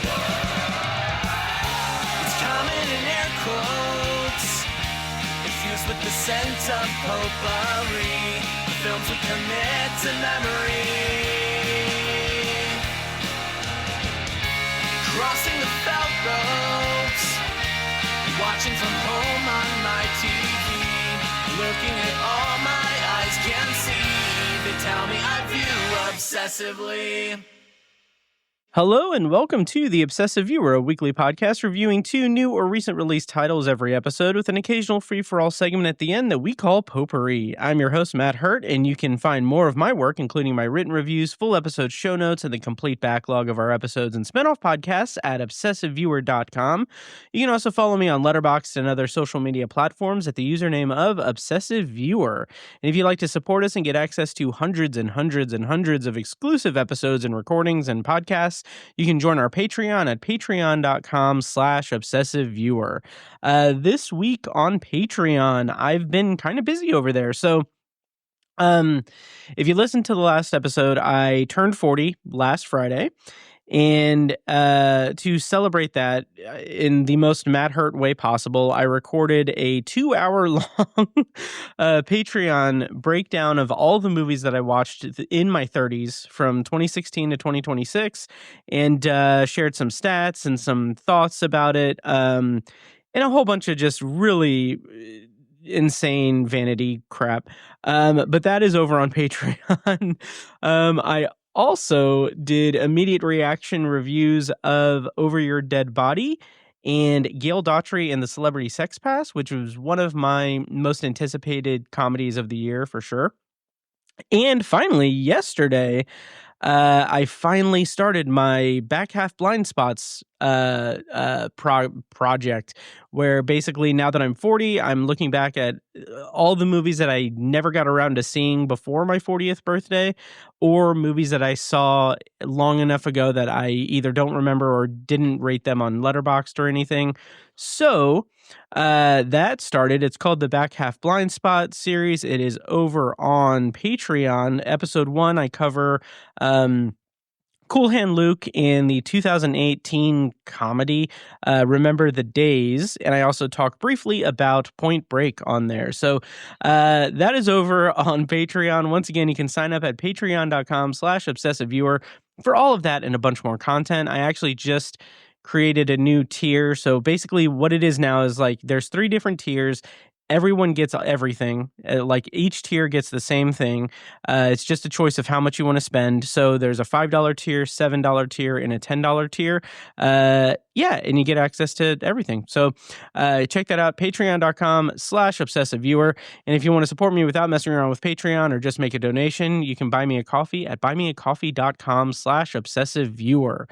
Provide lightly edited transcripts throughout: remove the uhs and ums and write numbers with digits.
It's common in air quotes, infused with the scent of potpourri. The films we commit to memory. Crossing the felt ropes, watching from home on my TV, looking at all my eyes can see. They tell me I view obsessively. Hello and welcome to The Obsessive Viewer, a weekly podcast reviewing 2 new or recent release titles every episode with an occasional free-for-all segment at the end that we call Potpourri. I'm your host, Matt Hurt, and you can find more of my work, including my written reviews, full episode show notes, and the complete backlog of our episodes and spinoff podcasts at ObsessiveViewer.com. You can also follow me on Letterboxd and other social media platforms at the username of Obsessive Viewer. And if you'd like to support us and get access to hundreds and hundreds and hundreds of exclusive episodes and recordings and podcasts, you can join our Patreon at patreon.com/obsessiveviewer. This week on Patreon, I've been kind of busy over there. So if you listened to the last episode, I turned 40 last Friday. And to celebrate that in the most Matt Hurt way possible, I recorded a 2-hour-long Patreon breakdown of all the movies that I watched in my 30s from 2016 to 2026 and shared some stats and some thoughts about it and a whole bunch of just really insane vanity crap. But that is over on Patreon. I also did immediate reaction reviews of Over Your Dead Body and Gail Daughtry and the Celebrity Sex Pass, which was one of my most anticipated comedies of the year for sure. And finally, yesterday, I finally started my Back Half Blind Spots project, where basically now that I'm 40, I'm looking back at all the movies that I never got around to seeing before my 40th birthday, or movies that I saw long enough ago that I either don't remember or didn't rate them on Letterboxd or anything. So that started. It's called the Back Half Blind Spot series. It is over on Patreon. Episode 1, I cover Cool Hand Luke and the 2018 comedy Remember the Days, and I also talk briefly about Point Break on there. So that is over on Patreon. Once again, you can sign up at patreon.com/obsessiveviewer for all of that and a bunch more content. I actually just created a new tier. So basically what it is now is like there's 3 different tiers. Everyone gets everything. Like each tier gets the same thing. It's just a choice of how much you want to spend. So there's a $5 tier, $7 tier, and a $10 tier. And you get access to everything. So check that out, patreon.com/obsessiveviewer. And if you want to support me without messing around with Patreon or just make a donation, you can buy me a coffee at buymeacoffee.com/obsessiveviewer.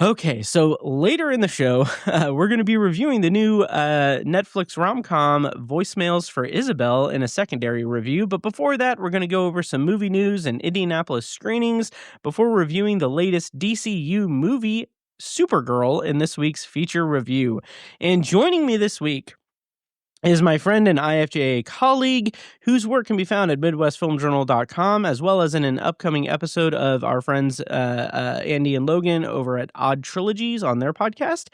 Okay, so later in the show, we're going to be reviewing the new Netflix rom-com Voicemails for Isabelle in a secondary review. But before that, we're going to go over some movie news and Indianapolis screenings before reviewing the latest DCU movie, Supergirl, in this week's feature review. And joining me this week is my friend and IFJA colleague, whose work can be found at MidwestFilmJournal.com, as well as in an upcoming episode of our friends Andy and Logan over at Odd Trilogies on their podcast.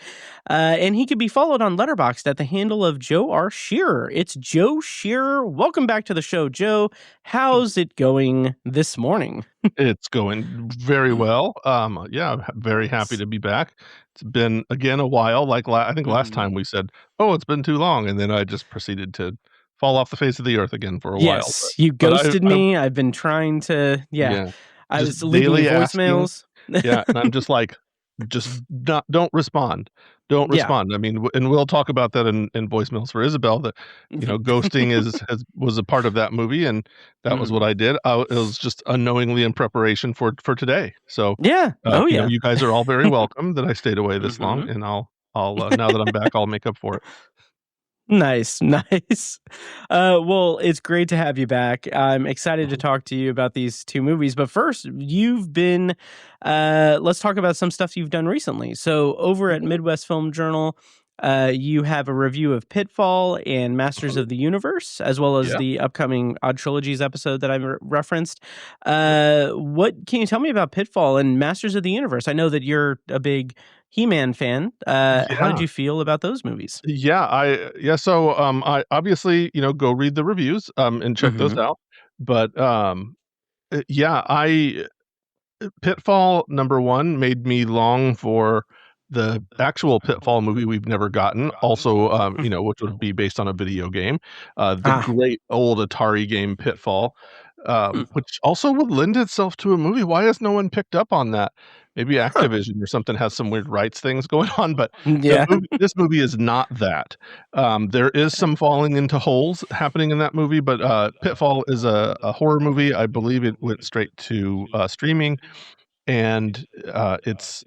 And he can be followed on Letterboxd at the handle of Joe R. Shearer. It's Joe Shearer. Welcome back to the show, Joe. How's it going this morning? It's going very well. I'm very happy to be back. It's been, again, a while. Like I think last time we said, oh, it's been too long. And then I just proceeded to fall off the face of the earth again for a while. Yes, you ghosted me. I've been trying to, I was leaving voicemails. And I'm just like, don't respond. Don't respond. I mean, and we'll talk about that in Voicemails for Isabelle, that, ghosting was a part of that movie. And that was what I did. It was just unknowingly in preparation for today. So you guys are all very welcome that I stayed away this long, and I'll now that I'm back, I'll make up for it. Nice. Well, it's great to have you back. I'm excited to talk to you about these 2 movies. But first, you've been, let's talk about some stuff you've done recently. So over at Midwest Film Journal, You have a review of Pitfall and Masters of the Universe, as well as Yeah. the upcoming Odd Trilogies episode that I referenced. What can you tell me about Pitfall and Masters of the Universe? I know that you're a big He-Man fan. How did Yeah. you feel about those movies? So I obviously, go read the reviews and check those Mhm. out. But yeah, I Pitfall #1 made me long for the actual Pitfall movie we've never gotten, also, which would be based on a video game, the Ah. great old Atari game Pitfall, Hmm. which also would lend itself to a movie. Why has no one picked up on that? Maybe Huh. Activision or something has some weird rights things going on, but Yeah. this movie is not that. There is some falling into holes happening in that movie, but Pitfall is a horror movie. I believe it went straight to streaming, and it's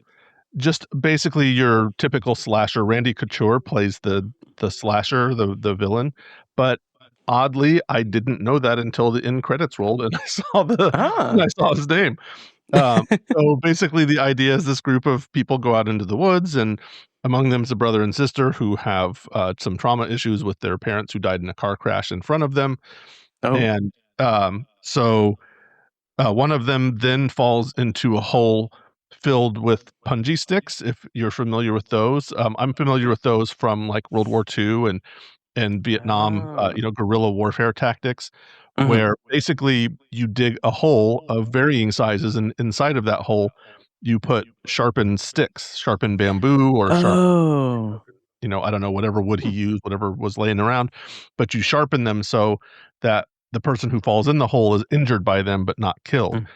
just basically your typical slasher. Randy Couture plays the slasher, the villain, but oddly, I didn't know that until the end credits rolled and Ah. I saw his name. So basically, the idea is this group of people go out into the woods, and among them is a brother and sister who have some trauma issues with their parents who died in a car crash in front of them, Oh. and so one of them then falls into a hole filled with punji sticks, if you're familiar with those. I'm familiar with those from, like, World War II and Vietnam, Ah. guerrilla warfare tactics, Mhm. where basically you dig a hole of varying sizes, and inside of that hole, you put sharpened sticks, sharpened bamboo or Oh. I don't know, whatever wood he Hmm. used, whatever was laying around, but you sharpen them so that the person who falls in the hole is injured by them but not killed. Mm.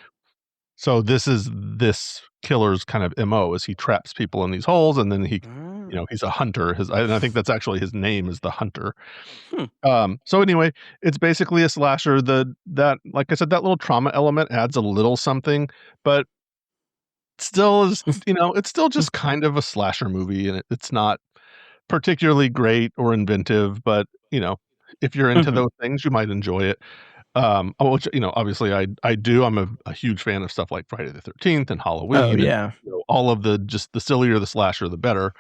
So this killer's kind of MO is he traps people in these holes, and then Mm. he's a hunter. And I think that's actually his name is the Hunter. Hmm. So anyway, it's basically a slasher. That like I said, that little trauma element adds a little something, but still is, it's still just kind of a slasher movie, and it's not particularly great or inventive, but if you're into Mhm. those things, you might enjoy it. Which, obviously I do. I'm a huge fan of stuff like Friday the 13th and Oh, Halloween, and yeah. all of the sillier the slasher, the better.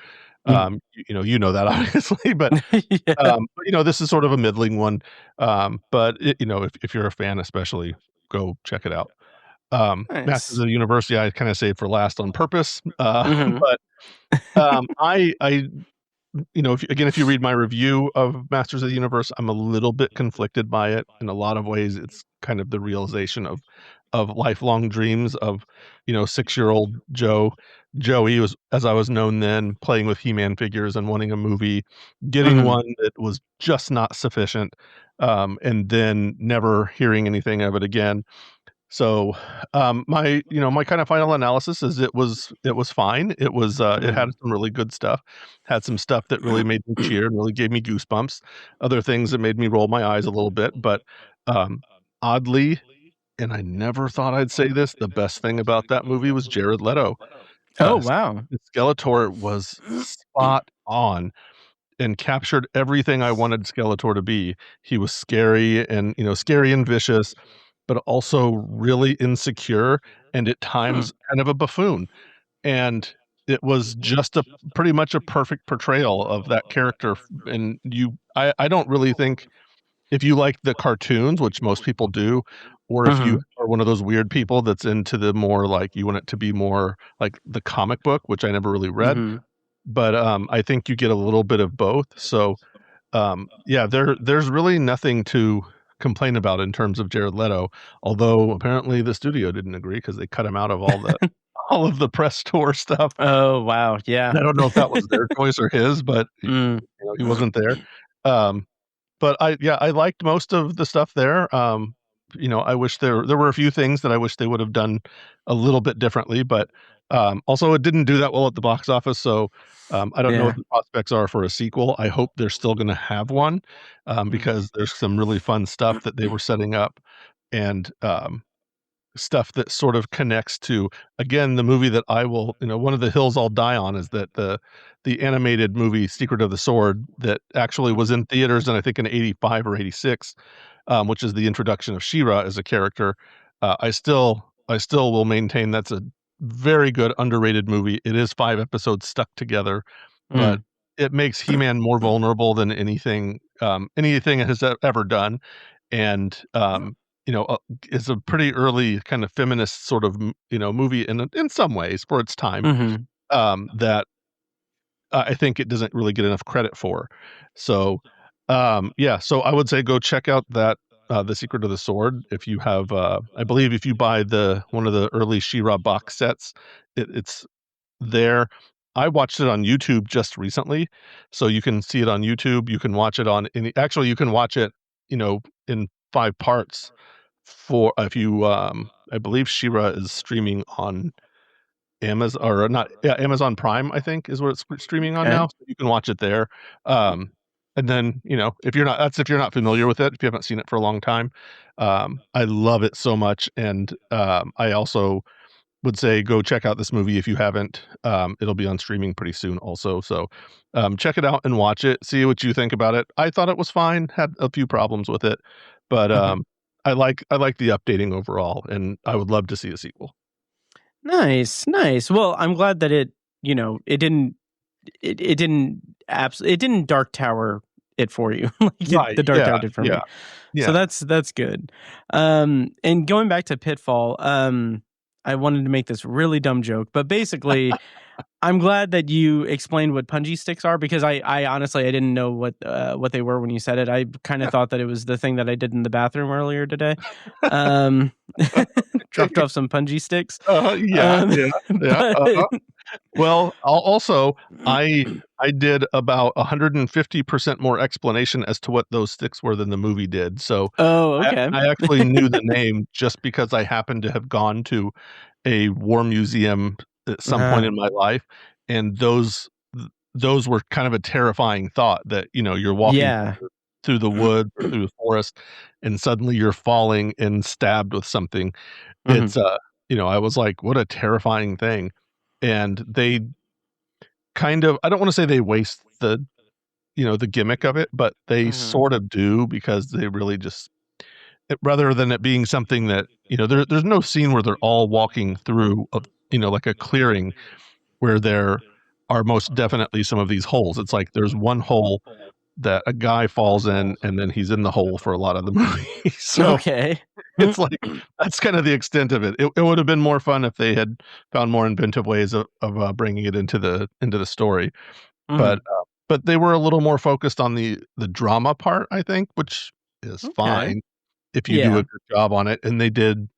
Mhm. You know that obviously, but Yeah. this is sort of a middling one. But if you're a fan, especially, go check it out. Masters Nice. of the Universe, yeah, I kind of saved for last on purpose. Mhm. But I if you read my review of Masters of the Universe, I'm a little bit conflicted by it. In a lot of ways, it's kind of the realization of lifelong dreams of, 6-year-old Joey was, as I was known then, playing with He-Man figures and wanting a movie, getting Mhm. one that was just not sufficient, and then never hearing anything of it again. So, my kind of final analysis is it was fine. It had Mhm. some really good stuff, had some stuff that really made me cheer and really gave me goosebumps, other things that made me roll my eyes a little bit, but, um, oddly, and I never thought I'd say this, the best thing about that movie was Jared Leto. Oh, Uh, wow. Skeletor was spot on and captured everything I wanted Skeletor to be. He was scary and, scary and vicious, but also really insecure and at Hmm. times kind of a buffoon. And it was just pretty much a perfect portrayal of that character. And I don't really think, if you like the cartoons, which most people do, or if you Mhm. are one of those weird people that's into the more, like, you want it to be more like the comic book, which I never really read, Mhm. but I think you get a little bit of both. So yeah, there's really nothing to complain about in terms of Jared Leto, although apparently the studio didn't agree because they cut him out of all of the press tour stuff. Oh, wow. Yeah. I don't know if that was their choice or his, but Mm. he wasn't there. Um, but I liked most of the stuff there. I wish there were a few things that I wish they would have done a little bit differently, but also it didn't do that well at the box office, so I don't know what Yeah. the prospects are for a sequel. I hope they're still gonna have one, Mm. because there's some really fun stuff that they were setting up, and stuff that sort of connects to, again, the movie that I will, one of the hills I'll die on is that the animated movie Secret of the Sword that actually was in theaters, and I think in '85 or '86, which is the introduction of Shearer as a character. I still will maintain that's a very good underrated movie. It is 5 episodes stuck together, but Mm. it makes He-Man more vulnerable than anything anything has ever done, and it's a pretty early kind of feminist sort of movie in some ways for its time, Mm-hmm. that I think it doesn't really get enough credit for. So, yeah, so I would say go check out that The Secret of the Sword. If you have, I believe if you buy one of the early She-Ra box sets, it's there. I watched it on YouTube just recently, so you can see it on YouTube. You can watch it actually, you can watch it, in 5 parts for if you, I believe She-Ra is streaming on Amazon or not, yeah, Amazon Prime, I think, is what it's streaming on Okay. now, so you can watch it there. And then, if you're not familiar with it, if you haven't seen it for a long time, I love it so much, and, I also would say go check out this movie if you haven't. It'll be on streaming pretty soon also, so, check it out and watch it, see what you think about it. I thought it was fine, had a few problems with it, but, Mm-hmm. I like the updating overall, and I would love to see a sequel. Nice, nice. Well, I'm glad that it didn't Dark Tower it for you like Right, the Dark yeah, Tower did for me. yeah, So yeah. that's good. And going back to Pitfall, I wanted to make this really dumb joke, but basically, I'm glad that you explained what punji sticks are, because I honestly I didn't know what they were when you said it. I kind of thought that it was the thing that I did in the bathroom earlier today. Um, dropped off some punji sticks. Yeah, Um, yeah, yeah, but Well, also, I did about 150% more explanation as to what those sticks were than the movie did, so oh, I okay. I actually knew the name just because I happened to have gone to a war museum at some point Uh, in my life, and those were kind of a terrifying thought that, you're walking yeah. through the woods or through the forest, and suddenly you're falling and stabbed with something. Mhm, It's, I was like, "What a terrifying thing," and they kind of I don't wanna say they waste the gimmick of it, but they mhm. sort of do because they really just rather than it being something that there's no scene where they're all walking through like a clearing where there are most definitely some of these holes. It's like there's one hole that a guy falls in, and then he's in the hole for a lot of the movie. So Okay. it's like that's kind of the extent of it. It would have been more fun if they had found more inventive ways of bringing it into the story, but Mhm. but they were a little more focused on the drama part, I think, which is Okay. fine if you do a Yeah. good job on it, and they did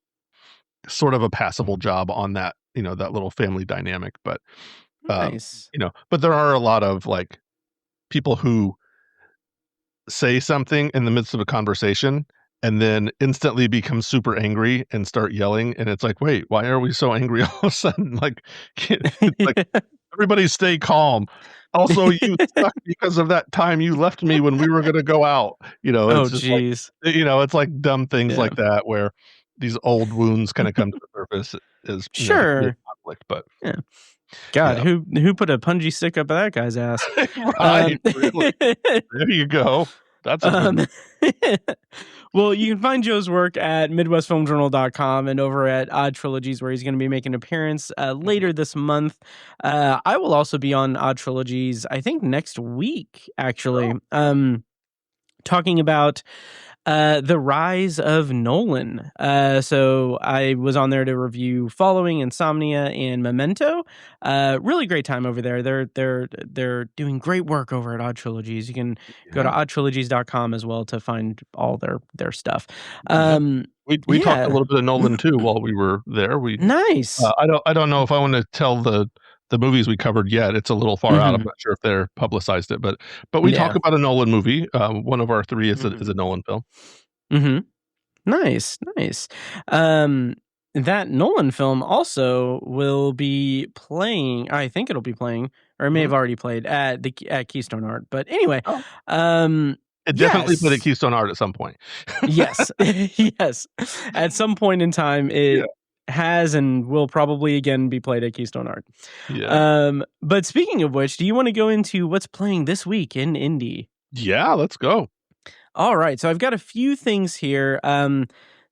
sort of a passable job on that, that little family dynamic, but, Nice. but there are a lot of, like, people who say something in the midst of a conversation and then instantly become super angry and start yelling, and it's like, "Wait, why are we so angry all of a sudden?" Like, it's like, "Everybody stay calm. Also, you suck because of that time you left me when we were gonna go out." Oh, It's just like, jeez. it's like dumb things Yeah. like that where these old wounds kinda come to the surface as, to create Sure. conflict, but Yeah. God, yeah. who put a punji stick up that guy's ass? Right, Um, really. There you go. That's a good um, one. well, you can find Joe's work at MidwestFilmJournal.com and over at Odd Trilogies, where he's going to be making an appearance later this month. I will also be on Odd Trilogies, I think next week, actually. Oh, Talking about the rise of Nolan. So I was on there to review Following, Insomnia, and Memento. Really great time over there. They're doing great work over at Odd Trilogies. You can go to yeah. oddtrilogies.com as well to find all their stuff. Yeah. Um, We talked a yeah, little bit of Nolan too while we were there. nice. I don't know if I wanna tell the movies we covered yet. It's a little far out. I'm Hmm. not sure if they're publicized it, but we talk Yeah. about a Nolan movie. One of our 3 is Hmm. a Nolan film. Hmm. Nice, nice. Um, that Nolan film also will be playing. I think it'll be playing, or it may Mhm. have already played at Keystone Art. But anyway, Oh. um, It definitely played at yes, Keystone Art at some point. yes, yes. At some point in time, Yeah, it has and will probably again be played at Keystone Art. yeah. But speaking of which, do you want to go into what's playing this week in indie? Yeah, let's go. All right, so I've got a few things here.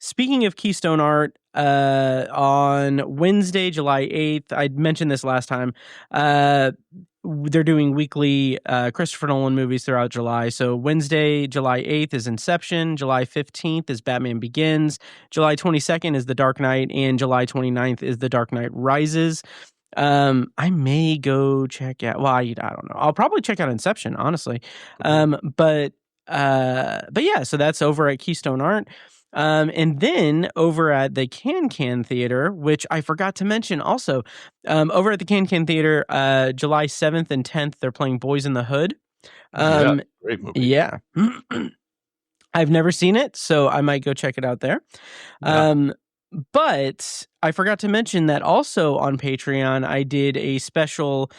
Speaking of Keystone Art, on Wednesday, July 8th, I mentioned this last time. they're doing weekly Christopher Nolan movies throughout July. So Wednesday, July 8th is Inception. July 15th is Batman Begins. July 22nd is The Dark Knight. And July 29th is The Dark Knight Rises. I may go check out, well, I don't know. I'll probably check out Inception, honestly. But yeah, so that's over at Keystone Art. And then over at the Can Theater, which I forgot to mention also, over at the Can Theater, July 7th and 10th, they're playing Boys in the Hood. Great movie. Yeah. I've never seen it, so I might go check it out there. Yeah. But I forgot to mention that also on Patreon, I did a special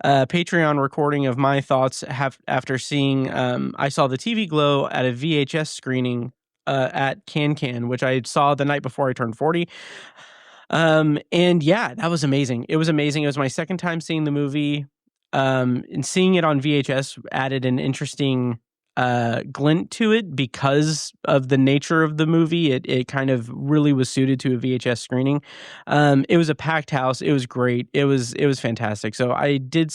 Patreon recording of my thoughts after seeing, I saw the TV Glow at a VHS screening at Can, which I saw the night before I turned 40. And yeah, that was amazing. It was amazing. It was my second time seeing the movie. And seeing it on VHS added an interesting glint to it because of the nature of the movie. It kind of really was suited to a VHS screening. It was a packed house. It was great. It was fantastic. So I did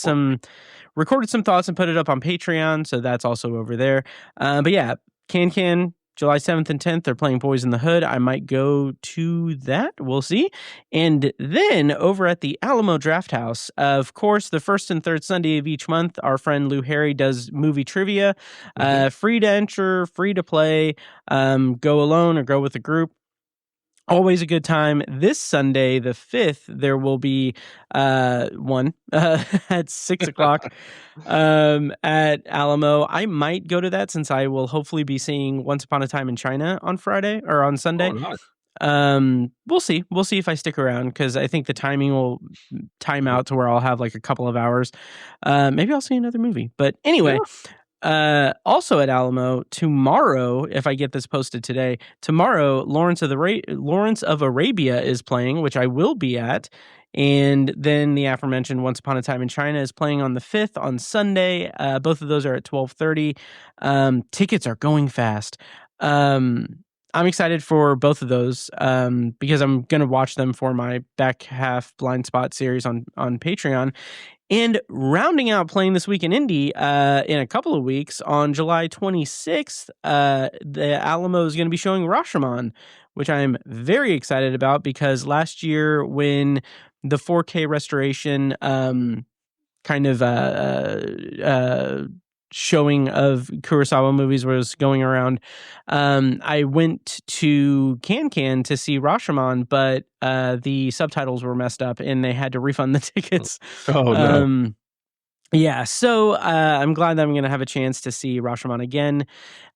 recorded some thoughts and put it up on Patreon. So that's also over there. But yeah, Can, July 7th and 10th, they're playing Boys in the Hood. I might go to that. We'll see. And then over at the Alamo Drafthouse, of course, the first and third Sunday of each month, our friend Lou Harry does movie trivia. Free to enter, free to play. Go alone or go with a group. Always a good time. This Sunday, the 5th, there will be one at 6 o'clock at Alamo. I might go to that since I will hopefully be seeing Once Upon a Time in China on Friday or on Sunday. Oh, nice. We'll see. We'll see if I stick around because I think the timing will time out to where I'll have like a couple of hours. Maybe I'll see another movie. But anyway. Yeah. Also at Alamo tomorrow, if I get this posted today, tomorrow Lawrence of Arabia is playing, which I will be at, and then the aforementioned Once Upon a Time in China is playing on the 5th on Sunday. Both of those are at 12:30. Tickets are going fast. I'm excited for both of those because I'm going to watch them for my back half blind spot series on Patreon. And rounding out playing this week in Indy in a couple of weeks, on July 26th, the Alamo is going to be showing Rashomon, which I'm very excited about because last year when the 4K restoration kind of showing of Kurosawa movies was going around, I went to Can to see Rashomon, but the subtitles were messed up and they had to refund the tickets. Oh, no. Yeah, so I'm glad that I'm going to have a chance to see Rashomon again.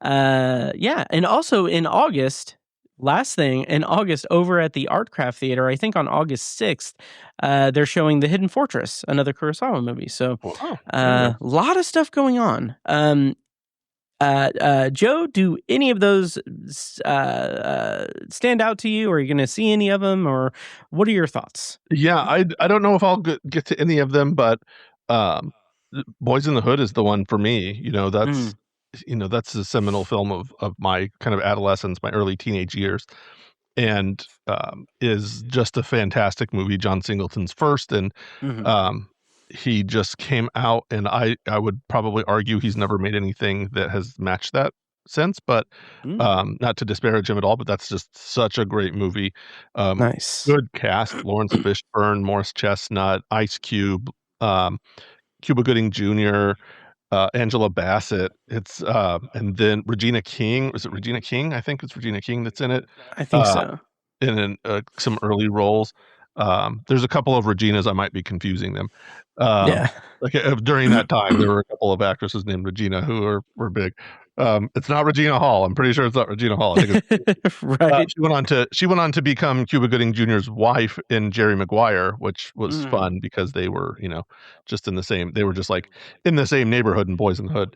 Yeah, and also in August, last thing, in August over at the Artcraft Theater, I think on August 6th, they're showing The Hidden Fortress, another Kurosawa movie. So a lot of stuff going on. Joe, do any of those stand out to you? Or are you going to see any of them? Or what are your thoughts? Yeah, I don't know if I'll get to any of them, but Boys in the Hood is the one for me. That's a seminal film of my kind of adolescence, my early teenage years, and is just a fantastic movie. John Singleton's first, and he just came out, and I would probably argue he's never made anything that has matched that since, but not to disparage him at all, but that's just such a great movie. Nice. Good cast: Lawrence Fishburne, Morris Chestnut, Ice Cube, Cuba Gooding Jr., Angela Bassett. It's and then Regina King. Was it Regina King? I think it's Regina King that's in it. I think so. In some early roles. There's a couple of Reginas. I might be confusing them. Like during that time, there were a couple of actresses named Regina who were big. It's not Regina Hall. I'm pretty sure it's not Regina Hall. I think it's, right. She went on to become Cuba Gooding Jr.'s wife in Jerry Maguire, which was fun because they were, just in the same. They were just like in the same neighborhood in Boys in the Hood.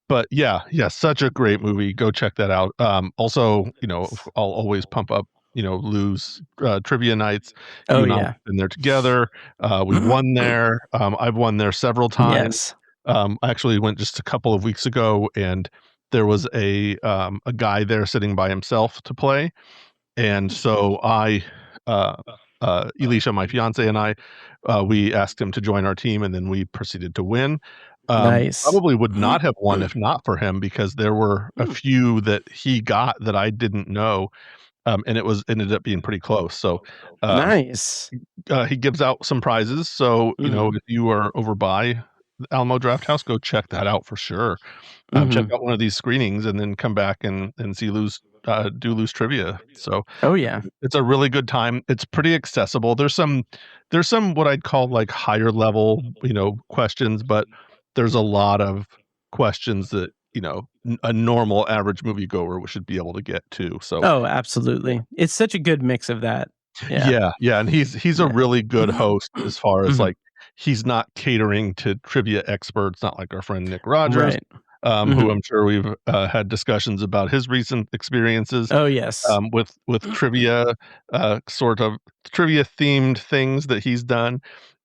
But yeah, such a great movie. Go check that out. Also, I'll always pump up, Lou's trivia nights. You and I have been there together. We won there. I've won there several times. I actually went just a couple of weeks ago, and there was a guy there sitting by himself to play, and so I Elisha, my fiance, and I, we asked him to join our team, and then we proceeded to win. Nice. Probably would not have won if not for him, because there were a few that he got that I didn't know, and ended up being pretty close. So Nice. he gives out some prizes. So Mhm. if you are over by the Alamo Draft House, go check that out for sure. Check Mhm. out one of these screenings, and then come back and see do loose trivia. So Oh, yeah. it's a really good time. It's pretty accessible. There's some what I'd call like higher level, questions, but there's a lot of questions that, a normal average moviegoer should be able to get to. So Oh, absolutely. It's such a good mix of that. Yeah. yeah, and he's a Yeah. really good host as far as, Mhm. like, he's not catering to trivia experts, not like our friend Nick Rogers, Right. who Mhm. I'm sure we've, had discussions about his recent experiences, Oh, yes. with trivia, sort of trivia-themed things that he's done,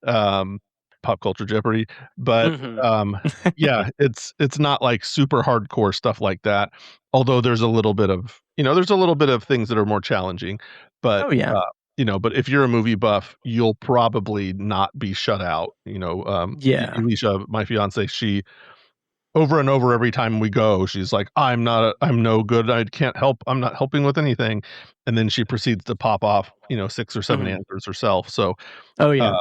um, Pop Culture Jeopardy, but, Mhm. yeah, it's not, like, super hardcore stuff like that, although there's a little bit of things that are more challenging, but, Oh, yeah. but if you're a movie buff, you'll probably not be shut out, Yeah. Alicia, my fiance, she over and over every time we go, she's like, I'm no good. I can't help. I'm not helping with anything." And then she proceeds to pop off, 6 or 7 Mhm. answers herself. So, Oh, uh, yeah.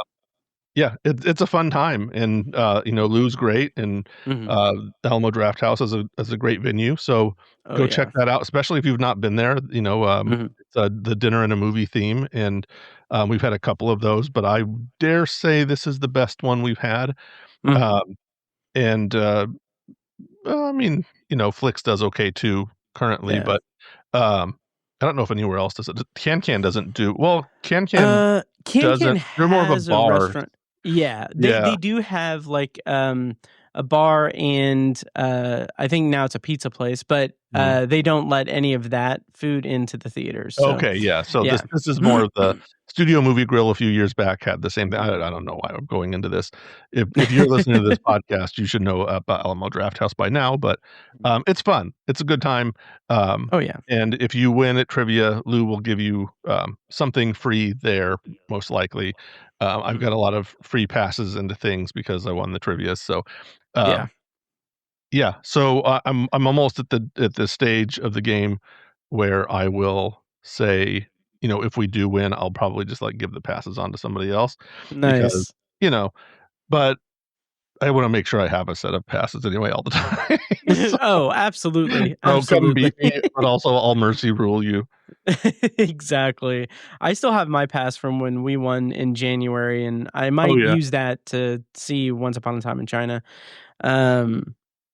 yeah, it's a fun time, and, Lou's great, and, Mhm. uh, the Alamo Drafthouse is a great venue, so Oh, go check yeah. that out, especially if you've not been there. Mhm. It's, the dinner and a movie theme, and, we've had a couple of those, but I dare say this is the best one we've had. Mhm. Um, and, I mean, Flix does okay too currently, Yeah. but, I don't know if anywhere else does it. Can doesn't do well, Can Can doesn't, they're more of a has a bar. restaurant. Yeah, Yeah. they do have, like, a bar and, I think now it's a pizza place, but, Mhm. they don't let any of that food into the theaters, so, Okay, yeah, so this yeah. this is more of the Studio Movie Grill a few years back had the same thing. I don't know why I'm going into this. If you're listening to this podcast, you should know about Alamo Drafthouse by now, but, it's fun. It's a good time, Oh, yeah. and if you win at trivia, Lou will give you, something free there, most likely. I've got Mhm. a lot of free passes into things because I won the trivia, so, Yeah. um yeah, so, I'm almost at the stage of the game where I will say, if we do win, I'll probably just, like, give the passes on to somebody else because, Nice. you know but I wanna make sure I have a set of passes anyway all the time. So Oh, absolutely, come absolutely. beat me, but also I'll mercy rule you. Exactly. I still have my pass from when we won in January, and I Oh, might yeah. use that to see Once Upon a Time in China.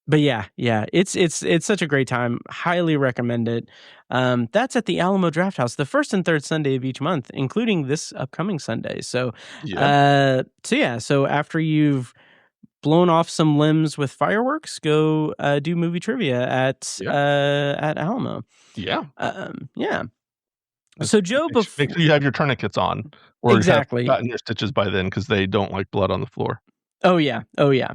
But yeah, it's such a great time. Highly recommend it. That's at the Alamo Drafthouse, the first and third Sunday of each month, including this upcoming Sunday. Yep, So after you've blown off some limbs with fireworks, go do movie trivia yep, at Alamo. yeah. Yeah. Just So Joe, make before sure you have your tourniquets on or have exactly. gotten your stitches by then because they don't like blood on the floor. Oh yeah. Oh yeah.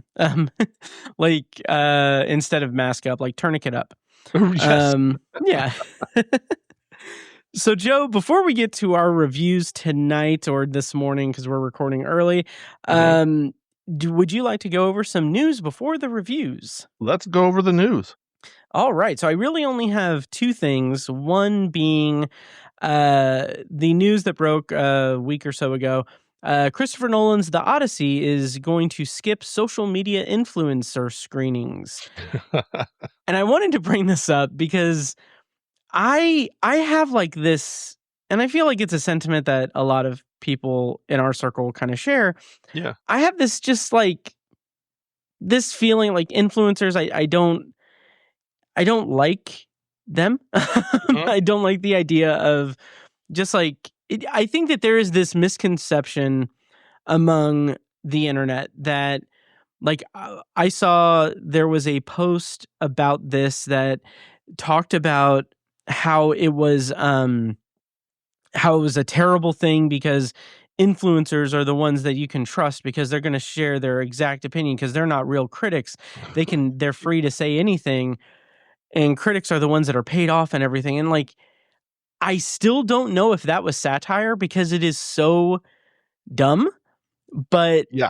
Like instead of mask up, like tourniquet up. Yes. Yeah. So Joe, before we get to our reviews tonight or this morning because we're recording early, Mhm. um, would you like to go over some news before the reviews? Let's go over the news. All right. So I really only have two things. One being the news that broke a week or so ago. Christopher Nolan's The Odyssey is going to skip social media influencer screenings. And I wanted to bring this up because I have like this, and I feel like it's a sentiment that a lot of people in our circle kind of share. Yeah. I have this just like this feeling like influencers, I don't like them. Mhm. I don't like the idea of just like I think that there is this misconception among the internet that like I saw there was a post about this that talked about how it was a terrible thing because influencers are the ones that you can trust because they're going to share their exact opinion because they're not real critics. They're free to say anything, and critics are the ones that are paid off and everything. And like I still don't know if that was satire because it is so dumb, but Yeah.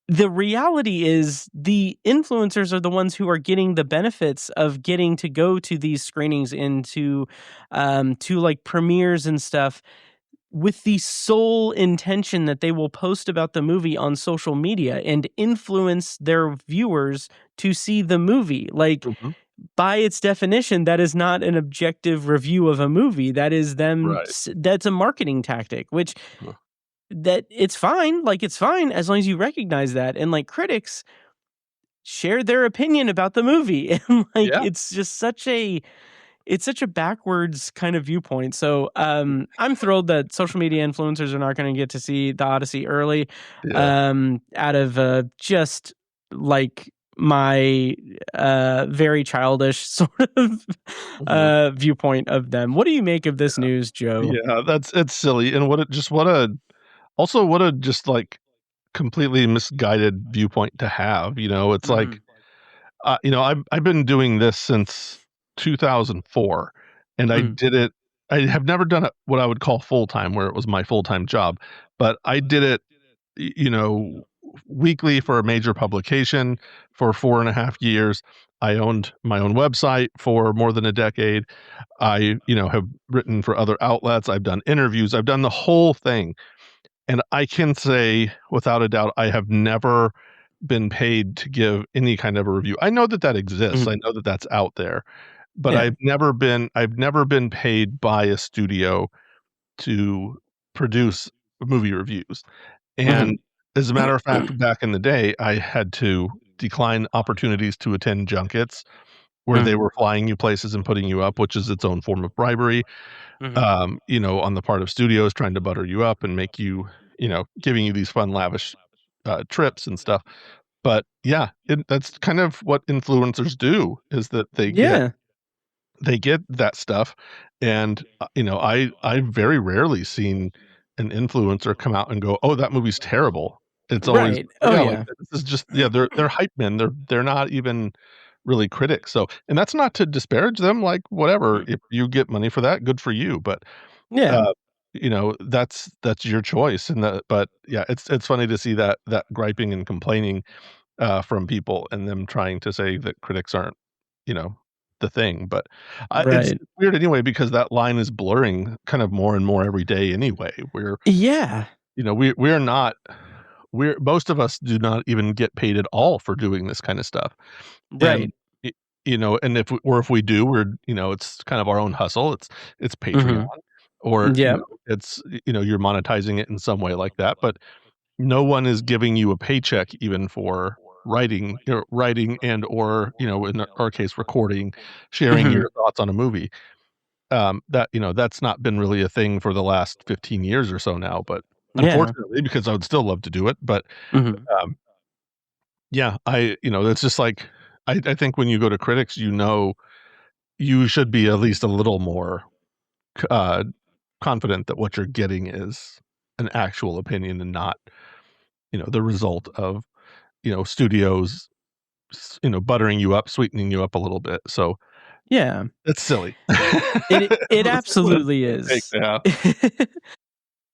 the reality is the influencers are the ones who are getting the benefits of getting to go to these screenings and to like premieres and stuff with the sole intention that they will post about the movie on social media and influence their viewers to see the movie. Like, Mhm. by its definition, that is not an objective review of a movie. That is them. Right. That's a marketing tactic, which Huh. that it's fine. Like, it's fine as long as you recognize that. And like, critics share their opinion about the movie. And like, Yeah. it's such a backwards kind of viewpoint. So I'm thrilled that social media influencers are not going to get to see the Odyssey early, Yeah. out of just like my very childish sort of Mhm. viewpoint of them. What do you make of this news, Joe? Yeah, it's silly, and what a just, like, completely misguided viewpoint to have, it's like, Mhm. I've been doing this since 2004, and Mhm. I have never done it what I would call full-time, where it was my full-time job, but I did it, weekly for a major publication for 4.5 years. I owned my own website for more than a decade. I, have written for other outlets. I've done interviews. I've done the whole thing. And I can say without a doubt, I have never been paid to give any kind of a review. I know that that exists. I Mhm. know that that's out there, but Yeah. I've never been paid by a studio to produce movie reviews. Mhm. And as a matter of fact, back in the day, I had to decline opportunities to attend junkets where they Mhm. were flying you places and putting you up, which is its own form of bribery, Mhm. on the part of studios trying to butter you up and make you, giving you these fun, lavish trips and stuff. But yeah, that's kind of what influencers do is that Yeah. they get that stuff, and, I very rarely seen an influencer come out and go, "Oh, that movie's terrible." It's always, Right. "Oh, Oh yeah, like, yeah. this is just" yeah, they're hype men, they're not even really critics, so and that's not to disparage them, like, whatever, if you get money for that, good for you, but, Yeah. uh, that's your choice, and that but, yeah, it's funny to see that griping and complaining, from people and them trying to say that critics aren't, you know, the thing, but it's Right. weird anyway because that line is blurring kind of more and more every day anyway. Yeah. We're not we're most of us do not even get paid at all for doing this kind of stuff, and Right. y and if we do, it's kind of our own hustle. It's Patreon Mhm. or, Yep. it's you're monetizing it in some way like that, but no one is giving you a paycheck even for writing and or, in our case, recording, sharing Mhm. your thoughts on a movie. That's not been really a thing for the last 15 years or so now, but Yeah. unfortunately, because I would still love to do it, but, Mhm. um, yeah, it's just like I think when you go to critics, you should be at least a little more, c confident that what you're getting is an actual opinion and not, the result of, studios buttering you up, sweetening you up a little bit, so Yeah. it's silly. It That's what a absolutely silly take is. to have.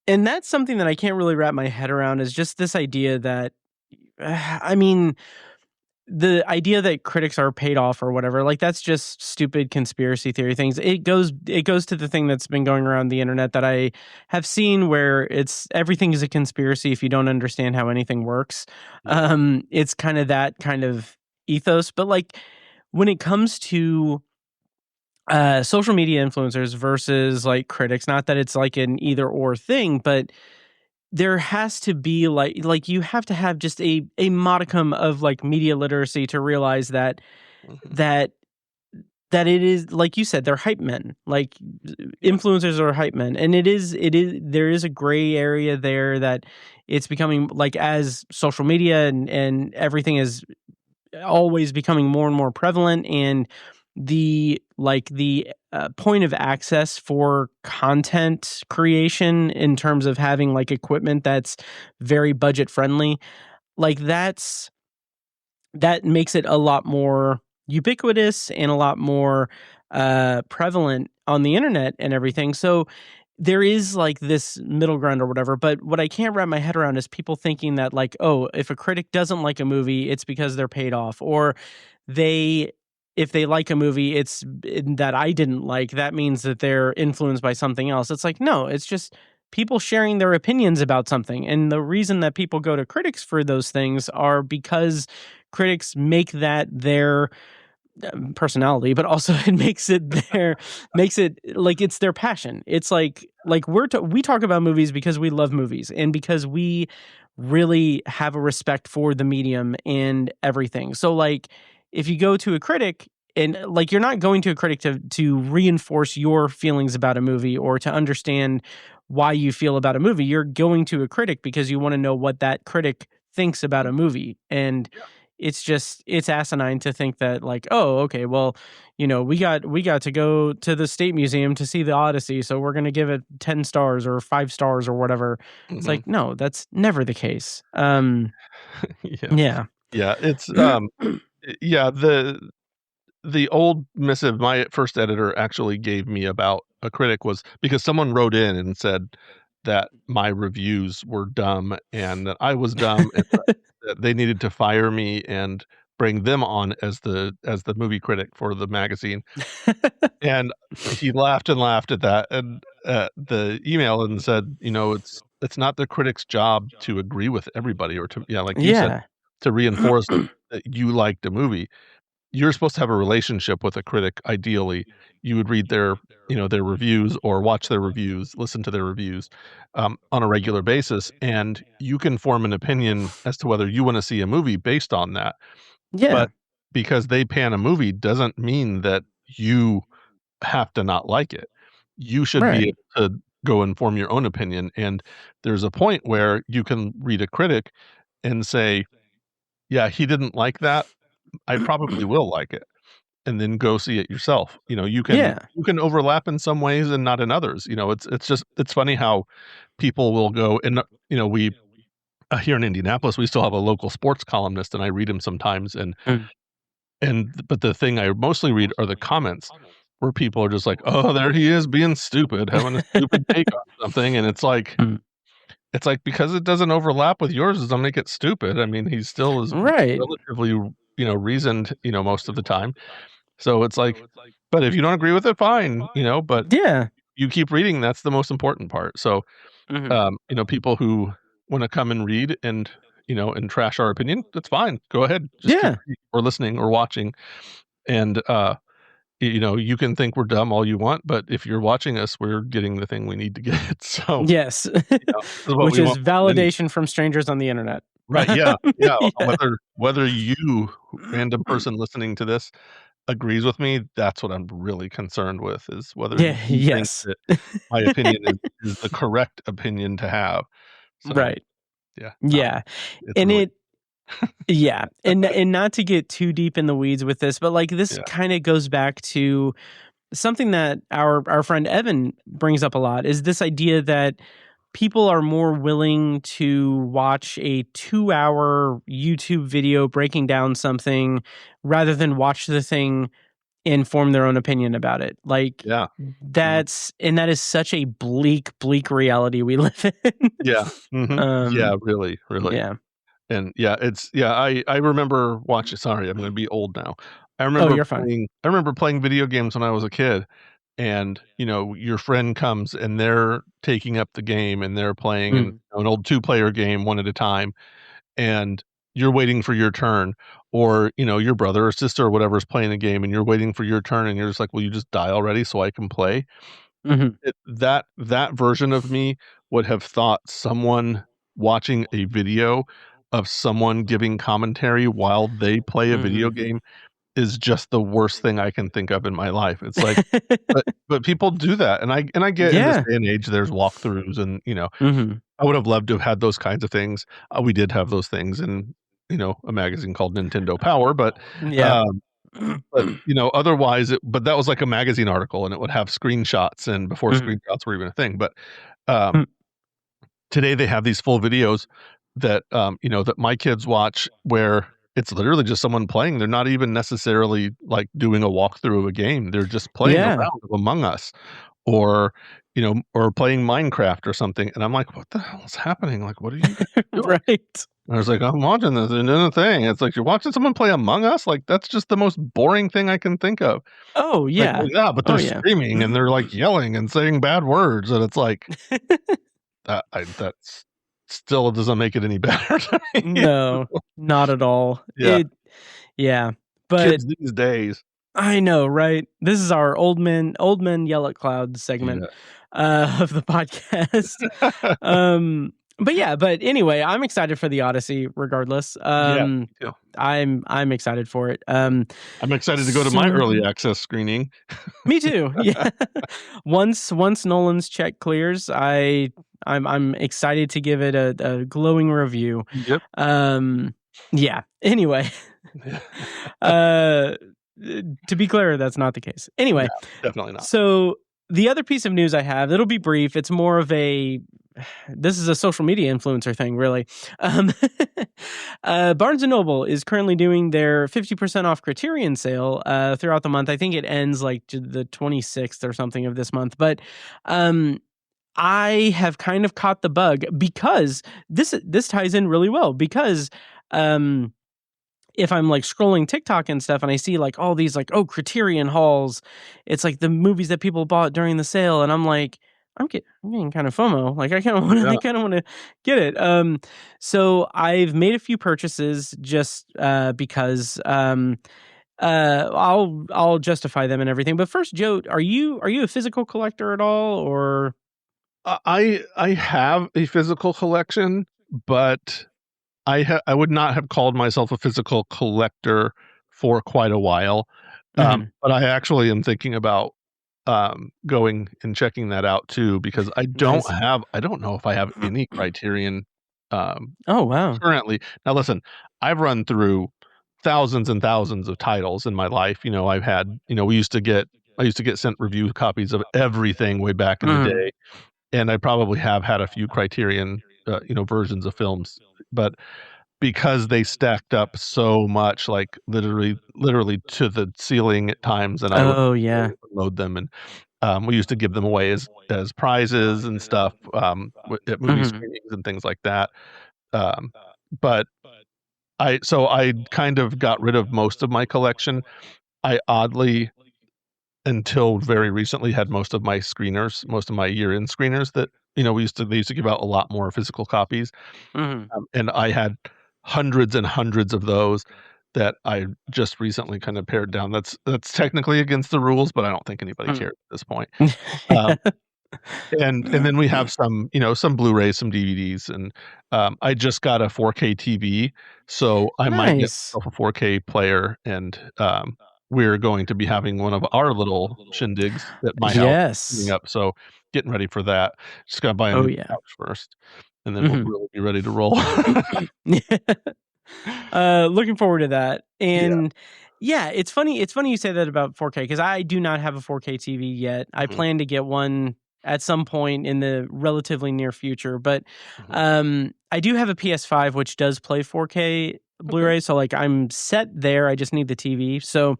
And that's something that I can't really wrap my head around is just this idea that I mean, the idea that critics are paid off or whatever, like that's just stupid conspiracy theory things. It goes to the thing that's been going around the internet that I have seen where it's everything is a conspiracy if you don't understand how anything works. Yeah. It's kind of that kind of ethos, but like when it comes to social media influencers versus like critics, not that it's like an either or thing, but there has to be like you have to have just a modicum of like media literacy to realize that Mhm. that that it is like you said, they're hype men. Like Yeah. influencers are hype men, and it is there is a gray area there that it's becoming like as social media and everything is always becoming more and more prevalent and the point of access for content creation in terms of having like equipment that's very budget friendly, like that makes it a lot more ubiquitous and a lot more prevalent on the internet and everything. So there is like this middle ground or whatever. But what I can't wrap my head around is people thinking that like, oh, if a critic doesn't like a movie, it's because they're paid off, or if they like a movie, it's that I didn't like, that means that they're influenced by something else. It's like, no, it's just people sharing their opinions about something. And the reason that people go to critics for those things are because critics make that their personality, but also it makes it like it's their passion. It's like we talk about movies because we love movies and because we really have a respect for the medium and everything. So like if you go to a critic, and like you're not going to a critic to reinforce your feelings about a movie or to understand why you feel about a movie. You're going to a critic because you want to know what that critic thinks about a movie. And it's asinine to think that like, oh, okay, well, we got to go to the State Museum to see the Odyssey, so we're going to give it 10 stars or 5 stars or whatever. It's like, no, that's never the case. Yeah. Yeah, it's yeah, the old missive my first editor actually gave me about a critic was because someone wrote in and said that my reviews were dumb and that I was dumb and that they needed to fire me and bring them on as the movie critic for the magazine. And he laughed and laughed at that and the email and said, it's not the critic's job to agree with everybody or to like you said, to reinforce that you liked a movie. You're supposed to have a relationship with a critic. Ideally, you would read their reviews or watch their reviews, listen to their reviews on a regular basis, and you can form an opinion as to whether you want to see a movie based on that. Yeah. But because they pan a movie doesn't mean that you have to not like it. You should be able to go and form your own opinion. And there's a point where you can read a critic and say, yeah, he didn't like that. I probably will like it, and then go see it yourself. You can overlap in some ways and not in others. It's funny how people will go and we here in Indianapolis we still have a local sports columnist, and I read him sometimes, but the thing I mostly read are the comments where people are just like, oh, there he is being stupid, having a stupid take on something, and it's like because it doesn't overlap with yours doesn't make it stupid. I mean, he still is relatively reasoned, most of the time. So it's like, but if you don't agree with it, fine, but you keep reading. That's the most important part. So, people who want to come and read and, and trash our opinion, that's fine. Go ahead. Just keep reading or listening or watching. And, you can think we're dumb all you want, but if you're watching us, we're getting the thing we need to get. So yes, which is validation from strangers on the internet. Right. Yeah. Yeah. Whether you, random person listening to this, agrees with me, that's what I'm really concerned with, is whether you think that my opinion is the correct opinion to have. So, yeah. Yeah. And really... and not to get too deep in the weeds with this, but like this kind of goes back to something that our friend Evan brings up a lot, is this idea that people are more willing to watch a 2-hour YouTube video breaking down something rather than watch the thing and form their own opinion about it. Like, that is such a bleak reality we live in. Yeah. Really. Yeah. And I remember watching, sorry, I'm going to be old now. I remember playing video games when I was a kid. And, your friend comes and they're taking up the game and they're playing an old 2-player game one at a time. And you're waiting for your turn, or, your brother or sister or whatever is playing the game and you're waiting for your turn and you're just like, will you just die already so I can play? That version of me would have thought someone watching a video of someone giving commentary while they play a video game is just the worst thing I can think of in my life. It's like, but people do that. And I get in this day and age, there's walkthroughs and, I would have loved to have had those kinds of things. We did have those things in, a magazine called Nintendo Power, but, otherwise, but that was like a magazine article and it would have screenshots, and before screenshots were even a thing. But today they have these full videos that, that my kids watch where it's literally just someone playing. They're not even necessarily like doing a walkthrough of a game. They're just playing a round of Among Us, or or playing Minecraft or something. And I'm like, what the hell is happening? Like, what are you guys doing? Right. And I was like, I'm watching this and doing a thing. It's like, you're watching someone play Among Us? Like, that's just the most boring thing I can think of. Oh, Like, yeah. well, yeah, but they're screaming and they're like yelling and saying bad words. And it's like, that still doesn't make it any better to me. No, not at all. Yeah. But kids these days. I know, right? This is our old men yell at clouds segment of the podcast. But anyway, I'm excited for the Odyssey regardless. Me too. I'm excited for it. I'm excited to go to my early access screening. Me too. Yeah. Once Nolan's check clears, I'm excited to give it a glowing review. Yep. Yeah. Anyway. To be clear, that's not the case. Anyway, no, definitely not. So the other piece of news I have, it'll be brief. It's more of this is a social media influencer thing, really. Barnes & Noble is currently doing their 50% off Criterion sale throughout the month. I think it ends like the 26th or something of this month. But I have kind of caught the bug because this ties in really well because if I'm like scrolling TikTok and stuff and I see like all these like, Criterion hauls, it's like the movies that people bought during the sale. And I'm like, I'm getting kind of FOMO. Like I kind of want to get it. So I've made a few purchases just because I'll justify them and everything. But first, Joe, are you a physical collector at all, or? I have a physical collection, but I would not have called myself a physical collector for quite a while. But I actually am thinking about going and checking that out too, because I don't know if I have any Criterion oh wow currently. Now listen, I've run through thousands and thousands of titles in my life. I've had, I used to get sent review copies of everything way back in the day, and I probably have had a few Criterion versions of films, but because they stacked up so much, like literally to the ceiling at times, and I would load them, and we used to give them away as prizes and stuff at movie screenings and things like that. But I kind of got rid of most of my collection. I oddly, until very recently, had most of my year-end screeners that they used to give out a lot more physical copies, and I had hundreds and hundreds of those that I just recently kind of pared down. That's technically against the rules, but I don't think anybody cares at this point. And then we have some Blu-rays, some DVDs, and I just got a 4K TV, so I might get myself a 4K player, and we're going to be having one of our little shindigs at my house coming up, so getting ready for that. Just gotta buy a new couch first, and then we'll really be ready to roll. Looking forward to that. And yeah, it's funny you say that about 4K, because I do not have a 4K TV yet. I plan to get one at some point in the relatively near future, but I do have a PS5 which does play 4K Blu-ray, so like I'm set there. I just need the TV. So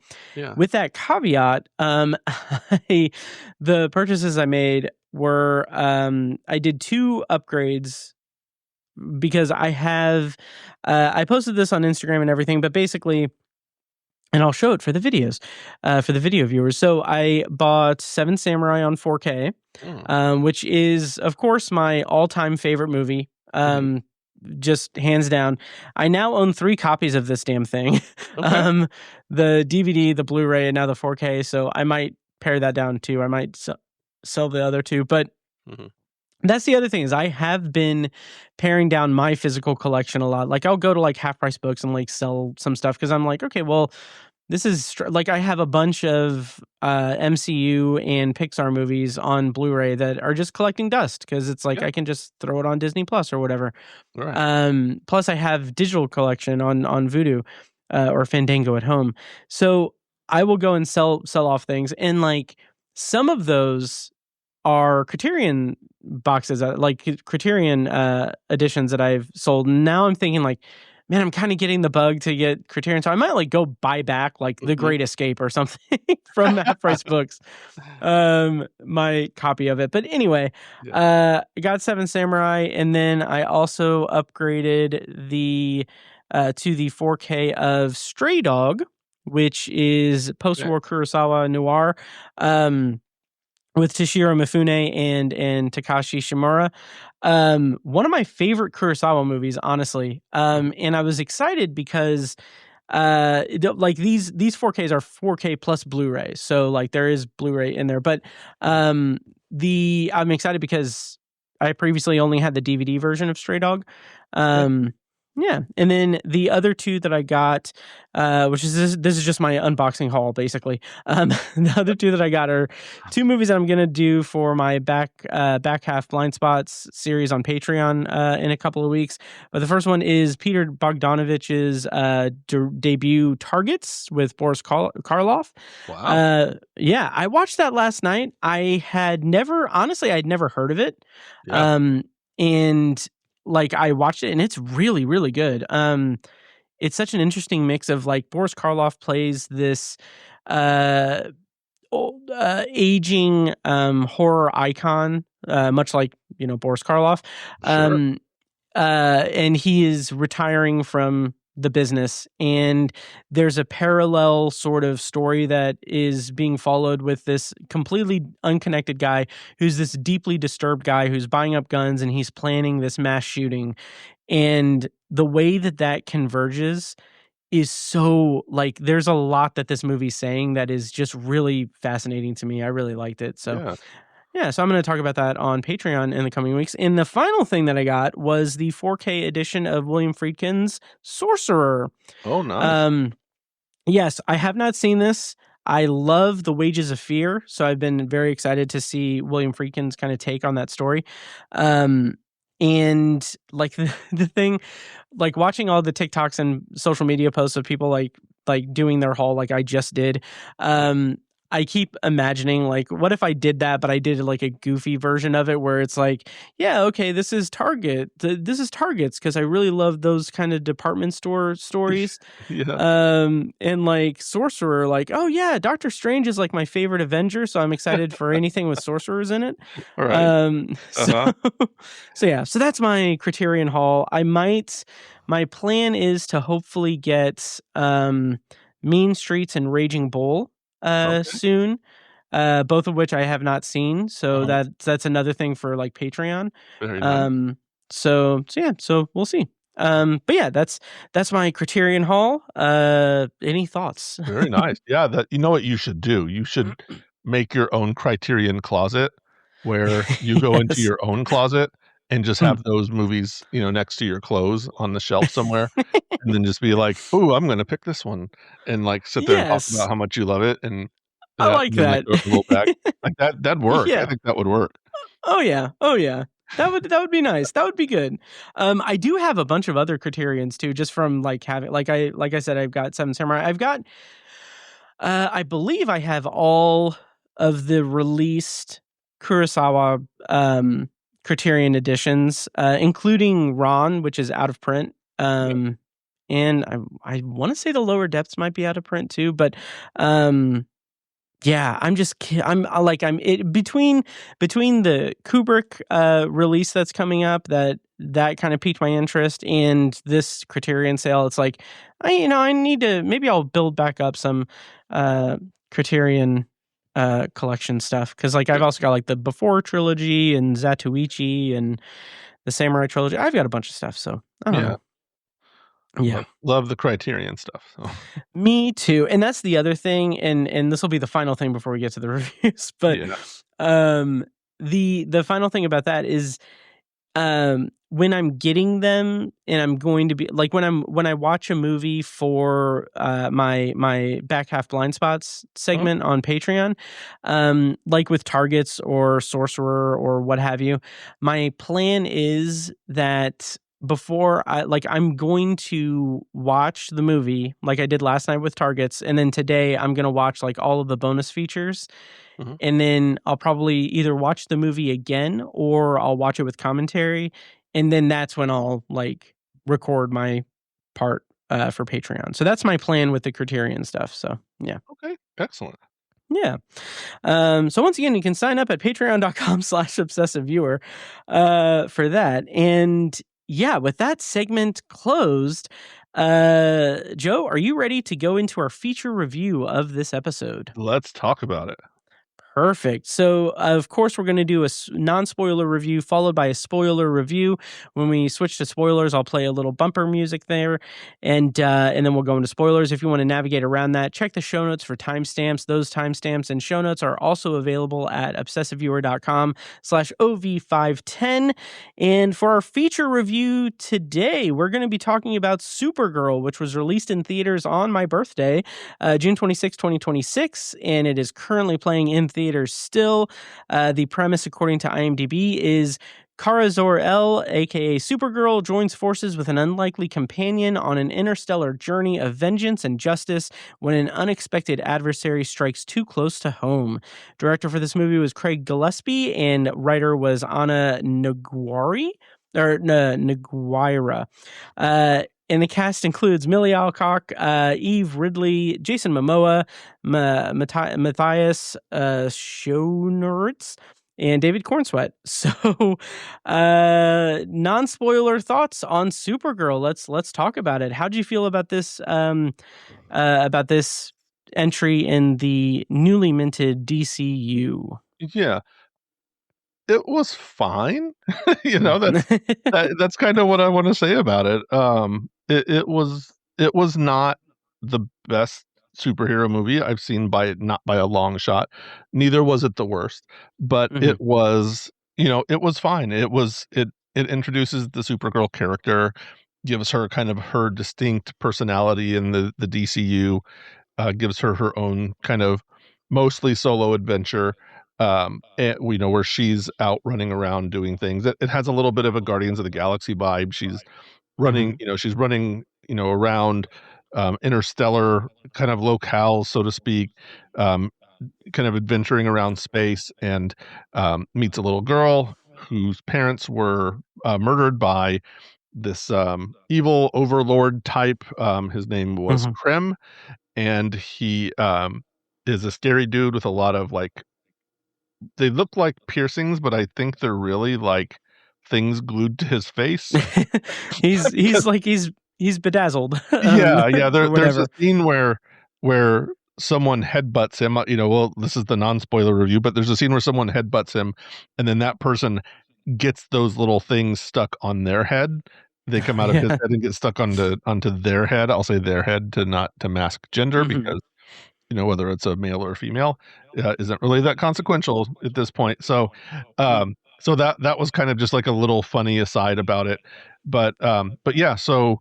with that caveat, the purchases I made were I did 2 upgrades, because I have I posted this on Instagram and everything, but basically, and I'll show it for the videos, for the video viewers. So I bought 7 Samurai on 4K, which is, of course, my all-time favorite movie. Just hands down. I now own 3 copies of this damn thing. The DVD, the Blu-ray, and now the 4K. So I might pare that down too. I might sell the other 2, but that's the other thing, is I have been paring down my physical collection a lot. Like I'll go to like Half Price Books and like sell some stuff, because I'm like, okay, well, this is like I have a bunch of MCU and Pixar movies on Blu-ray that are just collecting dust, because it's like I can just throw it on Disney Plus or whatever. Right. Plus, I have digital collection on Vudu or Fandango at home, so I will go and sell off things, and like some of those are Criterion boxes, like Criterion editions that I've sold. Now I'm thinking like, man, I'm kind of getting the bug to get Criterion, so I might like go buy back like The Great Escape or something from Half Price Books, my copy of it. But anyway, I got Seven Samurai, and then I also upgraded to the 4K of Stray Dog, which is post-war Kurosawa noir. With Toshiro Mifune and Takashi Shimura. One of my favorite Kurosawa movies, honestly. And I was excited because like these 4Ks are 4K plus Blu-ray. So like there is Blu-ray in there. But I'm excited because I previously only had the DVD version of Stray Dog. Yeah, and then the other two that I got, which is this is just my unboxing haul, basically. The other two that I got are two movies that I'm gonna do for my back half blind spots series on Patreon in a couple of weeks. But the first one is Peter Bogdanovich's debut Targets with Boris Karloff. Wow. Yeah, I watched that last night. I'd never heard of it. Yeah. And like I watched it and it's really, really good. It's such an interesting mix of like Boris Karloff plays this aging horror icon, much like, Boris Karloff. Sure. And he is retiring from the business, and there's a parallel sort of story that is being followed with this completely unconnected guy who's this deeply disturbed guy who's buying up guns, and he's planning this mass shooting. And the way that converges is so like there's a lot that this movie's saying that is just really fascinating to me. I really liked it. So yeah, so I'm going to talk about that on Patreon in the coming weeks. And the final thing that I got was the 4K edition of William Friedkin's Sorcerer. Oh, nice. Yes, I have not seen this. I love The Wages of Fear, so I've been very excited to see William Friedkin's kind of take on that story. And like the thing, like watching all the TikToks and social media posts of people like doing their haul like I just did. I keep imagining like, what if I did that, but I did like a goofy version of it where it's like, yeah, okay, this is Target. This is Targets because I really love those kind of department store stories. And like Sorcerer, like, oh yeah, Doctor Strange is like my favorite Avenger, so I'm excited for anything with sorcerers in it. All right. So yeah, so that's my Criterion haul. My plan is to hopefully get Mean Streets and Raging Bull soon, both of which I have not seen, so that's another thing for like Patreon. Very nice. So we'll see. But yeah, that's my Criterion haul. Any thoughts? Very nice. Yeah, you know what you should do? You should make your own Criterion closet where you go into your own closet and just have those movies, next to your clothes on the shelf somewhere, and then just be like, "Ooh, I'm gonna pick this one," and like sit there and talk about how much you love it, and I like and then, that. like, go to the little bag. Like that'd work. Yeah. I think that would work. Oh yeah. That would be nice. That would be good. I do have a bunch of other Criterions too, just from like having like I said, I've got Seven Samurai. I've got I believe I have all of the released Kurosawa Criterion editions, including Ron, which is out of print. And I want to say the Lower Depths might be out of print too, but yeah, I'm between the Kubrick release that's coming up that kind of piqued my interest, and this Criterion sale. It's like I need to, maybe I'll build back up some Criterion collection stuff, because like I've also got like the Before trilogy and Zatoichi and the Samurai trilogy. I've got a bunch of stuff, so I don't know. Yeah, love the Criterion stuff. So. Me too, and that's the other thing, and this will be the final thing before we get to the reviews. But the final thing about that is when I'm getting them, and I'm going to be like when I watch a movie for my back half blind spots segment on Patreon, like with Targets or Sorcerer or what have you, my plan is that before I'm going to watch the movie like I did last night with Targets, and then today I'm going to watch like all of the bonus features. And then I'll probably either watch the movie again or I'll watch it with commentary. And then that's when I'll like record my part for Patreon. So that's my plan with the Criterion stuff. So yeah. Okay, excellent. Yeah. So once again, you can sign up at patreon.com/obsessiveviewer for that. And yeah, with that segment closed, Joe, are you ready to go into our feature review of this episode? Let's talk about it. Perfect. So, of course, we're going to do a non-spoiler review followed by a spoiler review. When we switch to spoilers, I'll play a little bumper music there, and then we'll go into spoilers. If you want to navigate around that, check the show notes for timestamps. Those timestamps and show notes are also available at obsessiveviewer.com/OV510. And for our feature review today, we're going to be talking about Supergirl, which was released in theaters on my birthday, June 26, 2026, and it is currently playing in theaters still. The premise, according to IMDb, is Kara Zor-El, aka Supergirl, joins forces with an unlikely companion on an interstellar journey of vengeance and justice when an unexpected adversary strikes too close to home. Director for this movie was Craig Gillespie, and writer was Anna Naguira. And the cast includes Millie Alcock, Eve Ridley, Jason Momoa, Matthias Schoeneritz, and David Cornsweet. So, non-spoiler thoughts on Supergirl. Let's talk about it. How did you feel about this entry in the newly minted DCU? Yeah, it was fine. That's kind of what I want to say about it. It was not the best superhero movie I've seen not by a long shot. Neither was it the worst, but it was, it was fine. It introduces the Supergirl character, gives her kind of her distinct personality in the DCU, gives her her own kind of mostly solo adventure, and we know where she's out running around doing things. It has a little bit of a Guardians of the Galaxy vibe. She's running, around interstellar kind of locales, so to speak, kind of adventuring around space, and meets a little girl whose parents were murdered by this evil overlord type. His name was Krem, and he is a scary dude with a lot of they look like piercings, but I think they're really like things glued to his face. he's bedazzled. Yeah. There's Whatever. a scene where someone headbutts him. Well, this is the non-spoiler review, but there's a scene where someone headbutts him, and then that person gets those little things stuck on their head. They come out of his head and get stuck onto their head. I'll say their head to mask gender, because whether it's a male or a female isn't really that consequential at this point. So that was kind of just like a little funny aside about it. But yeah, so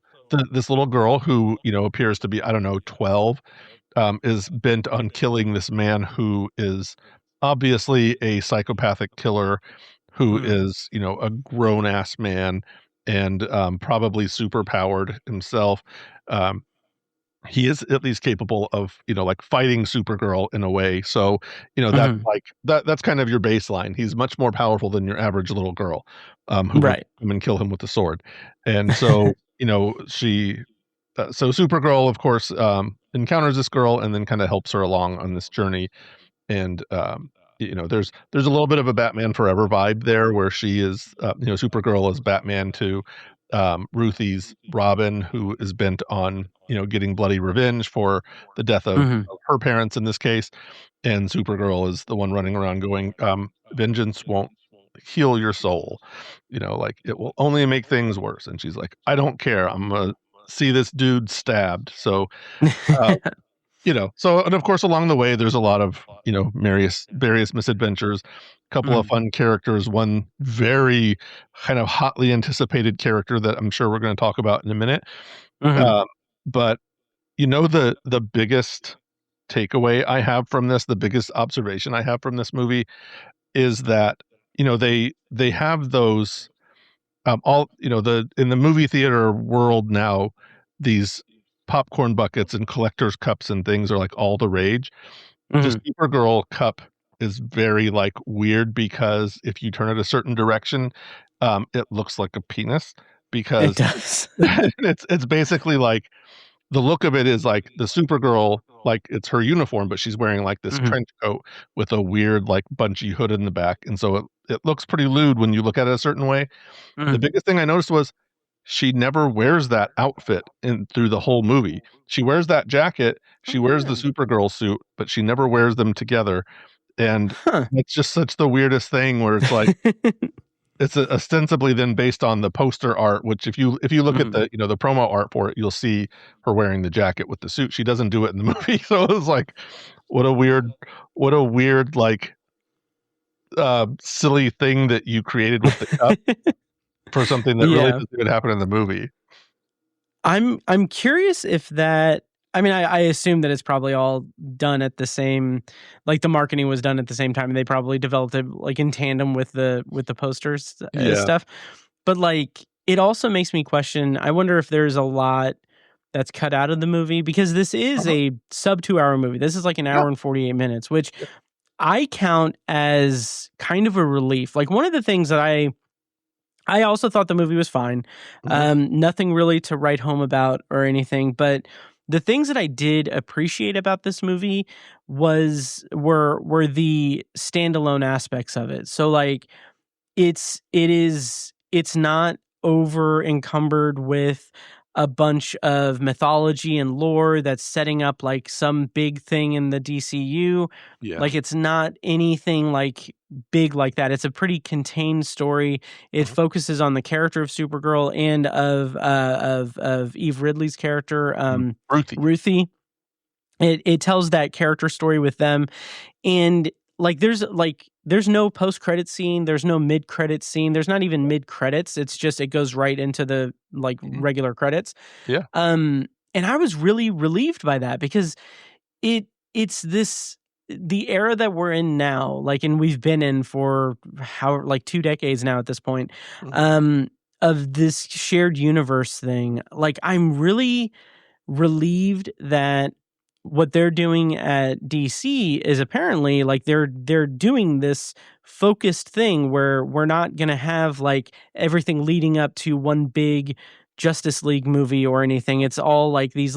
this little girl who appears to be, I don't know, 12, is bent on killing this man who is obviously a psychopathic killer, who is a grown ass man, and probably super powered himself. He is at least capable of fighting Supergirl in a way. So that's that's kind of your baseline. He's much more powerful than your average little girl, who would come and kill him with a sword. And so she so Supergirl, of course, encounters this girl and then kind of helps her along on this journey. And there's a little bit of a Batman Forever vibe there, where she is Supergirl is Batman to Ruthie's Robin, who is bent on getting bloody revenge for the death of her parents in this case. And Supergirl is the one running around going, vengeance won't heal your soul, it will only make things worse. And she's like, I don't care, I'm gonna see this dude stabbed. So and of course along the way there's a lot of various misadventures, a couple of fun characters, one very kind of hotly anticipated character that I'm sure we're going to talk about in a minute. But the biggest takeaway I have from this, the biggest observation I have from this movie, is that they have those all in the movie theater world now, these popcorn buckets and collector's cups and things are like all the rage. The Supergirl cup is very weird, because if you turn it a certain direction, it looks like a penis, because It does. it's basically like the look of it is like the Supergirl, like it's her uniform, but she's wearing like this trench coat with a weird like bunchy hood in the back, and so it looks pretty lewd when you look at it a certain way. The biggest thing I noticed was she never wears that outfit in through the whole movie. She wears that jacket, she wears the Supergirl suit, but she never wears them together. And Huh. it's just such the weirdest thing where it's like it's ostensibly then based on the poster art, which if you look at the the promo art for it, you'll see her wearing the jacket with the suit. She doesn't do it in the movie, so it was like, what a weird like silly thing that you created with the cup for something that really doesn't even happen in the movie. I'm curious if that. I mean, I assume that it's probably all done at the same, like the marketing was done at the same time, and they probably developed it like in tandem with the posters stuff. But like, it also makes me question. I wonder if there's a lot that's cut out of the movie, because this is a sub 2-hour movie. This is like an hour and 48 minutes, which I count as kind of a relief. Like, one of the things that I also thought the movie was fine. Nothing really to write home about or anything, but the things that I did appreciate about this movie were the standalone aspects of it. So like, it's not over encumbered with a bunch of mythology and lore that's setting up like some big thing in the DCU. Like, it's not anything like big like that. It's a pretty contained story. It focuses on the character of Supergirl and of Eve Ridley's character, Ruthie. It tells that character story with them, and there's no post-credit scene, there's no mid-credit scene, there's not even mid-credits. It's just, it goes right into the like regular credits. And I was really relieved by that, because it's the era that we're in now, like, and we've been in for like 2 decades now at this point, of this shared universe thing. Like, I'm really relieved that what they're doing at DC is apparently like they're doing this focused thing where we're not going to have like everything leading up to one big Justice League movie or anything. It's all like these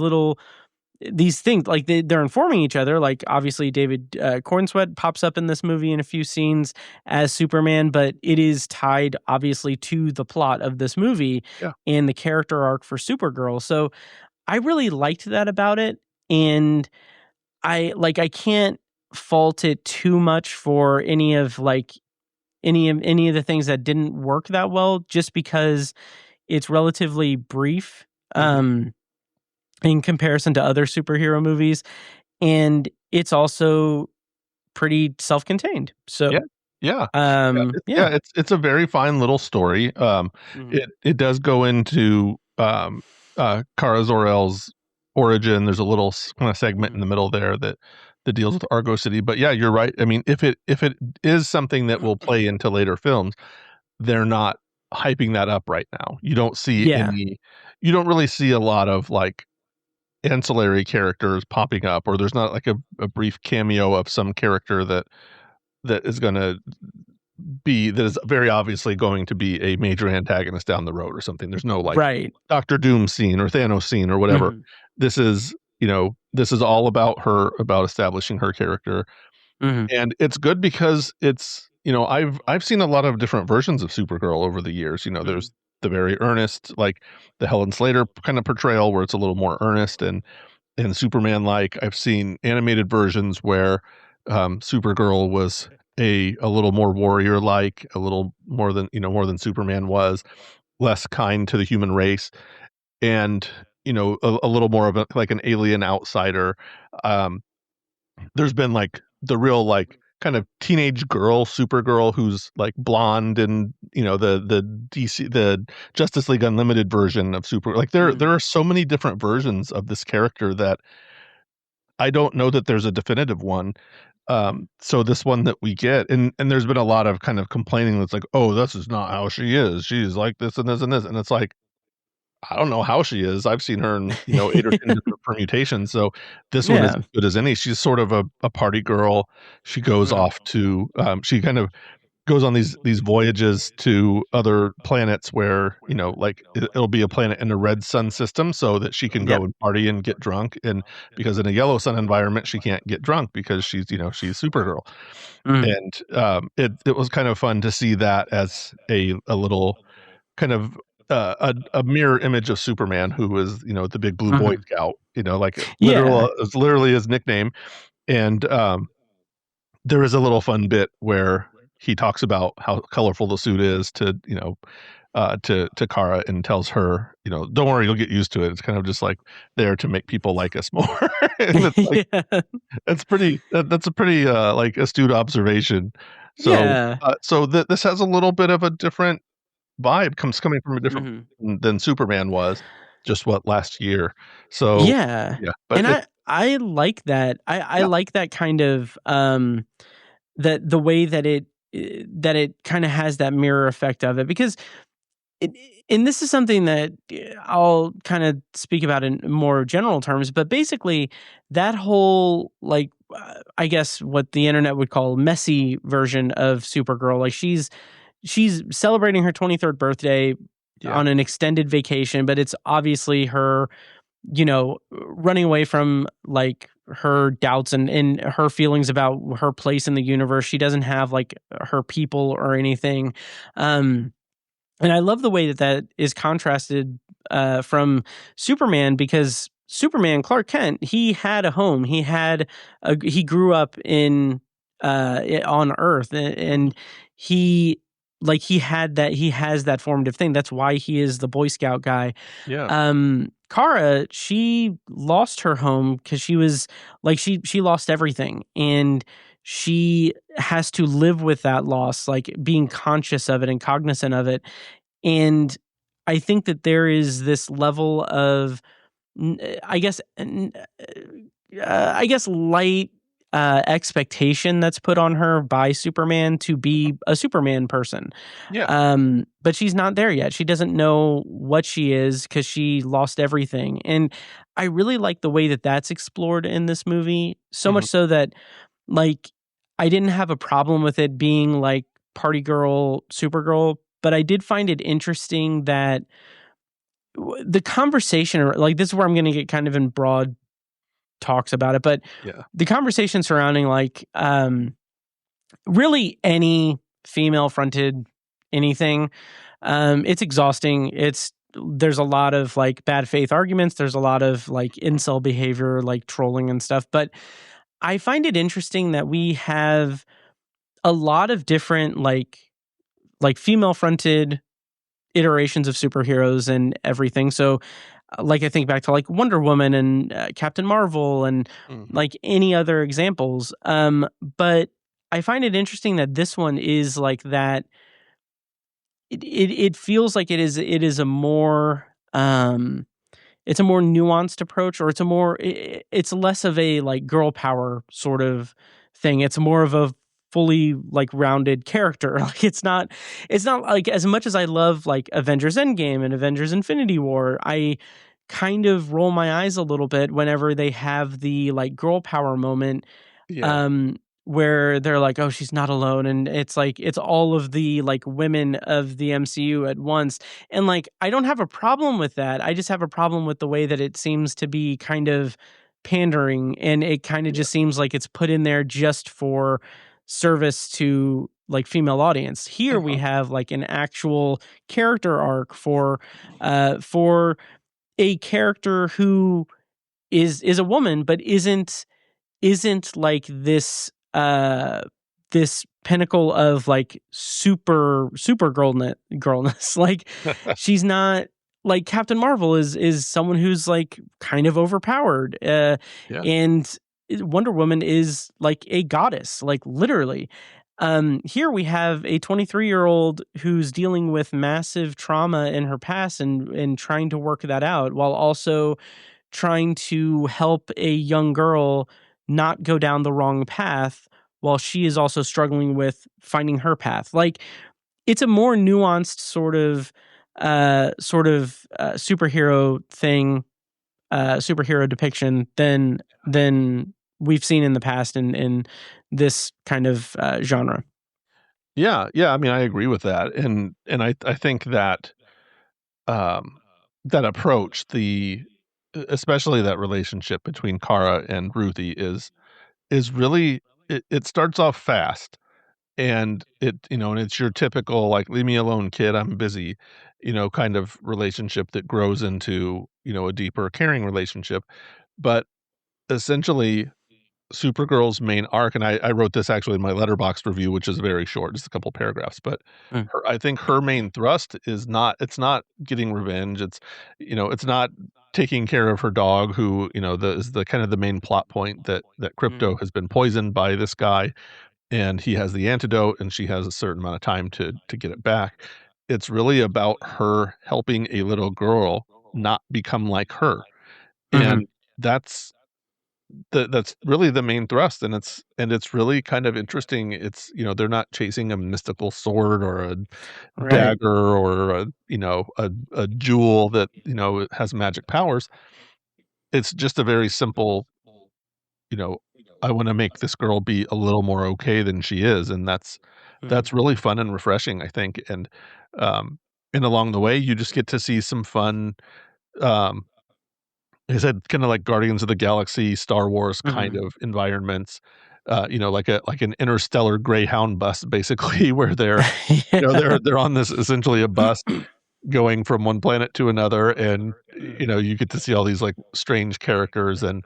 things, like they're informing each other. Like, obviously David Cornsweet pops up in this movie in a few scenes as Superman, but it is tied obviously to the plot of this movie and the character arc for Supergirl. So I really liked that about it. And I can't fault it too much for any of the things that didn't work that well, just because it's relatively brief in comparison to other superhero movies, and it's also pretty self-contained. So it's a very fine little story. It does go into Kara Zor-El's origin. There's a little kind of segment in the middle there that deals with Argo City. But yeah, you're right. I mean, if it is something that will play into later films, they're not hyping that up right now. You don't see you don't really see a lot of like ancillary characters popping up, or there's not like a brief cameo of some character that is going to that is very obviously going to be a major antagonist down the road or something. There's no like Doctor Doom scene or Thanos scene or whatever. This is all about her, about establishing her character. And it's good because it's, I've seen a lot of different versions of Supergirl over the years. There's the very earnest, like the Helen Slater kind of portrayal where it's a little more earnest and Superman like. I've seen animated versions where Supergirl was a little more warrior like, a little more than Superman was, less kind to the human race, and a little more of like an alien outsider. There's been like the real like kind of teenage girl Supergirl who's like blonde, and the Justice League Unlimited version of Super. Like there are so many different versions of this character that I don't know that there's a definitive one. So this one that we get, and there's been a lot of kind of complaining that's like, oh, this is not how she is. She's like this and this and this. And it's like, I don't know how she is. I've seen her in, 8 or 10 different permutations. So this one is as good as any. She's sort of a party girl. She goes off to, she kind of goes on these voyages to other planets where, you know, like it'll be a planet in a red sun system so that she can go and party and get drunk. And because in a yellow sun environment, she can't get drunk because she's, you know, she's Supergirl. And it was kind of fun to see that as a little kind of a mirror image of Superman, who was, you know, the big blue Boy Scout, you know, like it's literally his nickname. And there is a little fun bit where he talks about how colorful the suit is to, you know, to Kara, and tells her, you know, don't worry, you'll get used to it. It's kind of just like there to make people like us more. And it's like, that's a pretty like astute observation. So this has a little bit of a different vibe, coming from a different than Superman was just last year. So but and I like that. I like that kind of that the way that it kind of has that mirror effect of it, because and this is something that I'll kind of speak about in more general terms, but basically that whole, like, I guess what the internet would call messy version of Supergirl, like she's celebrating her 23rd birthday on an extended vacation, but it's obviously her, you know, running away from like her doubts and her feelings about her place in the universe. She doesn't have like her people or anything. And I love the way that is contrasted from Superman, because Superman, Clark Kent, he had a home. He grew up on Earth, and he has that formative thing. That's why he is the Boy Scout guy. Kara, she lost her home because she was like, she lost everything, and she has to live with that loss, like being conscious of it and cognizant of it. And I think that there is this level of, I guess light expectation that's put on her by Superman to be a Superman person. But she's not there yet. She doesn't know what she is because she lost everything. And I really like the way that that's explored in this movie, so much so that, like, I didn't have a problem with it being like Party Girl, Supergirl, but I did find it interesting that the conversation, like, this is where I'm going to get kind of in broad talks about it, but the conversation surrounding, like, really any female fronted anything, it's exhausting. There's a lot of like bad faith arguments. There's a lot of like incel behavior, like trolling and stuff. But I find it interesting that we have a lot of different like female fronted iterations of superheroes and everything. So like, I think back to like Wonder Woman and Captain Marvel and like any other examples. But I find it interesting that this one is like that. It feels like it is a more it's a more nuanced approach, or it's less of a like girl power sort of thing. It's more of a fully like rounded character. Like, it's not like, as much as I love like Avengers Endgame and Avengers Infinity War, I kind of roll my eyes a little bit whenever they have the like girl power moment. Where they're like, oh, she's not alone. And it's like, it's all of the like women of the MCU at once. And like, I don't have a problem with that. I just have a problem with the way that it seems to be kind of pandering. And it kind of just seems like it's put in there just for service to like female audience. Here we have like an actual character arc for a character who is a woman, but isn't like this pinnacle of like super girlness. Like, she's not like Captain Marvel is someone who's like kind of overpowered. And Wonder Woman is like a goddess, like literally. Here we have a 23-year-old who's dealing with massive trauma in her past and trying to work that out, while also trying to help a young girl not go down the wrong path, while she is also struggling with finding her path. Like, it's a more nuanced sort of superhero thing, superhero depiction than we've seen in the past in this kind of genre. Yeah, yeah, I mean, I agree with that, and I think that, that approach, especially that relationship between Kara and Ruthie is really it starts off fast, and and it's your typical, like, "Leave me alone, kid, I'm busy," kind of relationship that grows into, a deeper caring relationship, but essentially Supergirl's main arc, and I wrote this actually in my Letterboxd review, which is very short, just a couple paragraphs, but Mm, I think her main thrust is it's not getting revenge, it's not taking care of her dog who, is the kind of the main plot point that Crypto mm, has been poisoned by this guy, and he has the antidote, and she has a certain amount of time to get it back. It's really about her helping a little girl not become like her, mhm, and that's that's really the main thrust, and it's really kind of interesting. They're not chasing a mystical sword or a right. dagger or a jewel that, has magic powers. It's just a very simple, you know, I wanna make this girl be a little more okay than she is, and that's Mhm, really fun and refreshing, I think, um, and along the way, you just get to see some fun, um like I said, kinda like Guardians of the Galaxy, Star Wars kind mhm. of environments, like an interstellar Greyhound bus basically where Yeah. they're on this essentially a bus going from one planet to another, and, you get to see all these, like, strange characters and,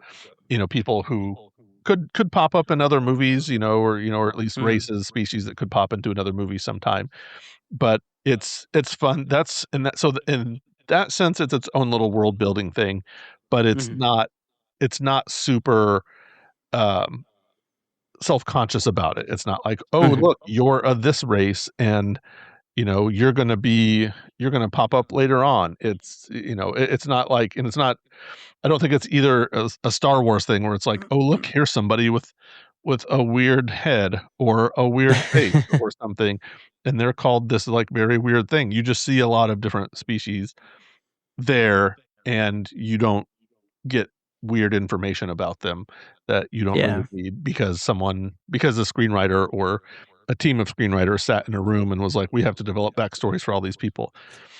people who could pop up in other movies, or at least Mhm, races, species that could pop into another movie sometime. But it's fun. That's in that so in that sense, it's its own little world building thing, but mhm, it's not super, um, self-conscious about it. It's not like, "Oh, mhm. look, you're of this race, and, you're gonna pop up later on." It's not like, and it's not I don't think it's either a Star Wars thing where it's like, "Oh, look, here's somebody with a weird head or a weird face or something, and they're called this, like, very weird thing." You just see a lot of different species there, and you don't get weird information about them that you don't really Yeah, need because a screenwriter or a team of screenwriters sat in a room and was like, "We have to develop backstories for all these people."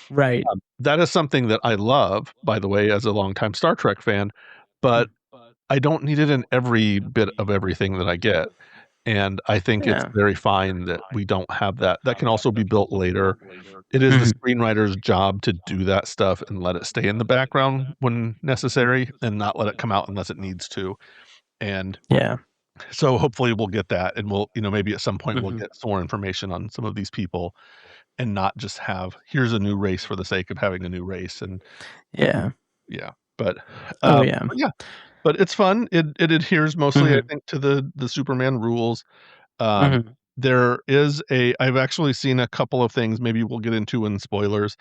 right. That is something that I love, by the way, as a longtime Star Trek fan, but Mm, I don't need it in every bit of everything that I get, and I think it's yeah. very fine that we don't have that. That can also be built later. It is the Mhm, screenwriter's job to do that stuff and let it stay in the background when necessary and not let it come out unless it needs to, and yeah. so hopefully we'll get that, and maybe at some point we'll Mhm, get some more information on some of these people and not just have, "Here's a new race for the sake of having a new race," and yeah. yeah, but, Oh, yeah. yeah, but it's fun. It adheres mostly, I Mhm, think, to the Superman rules. Um, mhm. I've actually seen a couple of things maybe we'll get into in spoilers,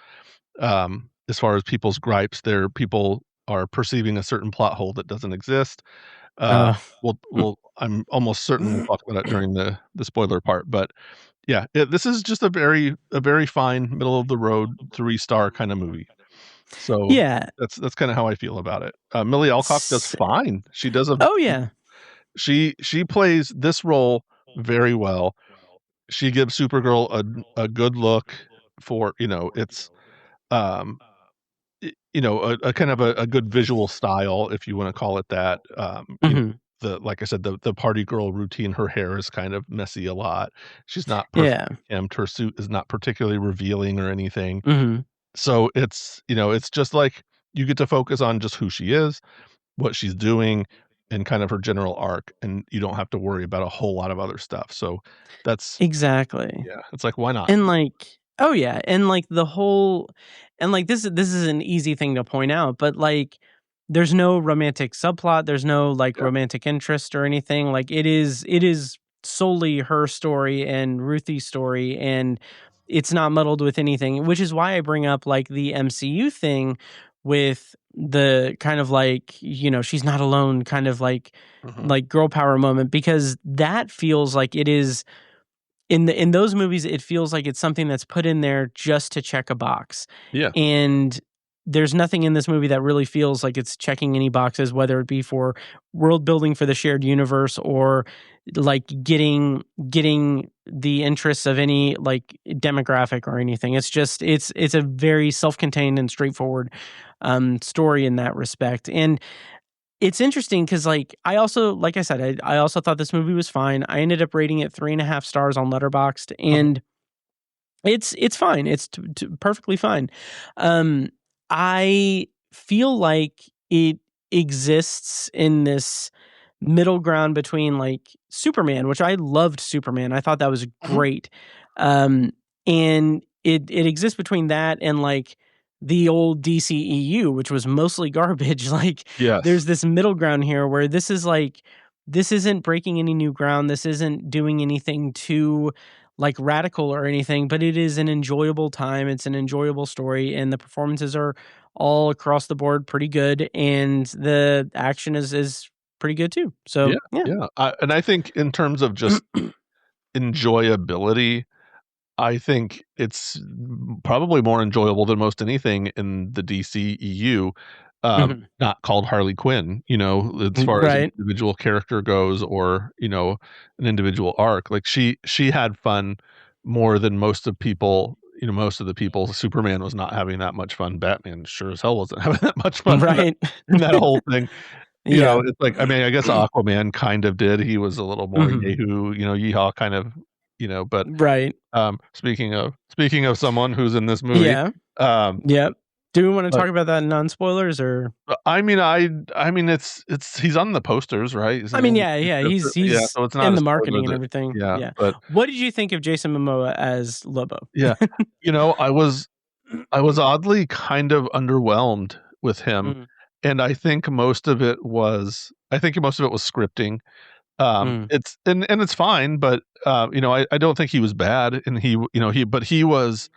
as far as people's gripes there. People are perceiving a certain plot hole that doesn't exist. Uh, Oh. I'm almost certain we'll talk about it during the spoiler part, but yeah, this is just a very fine, middle of the road, 3-star kinda movie. So, Yeah. that's kinda how I feel about it. Millie Alcock does S fine. She does a Oh, yeah. she plays this role very well. She gives Supergirl a good look for, it's, um, a kind of a good visual style, if you wanna call it that. Mhm. Like I said, the party girl routine, her hair is kind of messy a lot. She's not Yeah. perfectly kempt. Her suit is not particularly revealing or anything. Mhm. So it's just like you get to focus on just who she is, what she's doing, and kind of her general arc, and you don't have to worry about a whole lot of other stuff. So that's Exactly. yeah, it's like, why not? And, like oh, yeah, and, like, the whole and, like, this is an easy thing to point out, but, like, there's no romantic subplot, there's no, like, Yeah, romantic interest or anything, like, it is solely her story and Ruthie's story, and it's not muddled with anything, which is why I bring up, like, the MCU thing with the kind of, like, she's not alone kind of, mhm, like, girl power moment, because that feels like it is in those movies, it feels like it's something that's put in there just to check a box, yeah, and there's nothing in this movie that really feels like it's checking any boxes, whether it be for world building for the shared universe or like getting the interests of any like demographic or anything. It's just it's a very self-contained and straightforward story in that respect. And it's interesting because, like, I also, like I said, I also thought this movie was fine. I ended up rating it 3.5 stars on Letterboxd, and it's fine. It's perfectly fine. I feel like it exists in this middle ground between like Superman, which I loved Superman. I thought that was great. And it exists between that and like the old DCEU, which was mostly garbage. Like there's this middle ground here where this is like, this isn't breaking any new ground. This isn't doing anything too like radical or anything, but it is an enjoyable time. It's an enjoyable story, and the performances are all across the board pretty good, and the action is pretty good too. So yeah. And I think in terms of just enjoyability, I think it's probably more enjoyable than most anything in the DCEU. Not called Harley Quinn, you know, as far as an individual character goes, or, you know, an individual arc. Like she had fun more than most of people, you know, most of the people. Superman was not having that much fun. Batman sure as hell wasn't having that much fun in that whole thing. You know, it's like, I mean, I guess Aquaman kind of did. He was a little more yahoo, you know, yeehaw kind of, you know, but speaking of someone who's in this movie. Do we want to talk about that in non-spoilers, or? I mean, it's he's on the posters, right? I mean, he's so it's not in the marketing and everything. But what did you think of Jason Momoa as Lobo? You know, I was oddly kind of underwhelmed with him, and I think most of it was scripting. It's and it's fine, but you know, I don't think he was bad, and he was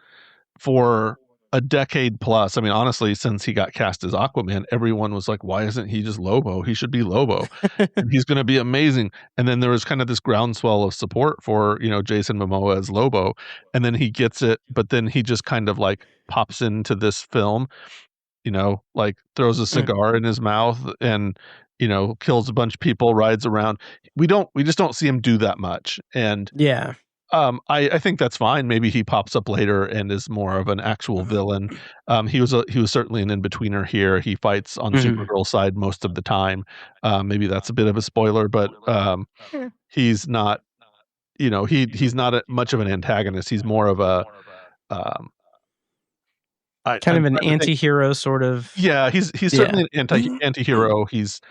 for a decade plus. I mean, honestly, since he got cast as Aquaman, everyone was like, why isn't he just Lobo? He should be Lobo. And he's going to be amazing. And then there was kind of this groundswell of support for, you know, Jason Momoa as Lobo. And then he gets it, but then he just kind of like pops into this film, you know, like throws a cigar in his mouth and, you know, kills a bunch of people, rides around. We just don't see him do that much. And I think that's fine. Maybe he pops up later and is more of an actual villain. He was certainly an in-betweener here. He fights on Supergirl's side most of the time. Maybe that's a bit of a spoiler, but he's not, you know, he's not much of an antagonist. He's more of a kind of an anti-hero sort of. Yeah, he's certainly an anti-hero. He's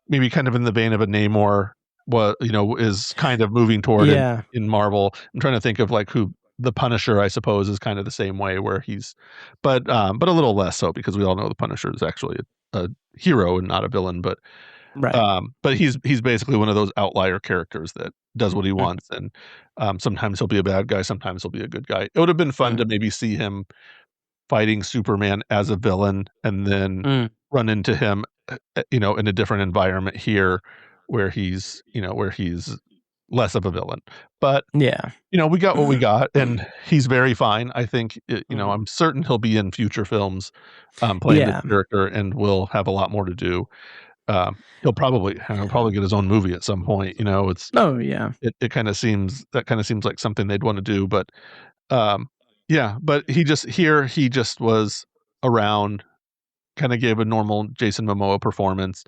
maybe kind of in the vein of a Namor, what, you know, is kind of moving toward in Marvel. I'm trying to think of like who the Punisher, I suppose, is kind of the same way, where he's but a little less so, because we all know the Punisher is actually a hero and not a villain. But but he's basically one of those outlier characters that does what he wants, and sometimes he'll be a bad guy, sometimes he'll be a good guy. It would have been fun to maybe see him fighting Superman as a villain, and then run into him, you know, in a different environment here, where he's less of a villain. But you know, we got what we got, and he's very fine. I think you know, I'm certain he'll be in future films playing this character, and will have a lot more to do. He'll probably get his own movie at some point. You know, it's it kind of seems like something they'd want to do. But but he just was around, kind of gave a normal Jason Momoa performance.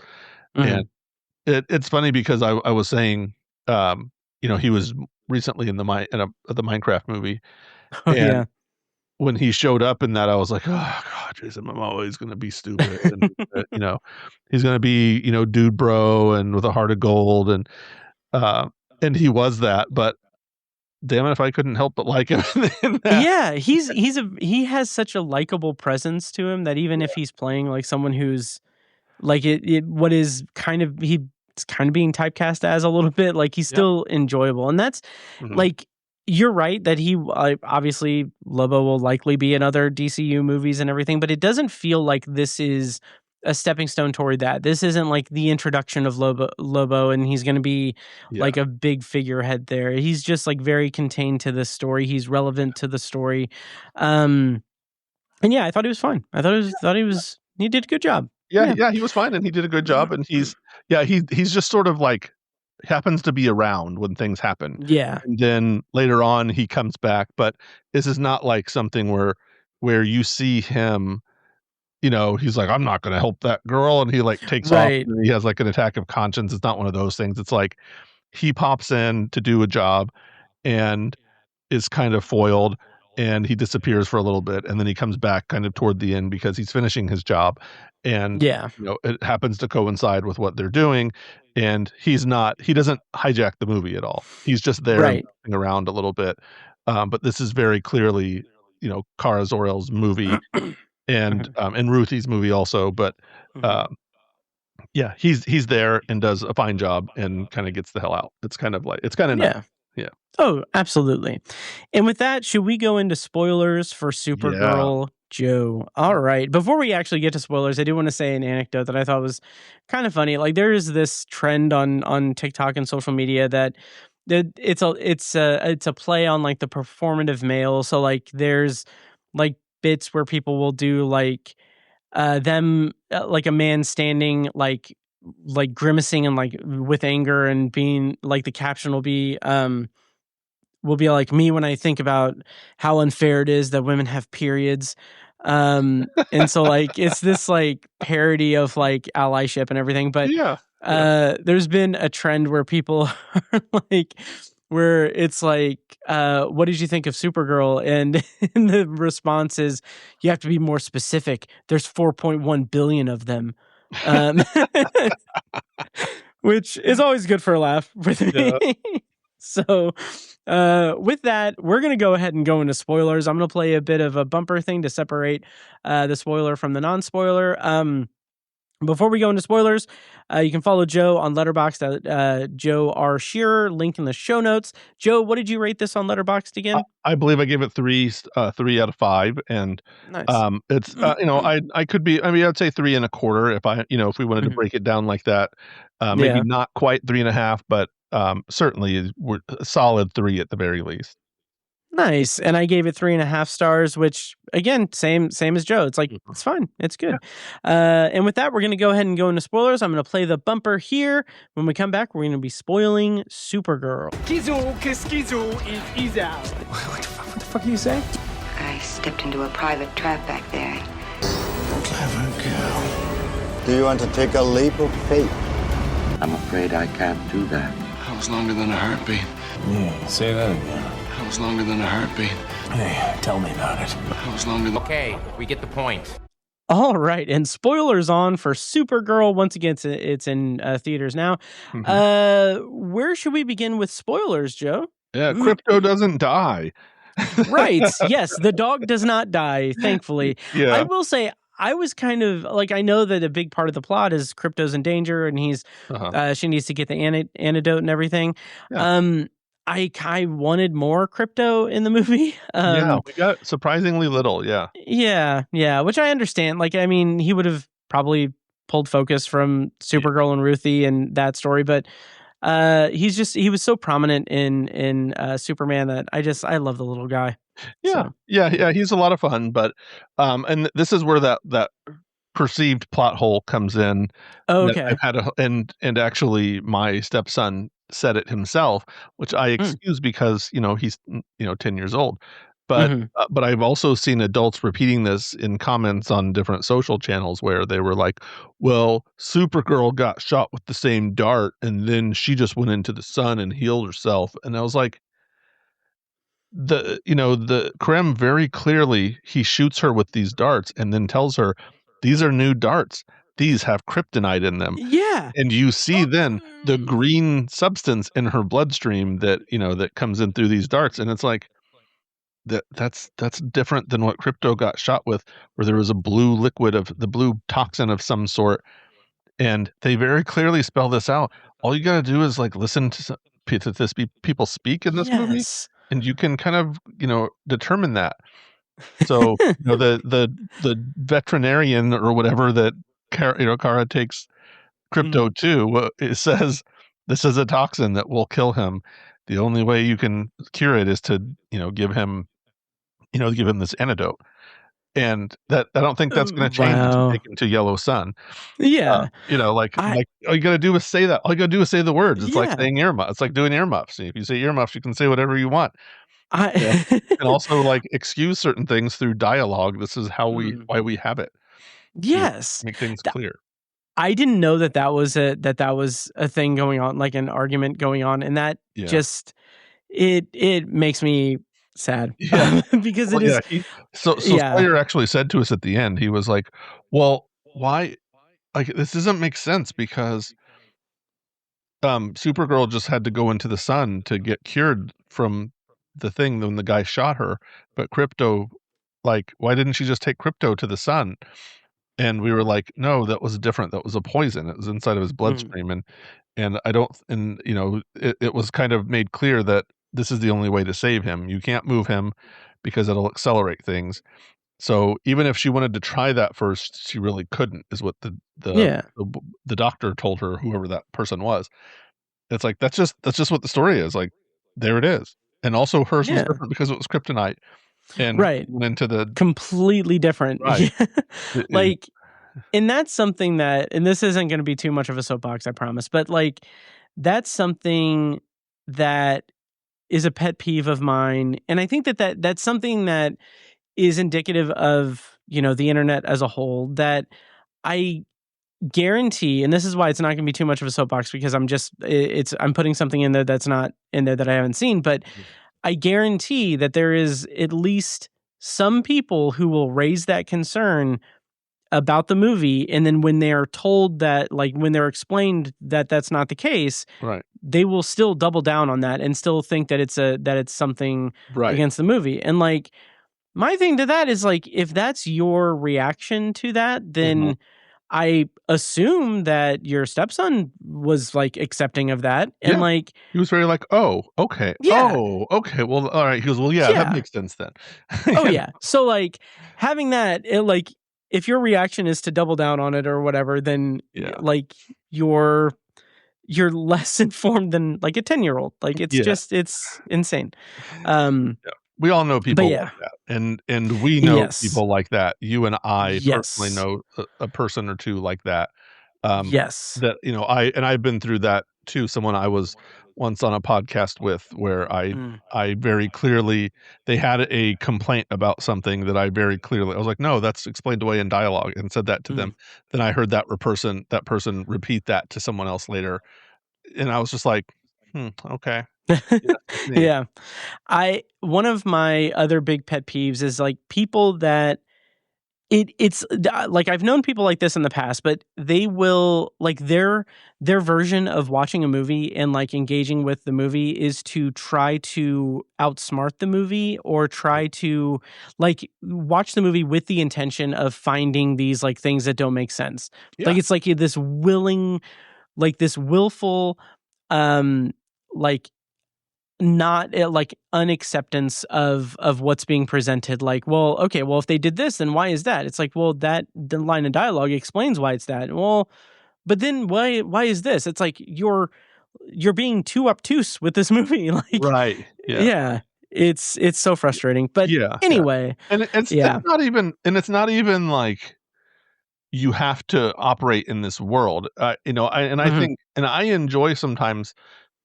And it's funny because I was saying, you know, he was recently in the Minecraft movie, and when he showed up in that, I was like, oh god, Jason Momoa is going to be stupid, and you know, he's going to be, you know, dude bro and with a heart of gold, and he was that. But damn it, if I couldn't help but like him in that. He has such a likable presence to him that even if he's playing like someone who's like he's kind of being typecast as a little bit, like he's still enjoyable. And that's like, you're right that he obviously Lobo will likely be in other DCU movies and everything, but it doesn't feel like this is a stepping stone toward that. This isn't like the introduction of Lobo and he's going to be like a big figurehead there. He's just like very contained to the story. He's relevant to the story. And I thought he was fine. He did a good job. He was fine, and he did a good job, and he's just sort of like, happens to be around when things happen. Yeah. And then later on he comes back, but this is not like something where you see him, he's like, I'm not going to help that girl, and he like takes off Right. and he has like an attack of conscience. It's not one of those things. It's like he pops in to do a job and is kind of foiled, and he disappears for a little bit, and then he comes back kind of toward the end because he's finishing his job, and Yeah. it happens to coincide with what they're doing, and he doesn't hijack the movie at all. He's just there and Right. messing around a little bit. But this is very clearly, Kara Zor-El's movie and Ruthie's movie also, but yeah, he's there and does a fine job and kind of gets the hell out. It's kind of nice. Yeah. Yeah. Oh, absolutely. And with that, should we go into spoilers for Yeah. Supergirl, Joe? All right. Before we actually get to spoilers, I do want to say an anecdote that I thought was kind of funny. Like, there is this trend on TikTok and social media that it's a play on like the performative male. So like there's like bits where people will do like like a man standing like grimacing and like with anger, and being like the caption will be like, me when I think about how unfair it is that women have periods. And so like it's this like parody of like allyship and everything, but Yeah. there's been a trend where people are like, where it's like, what did you think of Supergirl? And the response is, you have to be more specific. There's 4.1 billion of them. Which is always good for a laugh with me. Yeah. So with that, we're going to go ahead and go into spoilers. I'm going to play a bit of a bumper thing to separate the spoiler from the non-spoiler. Before we go into spoilers, you can follow Joe on Letterboxd at Joe R. Shearer, link in the show notes. Joe, what did you rate this on Letterboxd again? I believe I gave it 3 out of 5, and Nice. it's I could be, I'd say 3 1/4 if we wanted to break it down like that. Maybe not quite 3 1/2, but certainly we're a solid 3 at the very least. Nice. And I gave it 3.5 stars, which again, same as Joe. It's like, it's fine. It's good. And with that, we're going to go ahead and go into spoilers. I'm going to play the bumper here. When we come back, we're going to be spoiling Supergirl. Schizo, cause Schizo is Isabelle. What the fuck are you saying? I stepped into a private trap back there. Clever girl. Do you want to take a leap of faith? I'm afraid I can't do that. That was longer than a heartbeat. Yeah, say that again. That was longer than a heartbeat. Hey, tell me about it. That was longer than... Okay, we get the point. All right, and spoilers on for Supergirl. Once again, it's in theaters now. Where should we begin with spoilers, Joe? Yeah, Crypto doesn't die. Right. Yes, the dog does not die, thankfully. Yeah. I will say, I was kind of like, I know that a big part of the plot is Crypto's in danger and she needs to get the antidote and everything. Yeah. I wanted more Crypto in the movie. Yeah, we got surprisingly little. Yeah. Yeah, which I understand. Like, I mean, he would have probably pulled focus from Supergirl and Ruthie and that story, but he was so prominent in Superman that I love the little guy. Yeah. So. Yeah, he's a lot of fun, but and this is where that perceived plot hole comes in. Oh, okay. I've had and actually my stepson said it himself, which I excuse because he's 10 years old. But but I've also seen adults repeating this in comments on different social channels where they were like, "Well, Supergirl got shot with the same dart, and then she just went into the sun and healed herself." And I was like, the Krem very clearly, he shoots her with these darts and then tells her, "These are new darts. These have kryptonite in them." Yeah. And you see then the green substance in her bloodstream that comes in through these darts, and it's like that's different than what Crypto got shot with, where there was a blue liquid of the blue toxin of some sort. And they very clearly spell this out. All you got to do is like listen to people speak in this movie, and you can kind of determine that. So the veterinarian or whatever that Kara takes Crypto to, it says this is a toxin that will kill him. The only way you can cure it is to give him this antidote. and that I don't think that's going to change as you take him to Yellow Sun. Yeah. Like all you got to do is say that. All you got to do is say the words. It's like saying earmuffs. It's like doing earmuffs. If you say earmuffs, you can say whatever you want. You can also like excuse certain things through dialogue. This is how why we have it. Yes. Make things clear. I didn't know that was a thing going on, like an argument going on, and that just it makes me sad. Yeah. Because it is. So Slayer actually said to us at the end, he was like, "Well, why? Like this doesn't make sense because Supergirl just had to go into the sun to get cured from the thing when the guy shot her, but Crypto, like, why didn't she just take Crypto to the sun?" And we were like, "No, that was different. That was a poison. It was inside of his bloodstream." And I don't, and it was kind of made clear that this is the only way to save him. You can't move him because it'll accelerate things. So even if she wanted to try that first, she really couldn't, is what the doctor told her, whoever that person was. It's like that's just what the story is. Like there it is. And also hers was different because it was kryptonite. And went into the completely different. Right. Like, and that's something that, and this isn't going to be too much of a soapbox, I promise, but like that's something that is a pet peeve of mine. And I think that's something that is indicative of, the internet as a whole, that I guarantee, and this is why it's not going to be too much of a soapbox, because I'm putting something in there that's not in there that I haven't seen, but I guarantee that there is at least some people who will raise that concern about the movie, and then when they are told that, like when they're explained that that's not the case, right, they will still double down on that and still think that it's something against the movie. And like my thing to that is like, if that's your reaction to that, then I assume that your stepson was like accepting of that, and like he was very like, "Oh, okay, oh, okay, well, all right." He goes, "Well, that makes sense then." Oh yeah. So like having that, like if your reaction is to double down on it or whatever, then like you're less informed than like a 10-year-old. Like it's just it's insane. We all know people like that, and we know people like that. You and I personally know a person or two like that. That I've been through that too. Someone I was once on a podcast with, where I very clearly, they had a complaint about something that I was like, no, that's explained away in dialogue, and said that to them. Then I heard that person repeat that to someone else later, and I was just like, okay. Yeah. One of my other big pet peeves is like people that it's like, I've known people like this in the past, but they will like their version of watching a movie and like engaging with the movie is to try to outsmart the movie, or try to like watch the movie with the intention of finding these like things that don't make sense. Like it's like this willful like not like unacceptance of what's being presented. Like, well, okay, well, if they did this, then why is that? It's like, well, that the line of dialogue explains why it's that. Well, but then why is this? It's like you're being too obtuse with this movie. Like, right. Yeah. It's so frustrating. But anyway. And it's not even like you have to operate in this world. I think, and I enjoy sometimes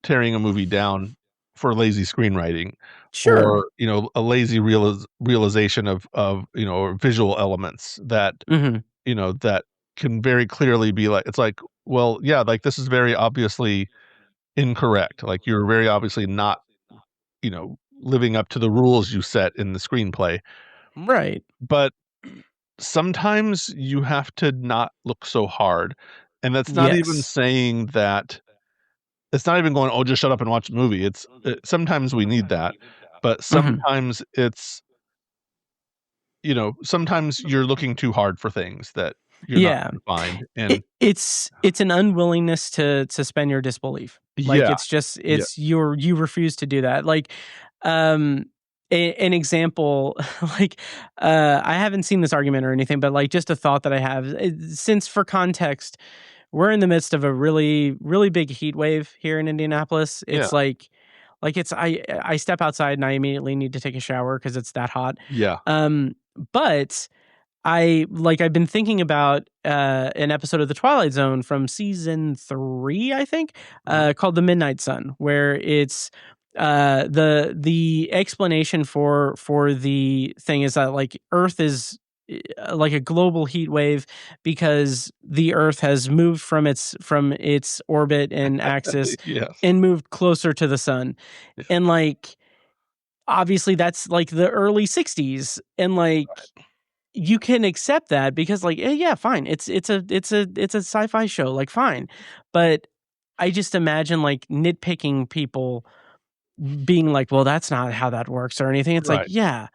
tearing a movie down for lazy screenwriting, or a lazy realization of or visual elements that that can very clearly be like, it's like, well, like this is very obviously incorrect. Like you're very obviously not living up to the rules you set in the screenplay, right? But sometimes you have to not look so hard, and that's not even saying that. It's not even going, oh, just shut up and watch the movie. Sometimes we need that, but sometimes it's, sometimes you're looking too hard for things that you're not going to find. And it's an unwillingness to suspend your disbelief. Like it's just, you refuse to do that. Like, an example, like, I haven't seen this argument or anything, but like just a thought that I have, since for context, we're in the midst of a really, really big heat wave here in Indianapolis. It's like it's, I step outside and I immediately need to take a shower because it's that hot. Yeah. But I've been thinking about an episode of The Twilight Zone from season 3, I think, called The Midnight Sun, where it's the explanation for the thing is that like Earth is like a global heat wave because the Earth has moved from its orbit and axis Yes. and moved closer to the sun. Yeah. And like obviously that's like the early 60s, and like you can accept that because like yeah, fine, it's a sci-fi show, like fine. But I just imagine like nitpicking people being like, well, that's not how that works or anything. It's like, Right. yeah,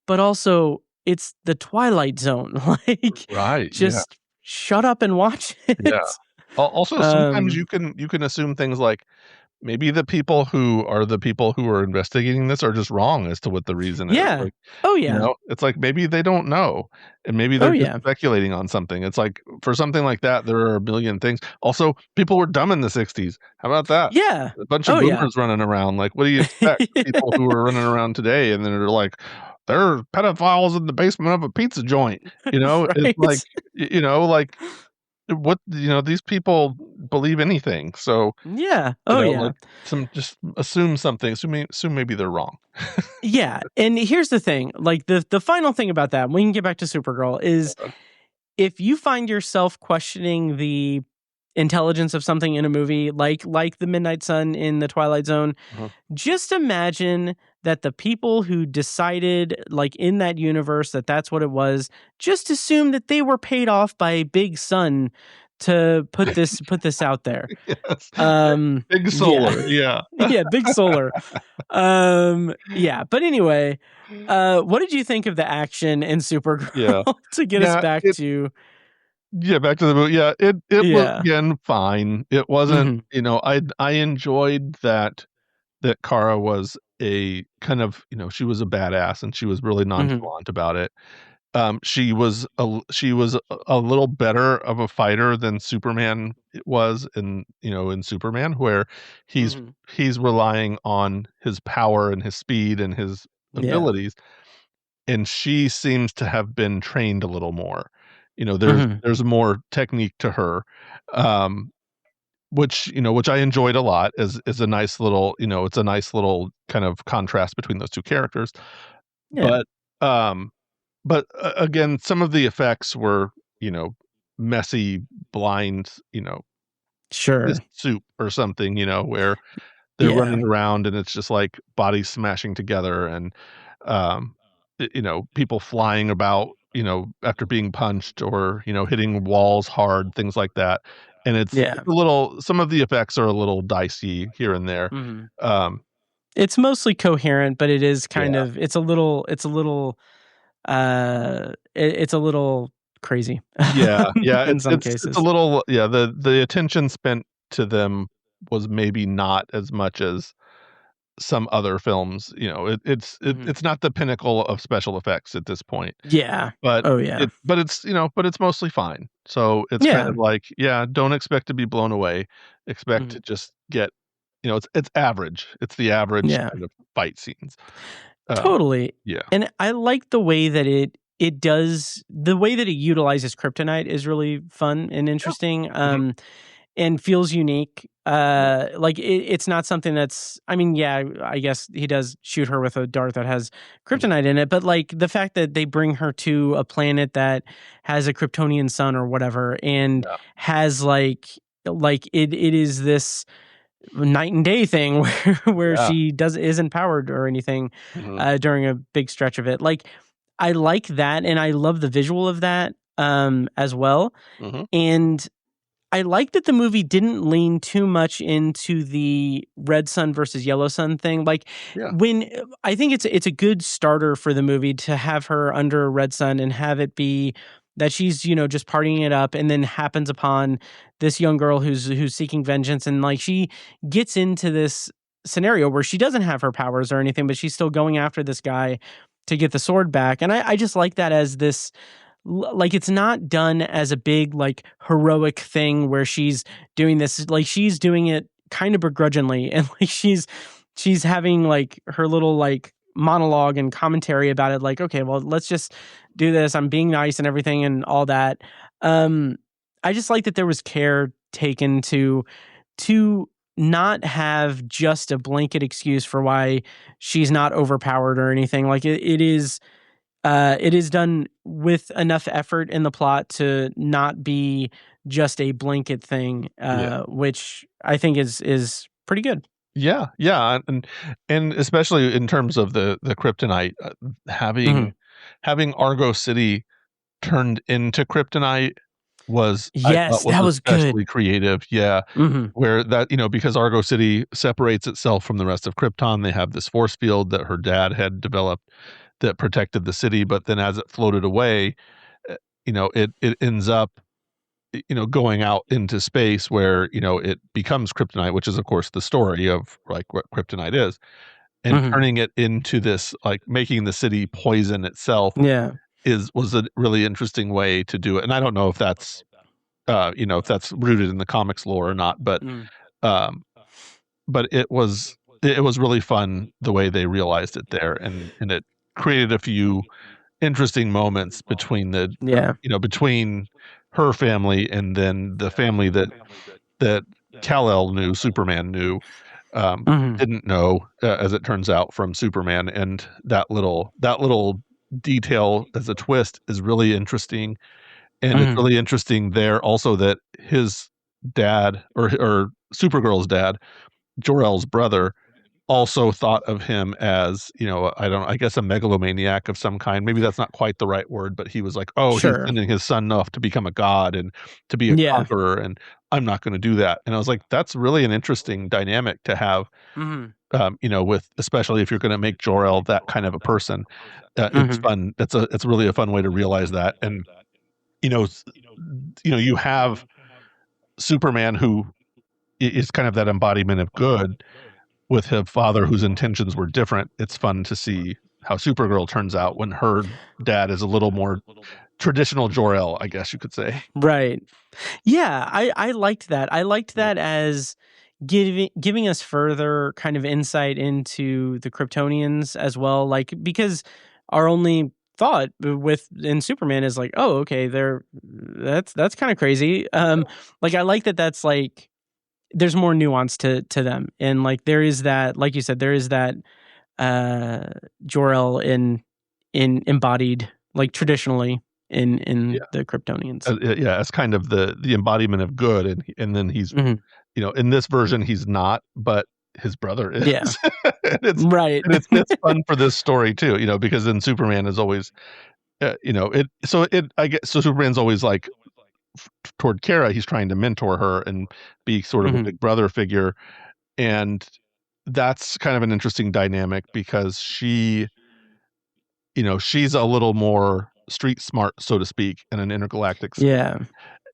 but also it's the Twilight Zone. Like, Right. just shut up and watch it. Yeah. Also, sometimes Um, you can assume things like maybe the people who are investigating this are just wrong as to what the reason is. yeah. Like, Oh you yeah. know, it's like maybe they don't know, and maybe Oh they're just yeah. speculating on something. It's like for something like that, there are a million things. Also, people were dumb in the '60s. How about that? Yeah. A bunch of Oh yeah. boomers running around. Like, what do you expect? People who are running around today, and then they're like, there are pedophiles in the basement of a pizza joint. You know, it's like, Right. you know, like what, you know, these people believe anything. So, Yeah. you Oh know, yeah. like just assume something. Assume maybe they're wrong. Yeah. And here's the thing, like the final thing about that, we can get back to Supergirl, is if you find yourself questioning the intelligence of something in a movie like the Midnight Sun in the Twilight Zone, just imagine that the people who decided like in that universe that that's what it was, just assume that they were paid off by Big Sun to put this out there. Yes. Big Yeah. solar. Yeah. Yeah, Big Solar. Yeah, but anyway, what did you think of the action in Supergirl Yeah. to get us Yeah. back to Yeah, back to the movie. Yeah, it was yeah. again fine. It wasn't, Mhm. you know, I enjoyed that Kara was a kind of, you know, she was a badass and she was really nonchalant about it. She was a little better of a fighter than Superman was in Superman, where he's Mhm. he's relying on his power and his speed and his Yeah. abilities, and she seems to have been trained a little more. You know, Mhm. there's more technique to her, um, which I enjoyed a lot is a nice little, you know, it's a nice little kind of contrast between those two characters. Yeah. But, um, again, some of the effects were, you know, messy, blind, you know, Sure. mist soup or something, you know, where they're Yeah. running around and it's just like bodies smashing together and, um, you know, people flying about, you know, after being punched or, you know, hitting walls hard, things like that. And Yeah. it's a little, some of the effects are a little dicey here and there. Mhm. Um, It's mostly coherent, but it is kind yeah, of it's a little it's a little crazy yeah, yeah. in some It's a cases. little, yeah. The attention spent to them was maybe not as much as some other films. You know, Mhm. it's not the pinnacle of special effects at this point. Yeah. But Oh yeah. it's, you know, but it's mostly fine. So it's kind Yeah. of like, yeah, don't expect to be blown away. Expect to Mhm. just get, you know, it's average. It's the average Yeah. kind of fight scenes. Um, Totally. yeah. And I like the way that it does the way that it utilizes kryptonite is really fun and interesting. Mhm. And feels unique. Like it's not something that's. I mean, yeah, I guess he does shoot her with a dart that has kryptonite in it, but like the fact that they bring her to a planet that has a Kryptonian sun or whatever, and Yeah. has it is this night and day thing where Yeah. she isn't powered or anything Mhm. during a big stretch of it. Like I like that, and I love the visual of that as well, Mhm. and I like that the movie didn't lean too much into the red sun versus yellow sun thing. Like Yeah. when I think it's a good starter for the movie to have her under a red sun and have it be that she's, you know, just partying it up and then happens upon this young girl who's seeking vengeance, and like she gets into this scenario where she doesn't have her powers or anything, but she's still going after this guy to get the sword back. And I just like that as this like it's not done as a big like heroic thing where she's doing this, like she's doing it kind of begrudgingly, and like she's having like her little like monologue and commentary about it, like, okay, well, let's just do this. I'm being nice and everything and all that. I just like that there was care taken to not have just a blanket excuse for why she's not overpowered or anything. Like it is done with enough effort in the plot to not be just a blanket thing, which I think is pretty good. Yeah, and especially in terms of the kryptonite, having Argo City turned into kryptonite was I Yes, thought was that was especially good. creative. Yeah, where that because Argo City separates itself from the rest of Krypton, they have this force field that her dad had developed that protected the city, but then as it floated away, it ends up going out into space where it becomes kryptonite, which is of course the story of like what kryptonite is, and turning it into this, like making the city poison itself was a really interesting way to do it. And I don't know if that's if that's rooted in the comics lore or not, but it was really fun the way they realized it there, and it created a few interesting moments between between her family and then the family that Kal-El knew, Superman knew, didn't know, as it turns out, from Superman. And that little detail as a twist is really interesting. And it's really interesting there also that his dad, or Supergirl's dad, Jor-El's brother, also thought of him as, I guess a megalomaniac of some kind. Maybe that's not quite the right word, but he was like, oh, he's sending his son off to become a god and to be a conqueror, and I'm not going to do that. And I was like, that's really an interesting dynamic to have, with, especially if you're going to make Jor-El that kind of a person. It's fun. It's really a fun way to realize that. And, you have Superman, who is kind of that embodiment of good, with her father whose intentions were different. It's fun to see how Supergirl turns out when her dad is a little more traditional Jor-El, I guess you could say. Right. Yeah, I liked that. I liked that as giving us further kind of insight into the Kryptonians as well. Like, because our only thought in Superman is like, oh, okay, that's kind of crazy. Like, I like that that's like, there's more nuance to them, and like there is that, like you said, there is that Jor-El in embodied, like traditionally in the Kryptonians. As kind of the embodiment of good, and then he's in this version he's not, but his brother is. Yeah. And it's right. And it's fun for this story too, because then Superman is always I guess so Superman's always like toward Kara, he's trying to mentor her and be sort of a big brother figure. And that's kind of an interesting dynamic, because she's a little more street smart, so to speak, in an intergalactic sense. Yeah.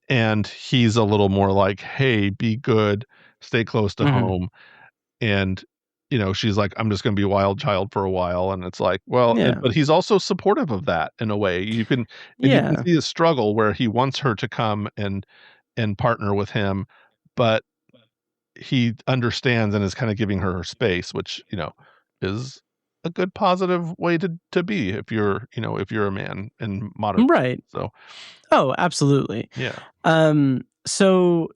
And he's a little more like, hey, be good, stay close to home. And she's like, I'm just going to be a wild child for a while. And it's like, well, but he's also supportive of that in a way. You can see his struggle where he wants her to come and partner with him, but he understands and is kind of giving her space, which, is a good positive way to be if you're a man in modern. Right. So. Oh, absolutely. Yeah. So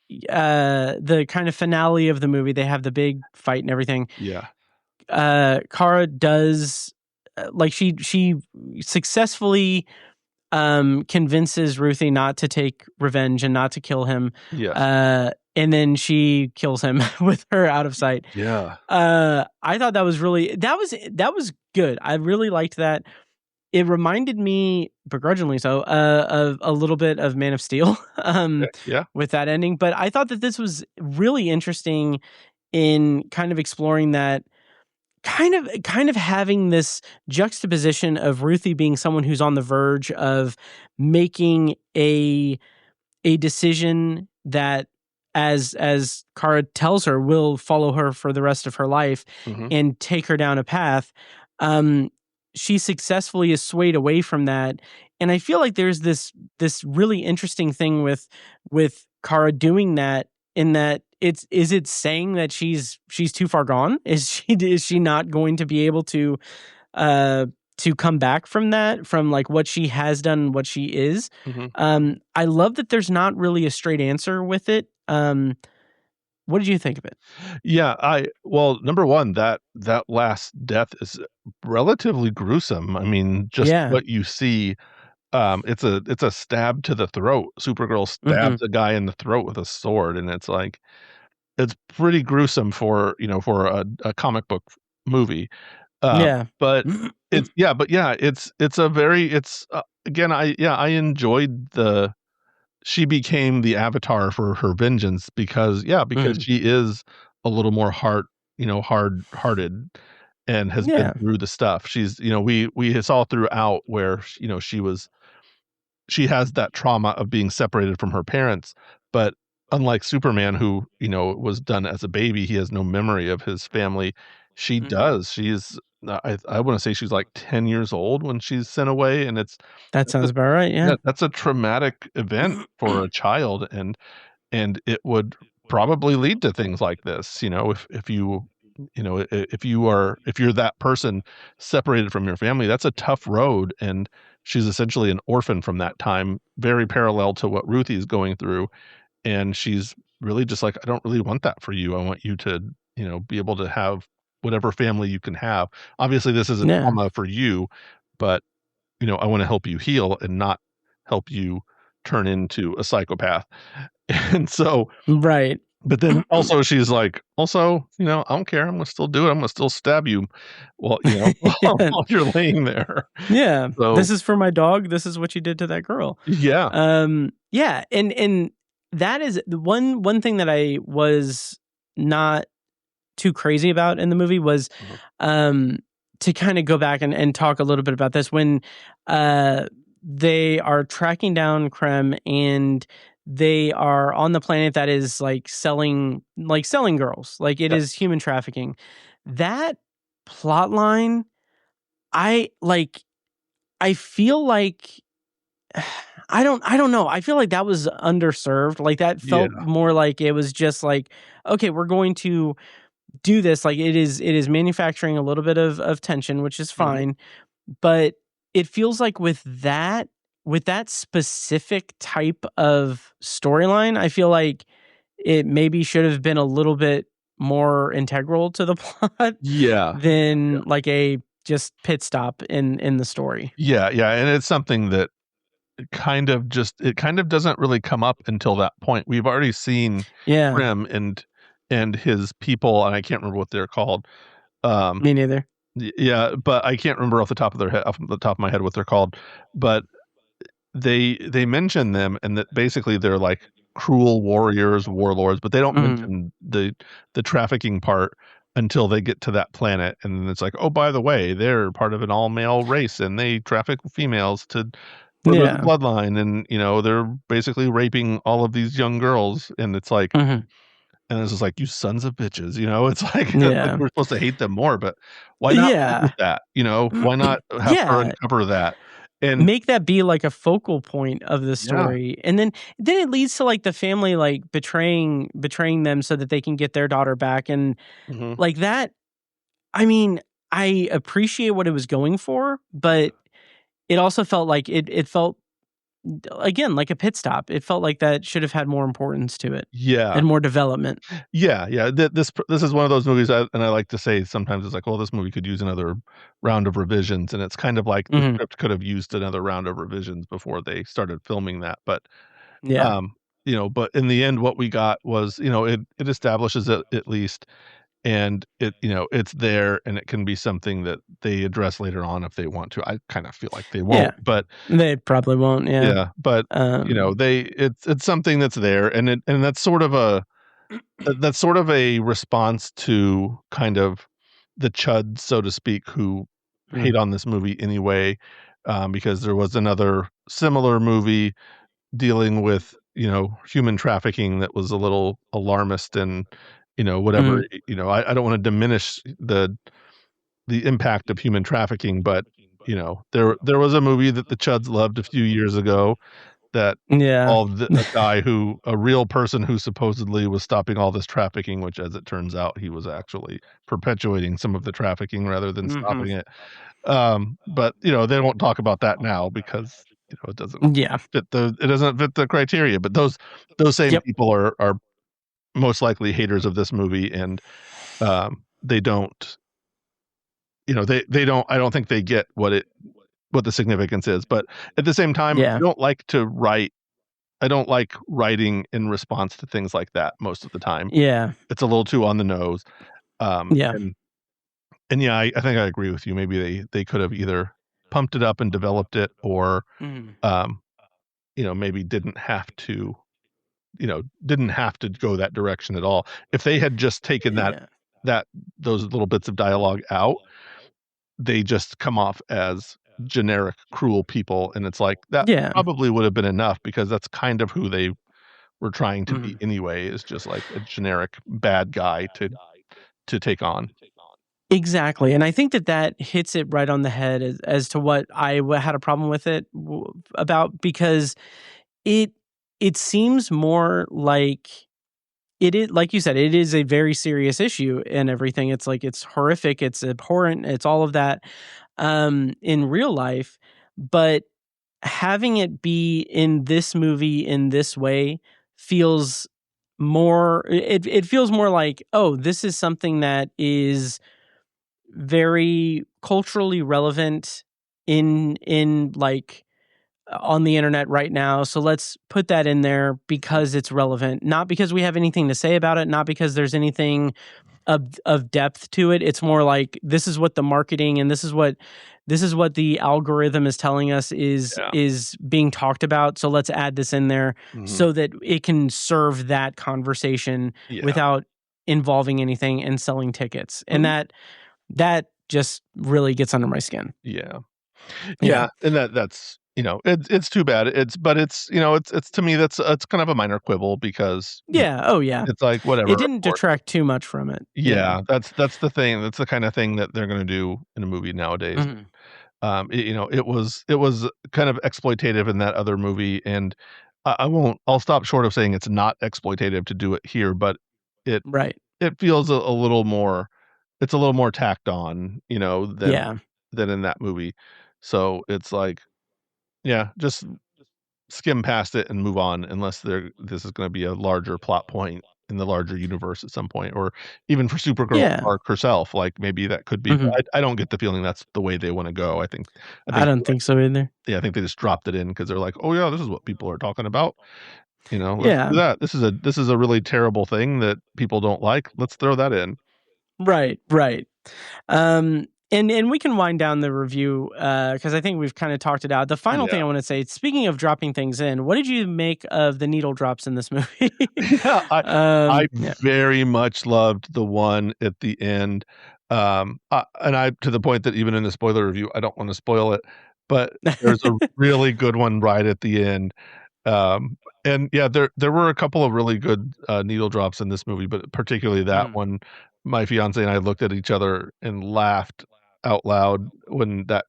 the kind of finale of the movie, they have the big fight and everything. Yeah. Kara does like she successfully convinces Ruthie not to take revenge and not to kill him. Yeah. And then she kills him with her out of sight. Yeah. I thought that was good. I really liked that. It reminded me, begrudgingly so, of a little bit of Man of Steel with that ending. But I thought that this was really interesting in kind of exploring that, kind of having this juxtaposition of Ruthie being someone who's on the verge of making a decision that, as Kara tells her, will follow her for the rest of her life and take her down a path. She successfully is swayed away from that. And I feel like there's this really interesting thing with Kara doing that, in that is it saying that she's too far gone? Is she not going to be able to to come back from that, from like what she has done, what she is. I love that there's not really a straight answer with it. What did you think of it? Yeah, well, number one, that last death is relatively gruesome. I mean, just Yeah. what you see, it's a stab to the throat. Supergirl stabs a guy in the throat with a sword, and it's like it's pretty gruesome for a comic book movie. Yeah. But it's a very again, I enjoyed she became the avatar for her vengeance because she is a little more hard-hearted and has been Yeah. through the stuff. She's, we saw throughout where, she has that trauma of being separated from her parents, but unlike Superman, who, was done as a baby, he has no memory of his family. She does. She's, I want to say she's like 10 years old when she's sent away, and That sounds about right. Yeah. that's a traumatic event for a child, and it would probably lead to things like this, if you're that person separated from your family, that's a tough road, and she's essentially an orphan from that time, very parallel to what Ruthie is going through, and she's really just like, I don't really want that for you. I want you to, be able to have whatever family you can have. Obviously, this is a trauma for you, but I want to help you heal and not help you turn into a psychopath. And so, right. But then also she's like, I don't care. I'm gonna still do it. I'm gonna still stab you. Well, while you're laying there. Yeah. So, this is for my dog. This is what you did to that girl. Yeah. Yeah. And that is the one thing that I was not too crazy about in the movie was, to kind of go back and talk a little bit about this when, they are tracking down Krem and they are on the planet that is selling girls. Like it is human trafficking. That plot line, I feel like I don't know. I feel like that was underserved. Like that felt more like it was just like, okay, we're going to do this. Like it is manufacturing a little bit of tension, which is fine. But it feels like with that specific type of storyline, I feel like it maybe should have been a little bit more integral to the plot than like a just pit stop in the story. Yeah. And it's something that it kind of doesn't really come up until that point. We've already seen Krem and his people, and I can't remember what they're called. Me neither. Yeah, but I can't remember off the top of my head what they're called. But they mention them, and that basically they're like cruel warriors, warlords, but they don't mention the trafficking part until they get to that planet, and then it's like, oh, by the way, they're part of an all male race, and they traffic females to further the bloodline, and they're basically raping all of these young girls, and it's like. And it's just like, you sons of bitches, it's like, like we're supposed to hate them more, but why not lead with that? Why not have her uncover that and make that be like a focal point of the story? And then it leads to like the family like betraying them so that they can get their daughter back. And like that, I mean, I appreciate what it was going for, but it also felt like it felt, again, like a pit stop. It felt like that should have had more importance to it. And more development. This is one of those movies, and I like to say sometimes it's like, well, this movie could use another round of revisions, and it's kind of like the script could have used another round of revisions before they started filming that. But but in the end, what we got was, it establishes it at least, and it's there, and it can be something that they address later on if they want to. I kind of feel like they won't, but they probably won't. But it's something that's there, and that's sort of a response to kind of the chuds, so to speak, who hate on this movie anyway, because there was another similar movie dealing with human trafficking that was a little alarmist and whatever. I don't want to diminish the impact of human trafficking, but there was a movie that the chuds loved a few years ago that involved a real person who supposedly was stopping all this trafficking, which, as it turns out, he was actually perpetuating some of the trafficking rather than stopping it. But they won't talk about that now because it doesn't Yeah. fit the criteria. But those same Yep. people are most likely haters of this movie, and they don't they don't I don't think they get what the significance is. But at the same time, Yeah. I don't like writing in response to things like that most of the time. Yeah. It's a little too on the nose. Yeah. And yeah, I think I agree with you. Maybe they could have either pumped it up and developed it, or maybe didn't have to go that direction at all. If they had just taken those little bits of dialogue out, they just come off as generic cruel people, and it's like that probably would have been enough, because that's kind of who they were trying to be anyway, is just like a generic bad guy to take on. Exactly. And I think that hits it right on the head as to what I had a problem with it about, because it seems more like it is, like you said, it is a very serious issue and everything. It's like, it's horrific, it's abhorrent, it's all of that in real life. But having it be in this movie in this way feels more, it feels more like, oh, this is something that is very culturally relevant in like on the internet right now. So let's put that in there because it's relevant, not because we have anything to say about it, not because there's anything of depth to it. It's more like, this is what the marketing and this is what the algorithm is telling us is being talked about. So let's add this in there so that it can serve that conversation without involving anything and selling tickets. And that just really gets under my skin. Yeah. And that's it's too bad. It's to me, it's kind of a minor quibble, because it's like, whatever. It didn't detract too much from it. That's the thing. That's the kind of thing that they're going to do in a movie nowadays. It was kind of exploitative in that other movie, and I'll stop short of saying it's not exploitative to do it here, but it feels a little more, it's a little more tacked on, than in that movie. So it's like, just skim past it and move on, unless this is going to be a larger plot point in the larger universe at some point, or even for Supergirl arc herself. Like, maybe that could be. I don't get the feeling that's the way they want to go. I don't think so either. Yeah, I think they just dropped it in because they're like, oh yeah, this is what people are talking about. Let's do that. This is a really terrible thing that people don't like. Let's throw that in. Right. And we can wind down the review because I think we've kind of talked it out. The final thing I want to say, speaking of dropping things in, what did you make of the needle drops in this movie? I very much loved the one at the end. And I, to the point that even in the spoiler review, I don't want to spoil it, but there's a really good one right at the end. And there were a couple of really good needle drops in this movie, but particularly that one. My fiance and I looked at each other and laughed out loud when that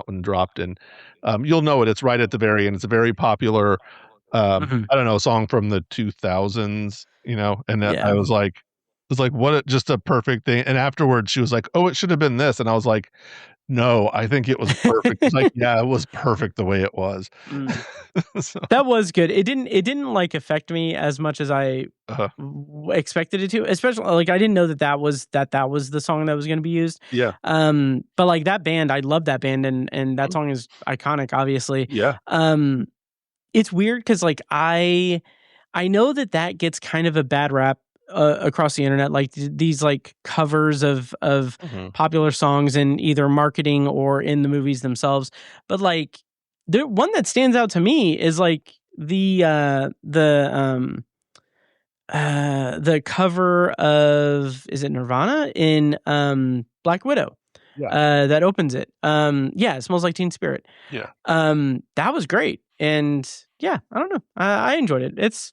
one dropped. And you'll know it. It's right at the very end. It's a very popular, I don't know, song from the 2000s. And I was like, what just a perfect thing. And afterwards, she was like, "Oh, it should have been this." And I was like, "No, I think it was perfect." It's like, it was perfect the way it was. So. That was good. It didn't like affect me as much as I expected it to. Especially like, I didn't know that was the song that was going to be used. Yeah. But like, that band, I love that band, and that song is iconic, obviously. Yeah. It's weird because like I know that gets kind of a bad rap across the internet, like these like covers of popular songs in either marketing or in the movies themselves. But like, the one that stands out to me is like the cover of, is it Nirvana in Black Widow? That opens it. It Smells Like Teen Spirit. That was great. And I don't know. I enjoyed it. It's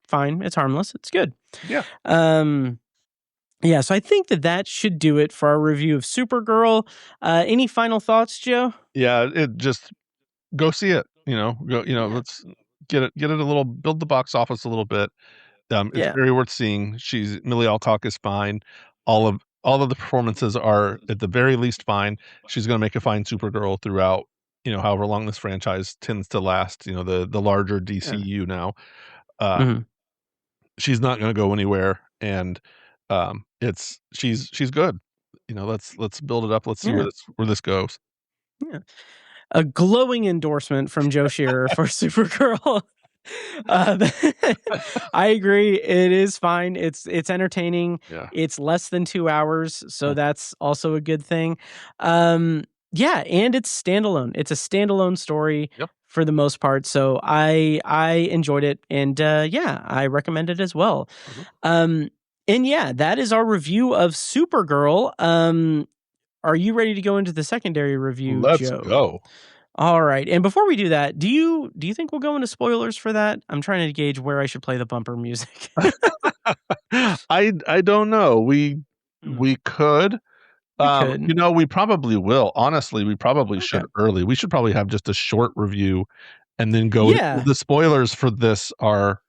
fine. It's harmless. It's good. So I think that should do it for our review of Supergirl. Any final thoughts, Joe? It just go see it. Let's get it a little, build the box office a little bit. It's very worth seeing. Millie Alcock is fine. All all of the performances are at the very least fine. She's going to make a fine Supergirl throughout, however long this franchise tends to last, the larger DCU now. She's not going to go anywhere, and she's good. Let's build it up. Let's see where this goes. Yeah. A glowing endorsement from Joe Shearer for Supergirl. I agree. It is fine. It's entertaining. Yeah. It's less than 2 hours, so that's also a good thing. Yeah, and it's standalone. It's a standalone story for the most part. So I enjoyed it, and I recommend it as well. And yeah, that is our review of Supergirl. Are you ready to go into the secondary review, Let's Joe? go. All right. And before we do that, do you think we'll go into spoilers for that? I'm trying to gauge where I should play the bumper music. I don't know. We could. We probably will. Honestly, we probably should early. We should probably have just a short review and then go. Yeah. The spoilers for this are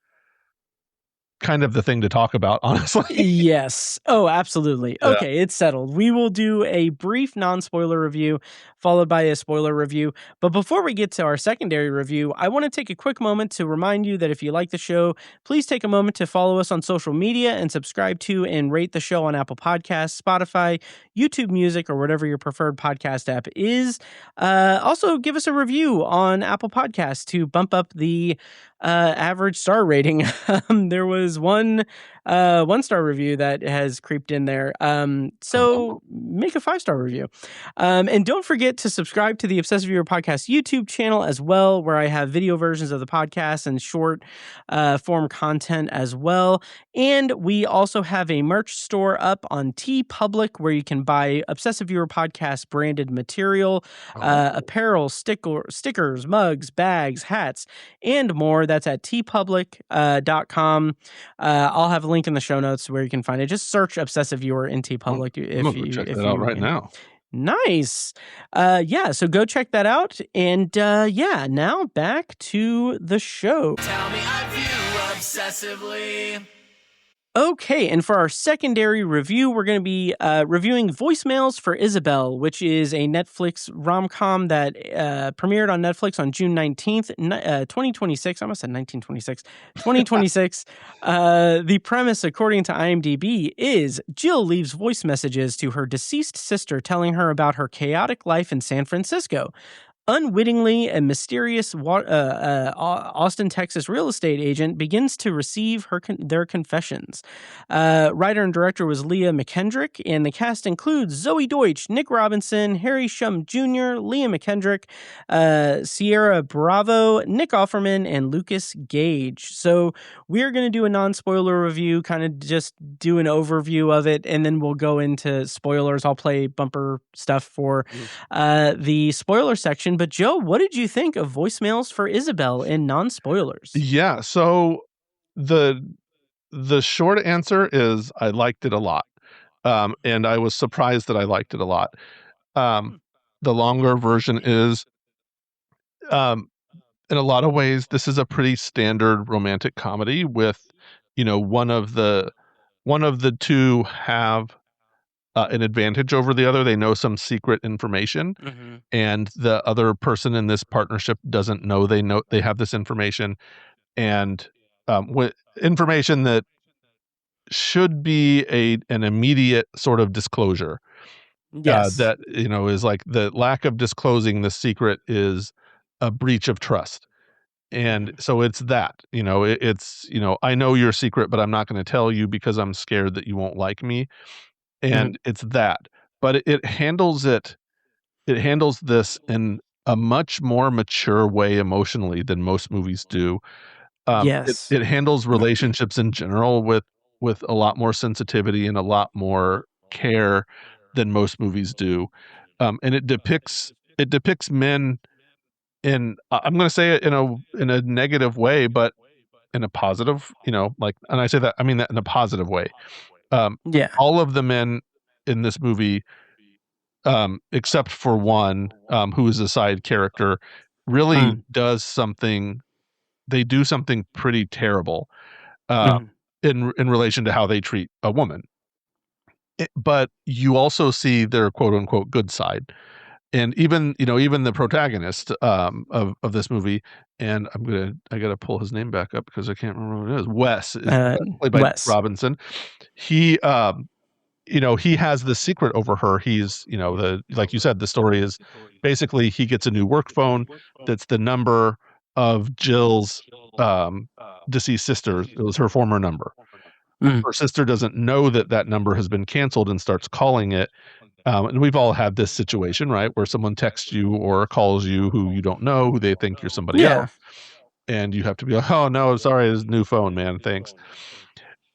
kind of the thing to talk about, honestly. Yes. Oh, absolutely. Yeah. Okay, it's settled. We will do a brief non-spoiler review followed by a spoiler review. But before we get to our secondary review, I want to take a quick moment to remind you that if you like the show, please take a moment to follow us on social media and subscribe to and rate the show on Apple Podcasts, Spotify, YouTube Music, or whatever your preferred podcast app is. Also, give us a review on Apple Podcasts to bump up the average star rating. There was one 1-star review that has creeped in there. So make a 5-star review. And don't forget to subscribe to the Obsessive Viewer Podcast YouTube channel as well, where I have video versions of the podcast and short form content as well. And we also have a merch store up on TeePublic where you can buy Obsessive Viewer Podcast branded material, apparel, stickers, mugs, bags, hats, and more. That's at teepublic.com. I'll have a link in the show notes where you can find it. Just search Obsessive Viewer in TeePublic. I'm gonna check that out right now. Nice. So go check that out. And now back to the show. Tell me I view obsessively. Okay, and for our secondary review, we're going to be reviewing Voicemails for Isabelle, which is a Netflix rom-com that premiered on Netflix on June 19th, 2026. I almost said 1926. 2026. The premise, according to IMDb, is Jill leaves voice messages to her deceased sister telling her about her chaotic life in San Francisco. Unwittingly, a mysterious Austin, Texas real estate agent begins to receive their confessions. Writer and director was Leah McKendrick, and the cast includes Zoe Deutsch, Nick Robinson, Harry Shum Jr., Leah McKendrick, Sierra Bravo, Nick Offerman, and Lucas Gage. So we're going to do a non-spoiler review, kind of just do an overview of it, and then we'll go into spoilers. I'll play bumper stuff for the spoiler section. But Joe, what did you think of Voicemails for Isabelle in non-spoilers? Yeah, so the short answer is I liked it a lot. And I was surprised that I liked it a lot. The longer version is in a lot of ways this is a pretty standard romantic comedy with, one of the two have an advantage over the other. They know some secret information, and the other person in this partnership doesn't know they have this information, and with information that should be an immediate sort of disclosure. Yes. That is like the lack of disclosing the secret is a breach of trust. And so it's that, it's I know your secret, but I'm not going to tell you because I'm scared that you won't like me. And it's that, but it handles this in a much more mature way emotionally than most movies do. Yes. It handles relationships in general with a lot more sensitivity and a lot more care than most movies do. And it depicts men in, I'm going to say it in a negative way, but in a positive, and I say that, I mean that in a positive way. All of the men in this movie, except for one, who is a side character, really does something. They do something pretty terrible in relation to how they treat a woman. but you also see their quote unquote good side. And even the protagonist of this movie, and I gotta pull his name back up because I can't remember what it is. Wes is played by Wes. Robinson. He he has this secret over her. He's like you said, the story is basically he gets a new work phone that's the number of Jill's deceased sister. It was her former number. Her sister doesn't know that number has been canceled and starts calling it. And we've all had this situation, right, where someone texts you or calls you who you don't know, who they think you're somebody else, and you have to be like, "Oh no, sorry, it's a new phone, man. Thanks."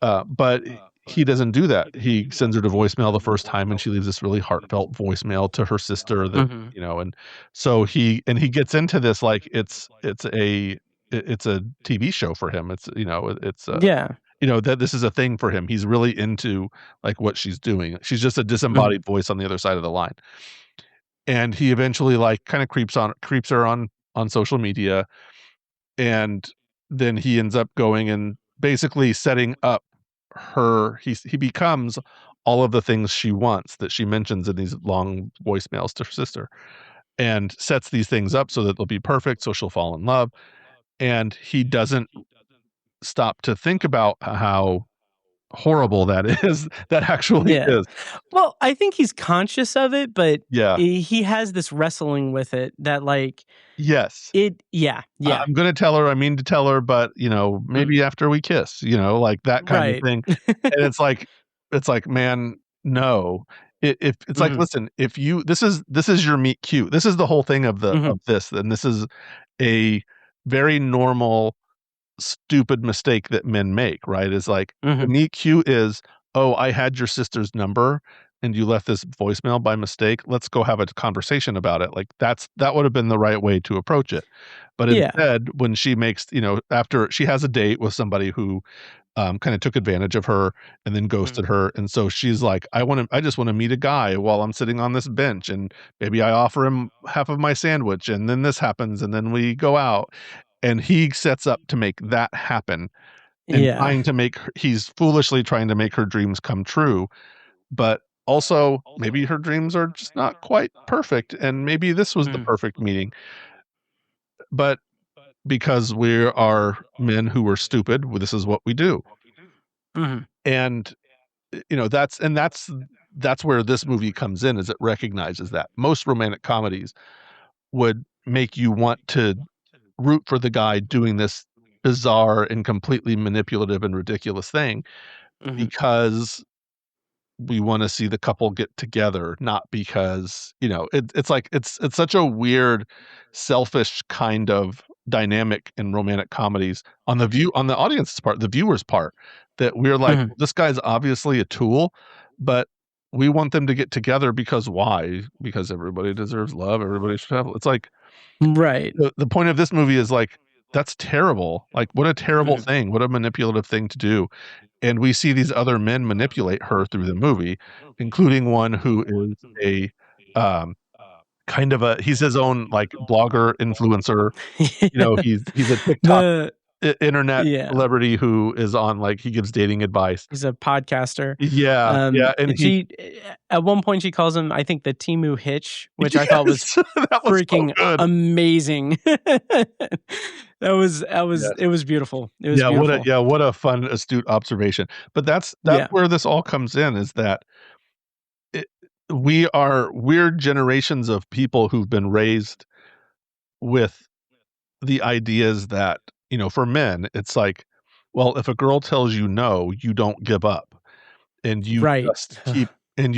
But he doesn't do that. He sends her to voicemail the first time, and she leaves this really heartfelt voicemail to her sister that and so he gets into this like it's a TV show for him. It's that this is a thing for him. He's really into like what she's doing. She's just a disembodied voice on the other side of the line. And he eventually like kind of creeps her on social media, and then he ends up going and basically setting up her. He becomes all of the things she wants that she mentions in these long voicemails to her sister, and sets these things up so that they'll be perfect, so she'll fall in love. And he doesn't stop to think about how horrible that is. That actually is. Well, I think he's conscious of it, but Yeah. he has this wrestling with it that like Yes. I'm gonna tell her, I mean to tell her, but maybe after we kiss, like that kind of thing. And it's like man, no. If it's like, listen, if you this is your meet cute. This is the whole thing of of this, and this is a very normal stupid mistake that men make, right? Is like the meet cute is, oh, I had your sister's number and you left this voicemail by mistake. Let's go have a conversation about it. Like that would have been the right way to approach it. But instead, when she makes, after she has a date with somebody who kind of took advantage of her and then ghosted her, and so she's like, I just want to meet a guy while I'm sitting on this bench, and maybe I offer him half of my sandwich, and then this happens, and then we go out. And he sets up to make that happen, and he's foolishly trying to make her dreams come true. But also, maybe her dreams are just not quite perfect, and maybe this was the perfect meeting. But because we are men who are stupid, this is what we do. And that's where this movie comes in, is it recognizes that most romantic comedies would make you want to root for the guy doing this bizarre and completely manipulative and ridiculous thing, because we want to see the couple get together, not because it's like it's such a weird, selfish kind of dynamic in romantic comedies on the audience's part, the viewer's part, that we're like, this guy's obviously a tool, but we want them to get together because why? Because everybody deserves love. Everybody should have. It's like, right. The point of this movie is like, that's terrible. Like, what a terrible thing. What a manipulative thing to do. And we see these other men manipulate her through the movie, including one who is a kind of he's his own like blogger influencer. He's a TikTok internet celebrity who is on, like, he gives dating advice. He's a podcaster. And she at one point she calls him, I think, the Temu Hitch, which I thought was freaking so amazing. It was beautiful. It was beautiful. What a fun, astute observation. But that's where this all comes in, is that we're generations of people who've been raised with the ideas that, for men, it's like, well, if a girl tells you no, you don't give up, and you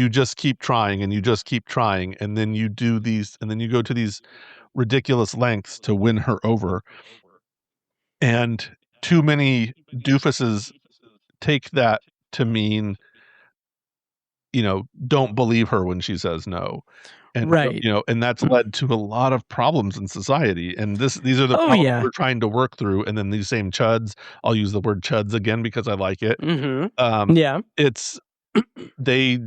just keep trying, and you just keep trying, and then you do these, and then you go to these ridiculous lengths to win her over. And too many doofuses take that to mean, don't believe her when she says no. And and that's led to a lot of problems in society. And these are the problems we're trying to work through. And then these same chuds, I'll use the word chuds again because I like it. It's they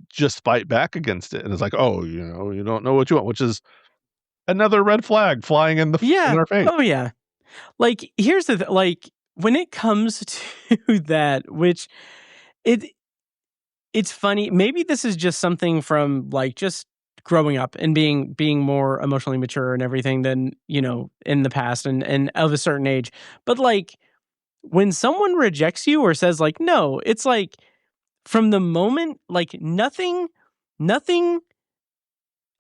just fight back against it, and it's like, oh, you don't know what you want, which is another red flag flying in our face. Oh yeah. Like, here's the like, when it comes to that, which it's funny. Maybe this is just something from like just growing up and being more emotionally mature and everything than, in the past and of a certain age. But like when someone rejects you or says like no, it's like from the moment, like nothing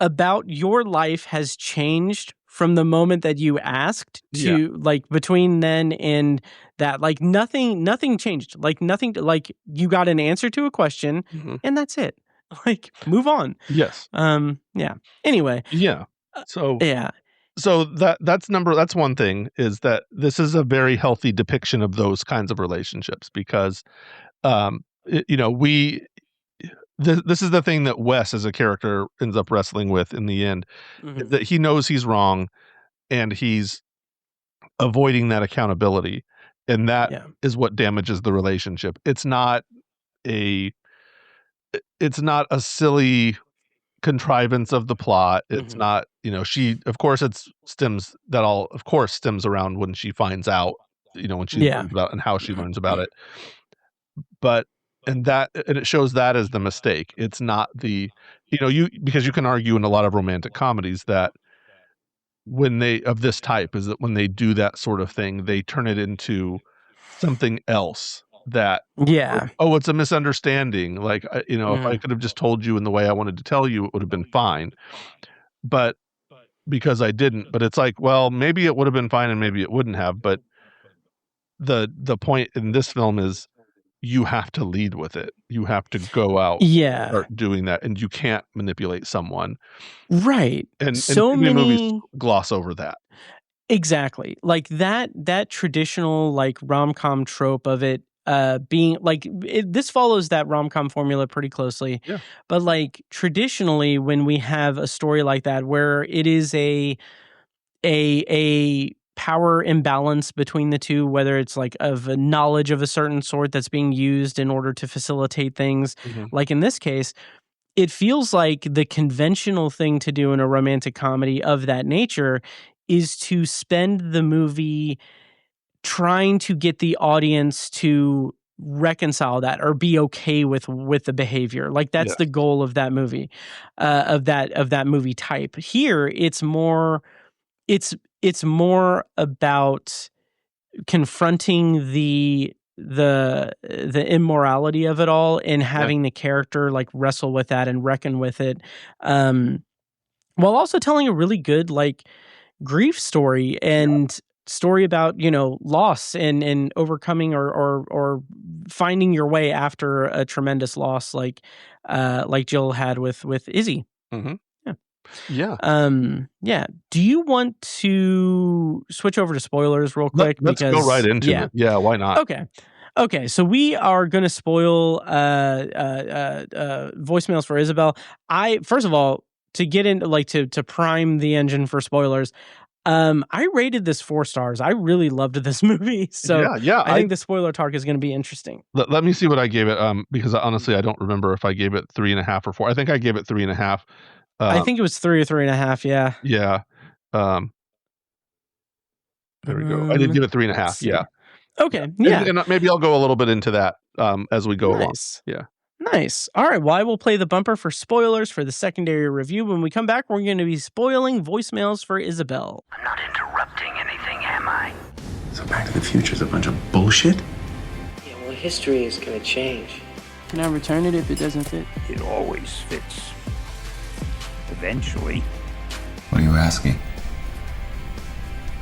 about your life has changed from the moment that you asked to like between then and that, like nothing changed, like nothing, like you got an answer to a question and that's it. Like move on. Yes. Yeah. Anyway. Yeah. So yeah. So that's one thing, is that this is a very healthy depiction of those kinds of relationships because, this is the thing that Wes as a character ends up wrestling with in the end, is that he knows he's wrong and he's avoiding that accountability. And that is what damages the relationship. It's not a silly contrivance of the plot. It's not, of course stems around when she finds out, when she learns about and how she learns about it. But and it shows that as the mistake. It's not because you can argue in a lot of romantic comedies that when they do that sort of thing, they turn it into something else that it's a misunderstanding. Like, if I could have just told you in the way I wanted to tell you, it would have been fine. But because I didn't, but it's like, well, maybe it would have been fine and maybe it wouldn't have. But the point in this film is you have to lead with it. You have to go out and start doing that, and you can't manipulate someone. Right. And so many movies gloss over that. Exactly. Like that traditional like rom-com trope of it being like this follows that rom-com formula pretty closely. Yeah. But like traditionally when we have a story like that where it is a power imbalance between the two, whether it's like of a knowledge of a certain sort that's being used in order to facilitate things, like in this case, it feels like the conventional thing to do in a romantic comedy of that nature is to spend the movie trying to get the audience to reconcile that or be okay with the behavior. Like that's the goal of that movie, of that movie type. Here, it's more about confronting the immorality of it all and having the character like wrestle with that and reckon with it, while also telling a really good like grief story and story about loss and overcoming or finding your way after a tremendous loss like Jill had with Izzy. Yeah. Do you want to switch over to spoilers real quick? Let's go right into it. Yeah, why not? Okay, so we are going to spoil voicemails for Isabelle. First of all, to get into like to prime the engine for spoilers, I rated this 4 stars. I really loved this movie. So I think the spoiler talk is going to be interesting. Let me see what I gave it. Because honestly, I don't remember if I gave it 3.5 or 4. I think I gave it 3.5. I think it was 3 or 3.5. Yeah. Yeah. There we go. I did give it 3.5. Yeah. Okay. Yeah. And maybe I'll go a little bit into that as we go along. Yeah. Nice. All right. Well, I will play the bumper for spoilers for the secondary review. When we come back, we're going to be spoiling voicemails for Isabelle. I'm not interrupting anything, am I? So Back to the Future is a bunch of bullshit? Yeah, well, history is going to change. Can I return it if it doesn't fit? It always fits. Eventually. What are you asking?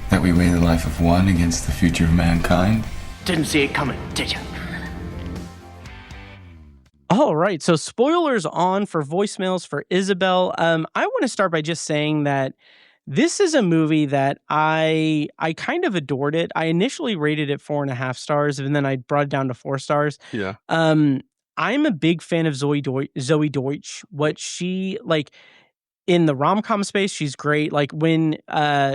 That we weigh the life of one against the future of mankind? Didn't see it coming, did you? All right, so spoilers on for voicemails for Isabelle. I want to start by just saying that this is a movie that I kind of adored it. I initially rated it 4.5 stars, and then I brought it down to 4 stars. Yeah. I'm a big fan of Zoe Deutsch. What she like in the rom-com space, she's great. Like when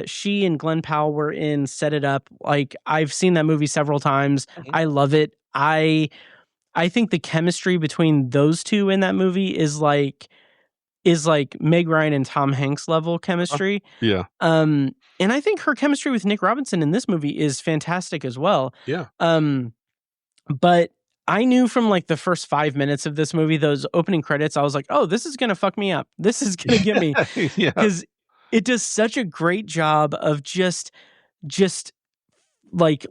she and Glenn Powell were in Set It Up, like I've seen that movie several times. I love it. I think the chemistry between those two in that movie is like Meg Ryan and Tom Hanks level chemistry. Yeah. And I think her chemistry with Nick Robinson in this movie is fantastic as well. Yeah. But I knew from like the first 5 minutes of this movie, those opening credits, I was like, oh, this is going to fuck me up. This is going to get me. Yeah. Because it does such a great job of just like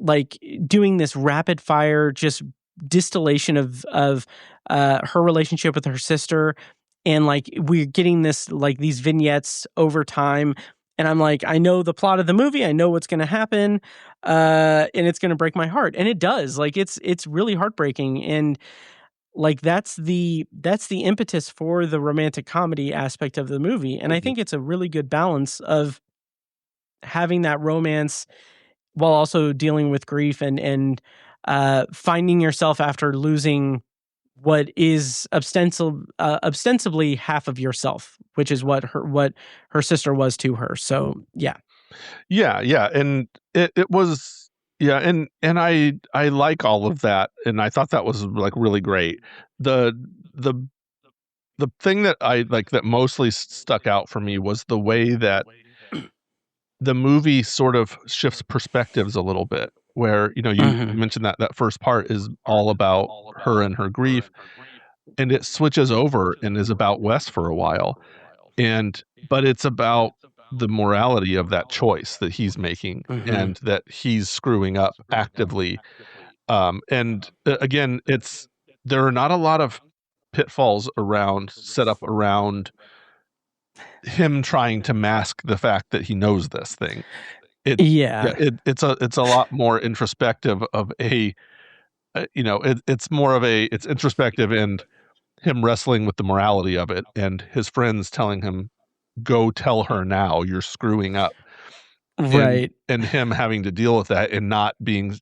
doing this rapid fire, just distillation of her relationship with her sister. And like, we're getting this, like these vignettes over time. And I'm like, I know the plot of the movie. I know what's going to happen. And it's going to break my heart. And it does. Like, it's really heartbreaking. And like, that's the impetus for the romantic comedy aspect of the movie. And I think it's a really good balance of having that romance while also dealing with grief and finding yourself after losing what is ostensibly half of yourself, which is what her sister was to her. So yeah, and it was and I like all of that, and I thought that was like really great. The thing that I like that mostly stuck out for me was the way that the movie sort of shifts perspectives a little bit, where you mentioned that first part is all about her and her grief, and it switches over and is about Wes for a while, but it's about the morality of that choice that he's making, and that he's screwing up actively. And again, there are not a lot of pitfalls set up around him trying to mask the fact that he knows this thing. It's a lot more introspective of it's introspective and him wrestling with the morality of it, and his friends telling him, go tell her now, you're screwing up. Right. And him having to deal with that and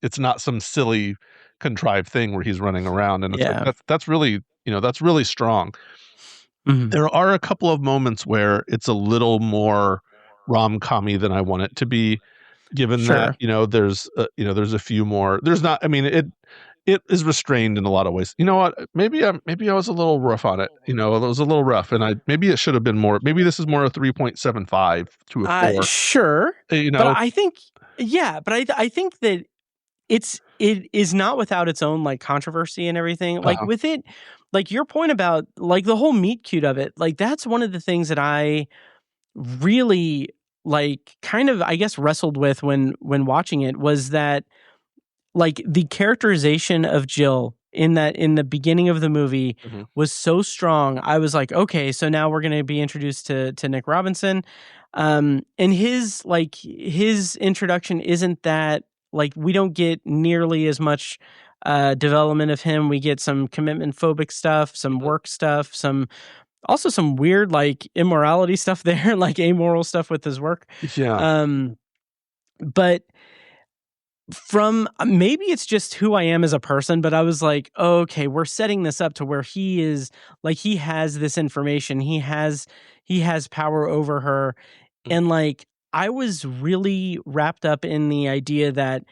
it's not some silly contrived thing where he's running around. And that's really strong. There are a couple of moments where it's a little more rom-commy than I want it to be, given that, there's a few more, there's not, I mean, it is restrained in a lot of ways. You know what? Maybe I was a little rough on it. It was a little rough, and maybe it should have been more. Maybe this is more a 3.75 to a 4. Sure. But I think, but I think that it is not without its own like controversy and everything. Like with it, like your point about like the whole meet cute of it, like that's one of the things that I really like kind of, I guess, wrestled with when watching it, was that like the characterization of Jill in the beginning of the movie was so strong. I was like, okay, so now we're going to be introduced to Nick Robinson. And his introduction isn't that, like, we don't get nearly as much development of him. We get some commitment phobic stuff, some work stuff, some weird like immorality stuff there, like amoral stuff with his work. But from maybe it's just who I am as a person, but I was like, okay, we're setting this up to where he is like, he has this information, he has power over her. And like, I was really wrapped up in the idea that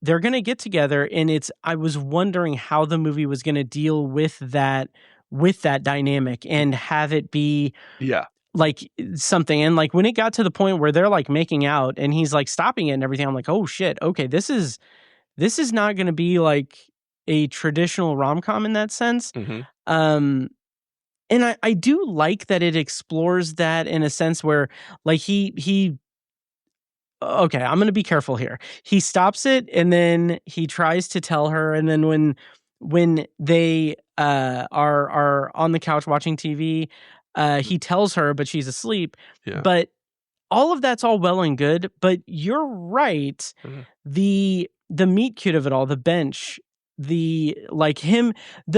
they're going to get together, and I was wondering how the movie was going to deal with that dynamic and have it be like something. And like when it got to the point where they're like making out and he's like stopping it and everything, I'm like, oh shit, okay, this is not going to be like a traditional rom-com in that sense. And I do like that it explores that in a sense where like he okay, I'm going to be careful here. He stops it and then he tries to tell her, and then when they are on the couch watching TV, he tells her, but she's asleep. But all of that's all well and good, but you're right. The meet cute of it all, the bench, the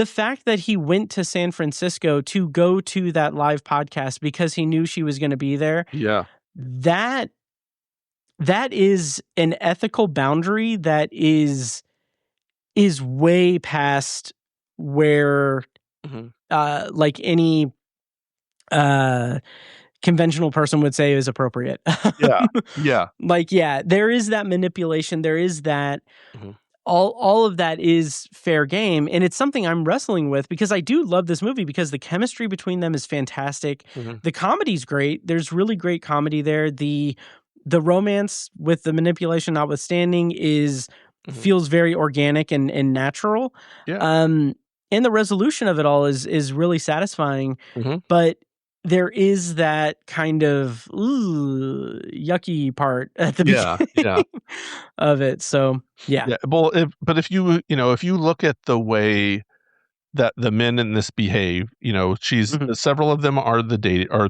fact that he went to San Francisco to go to that live podcast because he knew she was going to be there. That is an ethical boundary that is way past where like any conventional person would say is appropriate. Like, there is that manipulation. There is that all of that is fair game. And it's something I'm wrestling with because I do love this movie because the chemistry between them is fantastic. The comedy's great. There's really great comedy there. The romance with the manipulation notwithstanding is feels very organic and natural. And the resolution of it all is really satisfying. But there is that kind of yucky part at the beginning of it. So Well, if you look at the way that the men in this behave, several of them are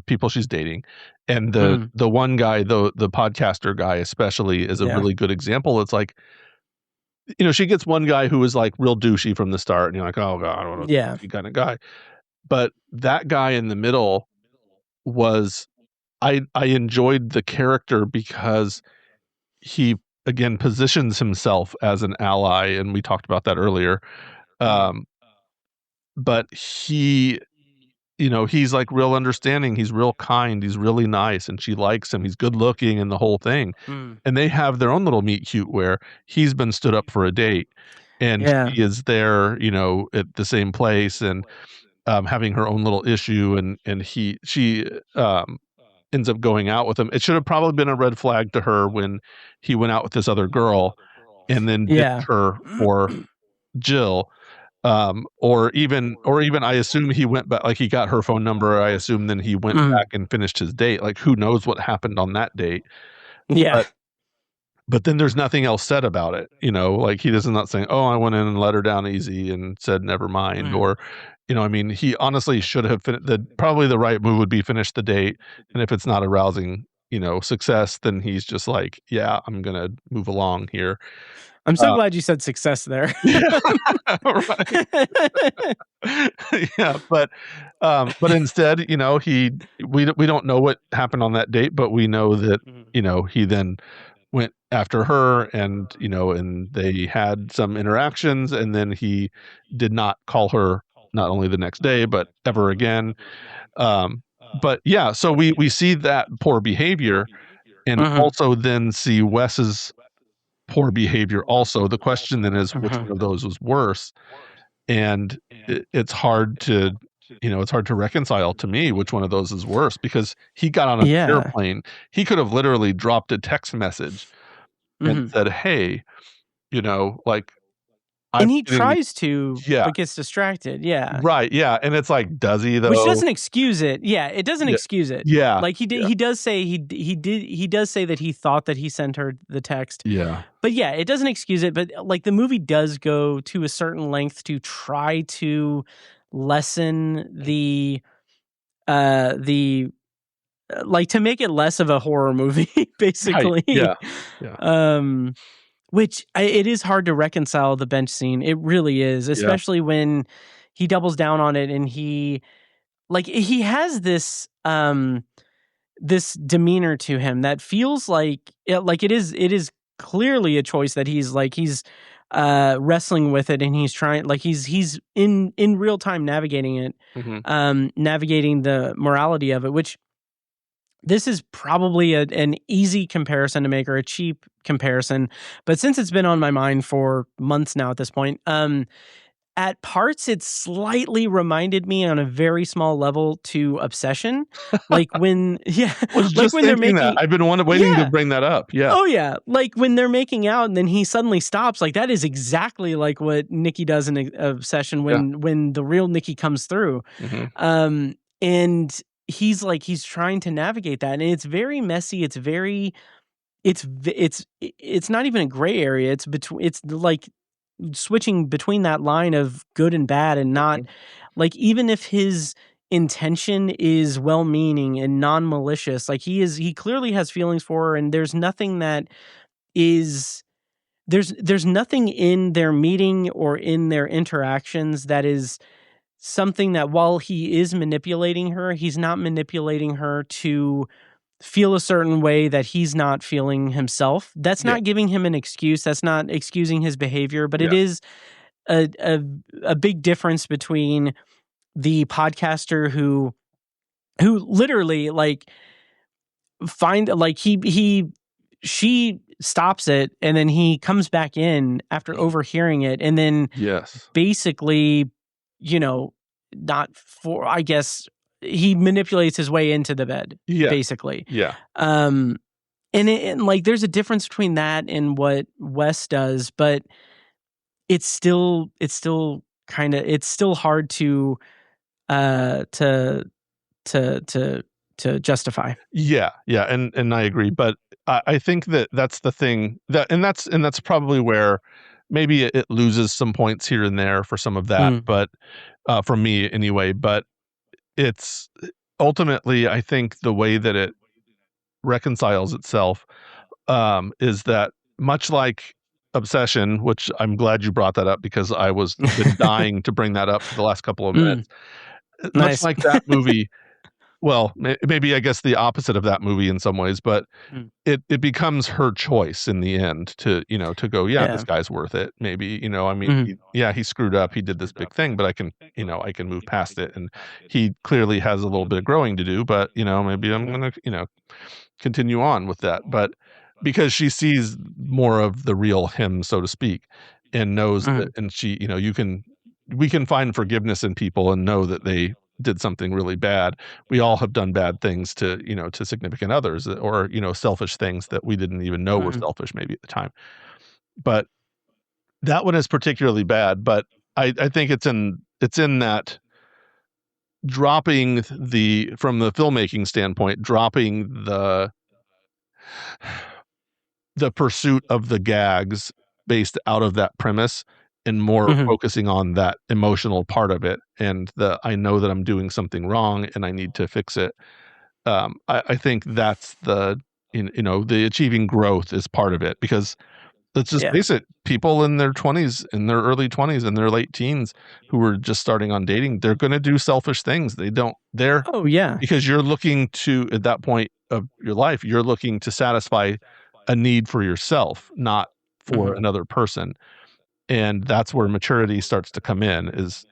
people she's dating, and the one guy, the podcaster guy especially, is a really good example. It's like, she gets one guy who is like real douchey from the start, and you're like, oh god, I don't know, kind of guy. But that guy in the middle was, I enjoyed the character because he again positions himself as an ally, and we talked about that earlier. But he, he's like real understanding, he's real kind, he's really nice, and she likes him, he's good looking and the whole thing. And they have their own little meet cute where he's been stood up for a date, and she is there, at the same place, and having her own little issue, and she ends up going out with him. It should have probably been a red flag to her when he went out with this other girl and then ditched her for Jill. Or even I assume he went back, like he got her phone number, I assume then he went back and finished his date. Like, who knows what happened on that date. But then there's nothing else said about it, like he doesn't not saying, oh, I went in and let her down easy and said never mind, or he honestly should have probably the right move would be finish the date, and if it's not a rousing success, then he's just like, yeah, I'm gonna move along here. I'm so glad you said success there. But instead, we don't know what happened on that date, but we know that he then went after her, and and they had some interactions, and then he did not call her, not only the next day but ever again. But so we see that poor behavior, and also then see Wes's poor behavior also. The question then is, which one of those was worse? And it's hard to reconcile, to me, which one of those is worse, because he got on an airplane. He could have literally dropped a text message and said, hey, like, and he tries to, but gets distracted. Right. Yeah. And it's like, does he though? Which doesn't excuse it. It doesn't excuse it. Like he did. Yeah. He does say he does say that he thought that he sent her the text. But it doesn't excuse it. But like, the movie does go to a certain length to try to lessen the like, to make it less of a horror movie, basically. Right. Which it is hard to reconcile the bench scene. It really is, especially when he doubles down on it, and he has this this demeanor to him that feels like it is clearly a choice that he's wrestling with it, and he's trying, like, he's in real time navigating it, navigating the morality of it, which this is probably an easy comparison to make, or a cheap comparison, but since it's been on my mind for months now at this point, at parts it slightly reminded me on a very small level to Obsession, like when like when they're making that. I've been waiting to bring that up. Like when they're making out and then he suddenly stops, like that is exactly like what Nikki does in Obsession when the real Nikki comes through. And he's trying to navigate that, and it's very messy. It's not even a gray area. It's like switching between that line of good and bad, and not like, even if his intention is well-meaning and non-malicious, like he clearly has feelings for her, and there's nothing that is there's nothing in their meeting or in their interactions that is something that, while he is manipulating her, he's not manipulating her to feel a certain way that he's not feeling himself. That's not giving him an excuse. That's not excusing his behavior, but it is a big difference between the podcaster who literally, like, she stops it, and then he comes back in after overhearing it, and then basically, not for, I guess, he manipulates his way into the bed, basically. and like there's a difference between that and what Wes does, but it's still hard to justify. Yeah, and I agree, but I think that's the thing that's probably where maybe it loses some points here and there for some of that, but for me anyway. But it's ultimately, I think the way that it reconciles itself is that much like Obsession, which I'm glad you brought that up because I was been dying to bring that up for the last couple of minutes. Nice. Much like that movie. Well, maybe I guess the opposite of that movie in some ways, but it becomes her choice in the end to go, this guy's worth it. Maybe, I mean, he screwed up. He did this big thing, but I can move past it. And he clearly has a little bit of growing to do, but, maybe I'm going to, continue on with that. But because she sees more of the real him, so to speak, and knows that, and she, we can find forgiveness in people and know that they did something really bad. We all have done bad things to significant others, or selfish things that we didn't even know were selfish maybe at the time. But that one is particularly bad. But I think it's in that dropping from the filmmaking standpoint, dropping the pursuit of the gags based out of that premise, and more focusing on that emotional part of it, and I know that I'm doing something wrong and I need to fix it. I think that's the achieving growth is part of it, because let's just face it, people in their 20s, in their early 20s, and their late teens who were just starting on dating, they're going to do selfish things. Because you're looking to, at that point of your life, you're looking to satisfy a need for yourself, not for another person. And that's where maturity starts to come in, is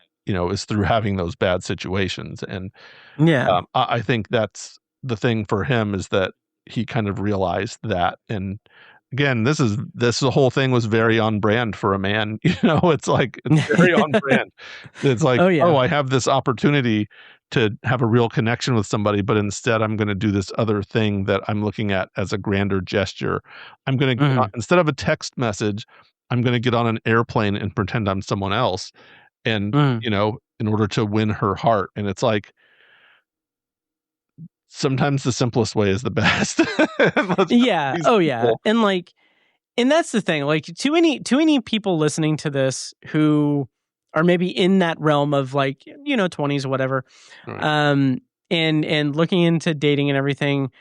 through having those bad situations. And I think that's the thing for him, is that he kind of realized that. And again, the whole thing was very on brand for a man. It's like, it's very on brand. It's like, I have this opportunity to have a real connection with somebody, but instead I'm going to do this other thing that I'm looking at as a grander gesture. I'm going to, instead of a text message, I'm going to get on an airplane and pretend I'm someone else, and in order to win her heart. And it's like, sometimes the simplest way is the best. And that's the thing. Like, to any people listening to this who are maybe in that realm of 20s or whatever, right. And looking into dating and everything,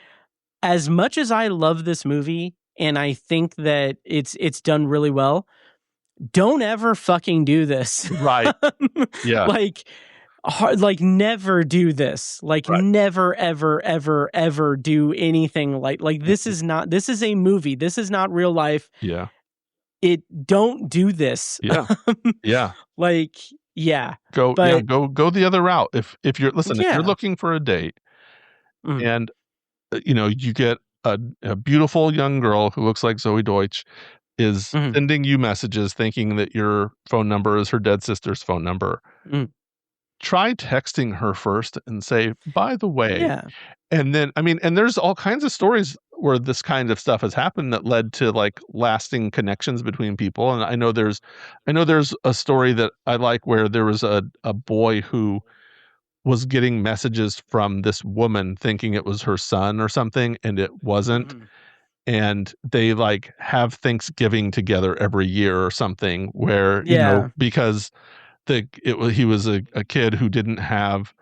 as much as I love this movie, and I think that it's done really well, don't ever fucking do this. Right. Yeah. Never do this. Never, ever, ever, ever do anything this is a movie. This is not real life. Yeah. Don't do this. Yeah. Yeah. Go the other route. If you're if you're looking for a date, and you get a beautiful young girl who looks like Zoe Deutsch is sending you messages thinking that your phone number is her dead sister's phone number. Try texting her first and say, by the way, and then, and there's all kinds of stories where this kind of stuff has happened that led to lasting connections between people. And I know there's a story that I like where there was a boy who was getting messages from this woman thinking it was her son or something, and it wasn't. And they have Thanksgiving together every year or something, where because he was a kid who didn't have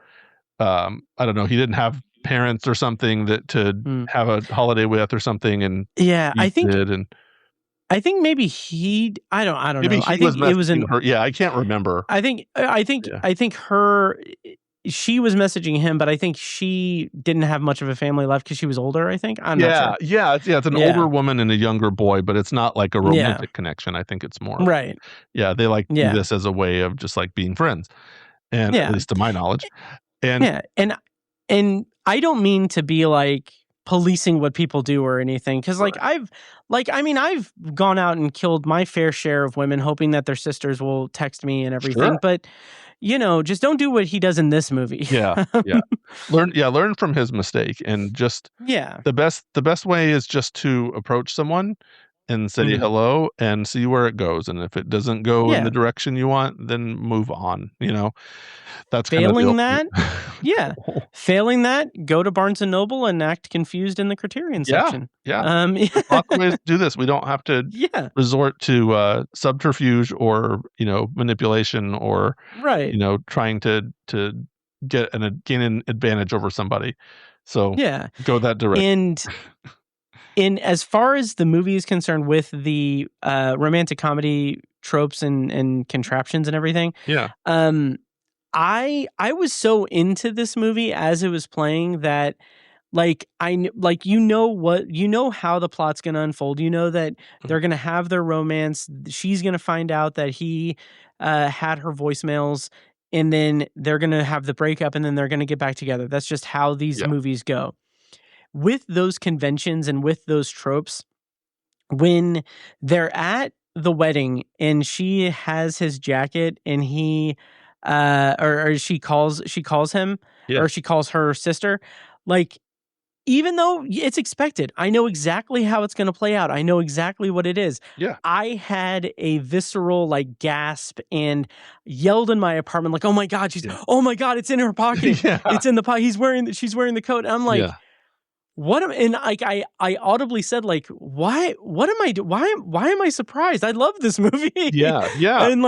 I don't know, he didn't have parents or something that to have a holiday with or something, and I think maybe I don't know. I think it was in her. Yeah, I can't remember. I think she was messaging him, but I think she didn't have much of a family left because she was older, I think. I'm not sure. It's an older woman and a younger boy, but it's not like a romantic connection. I think it's more right. Yeah, they do this as a way of just being friends, and at least to my knowledge. And and I don't mean to be policing what people do or anything. Because I've gone out and killed my fair share of women, hoping that their sisters will text me and everything. Sure. But just don't do what he does in this movie. Yeah. Learn from his mistake, and just the best way is just to approach someone and say hello and see where it goes. And if it doesn't go in the direction you want, then move on. That's failing that. Failing that, go to Barnes and Noble and act confused in the Criterion section. There's lots of ways to do this. We don't have to resort to subterfuge or manipulation or trying to gain an advantage over somebody. So go that direction. And as far as the movie is concerned, with the romantic comedy tropes and contraptions and everything, I was so into this movie as it was playing that how the plot's going to unfold. That they're going to have their romance. She's going to find out that he had her voicemails, and then they're going to have the breakup, and then they're going to get back together. That's just how these movies go. With those conventions and with those tropes, when they're at the wedding and she has his jacket and he or she calls him or she calls her sister, even though it's expected, I know exactly how it's going to play out. I know exactly what it is. I had a visceral gasp and yelled in my apartment "Oh my god, oh my god, it's in her pocket. It's in the pocket. She's wearing the coat." And I'm like, what am, and I audibly said why am I surprised? I love this movie. And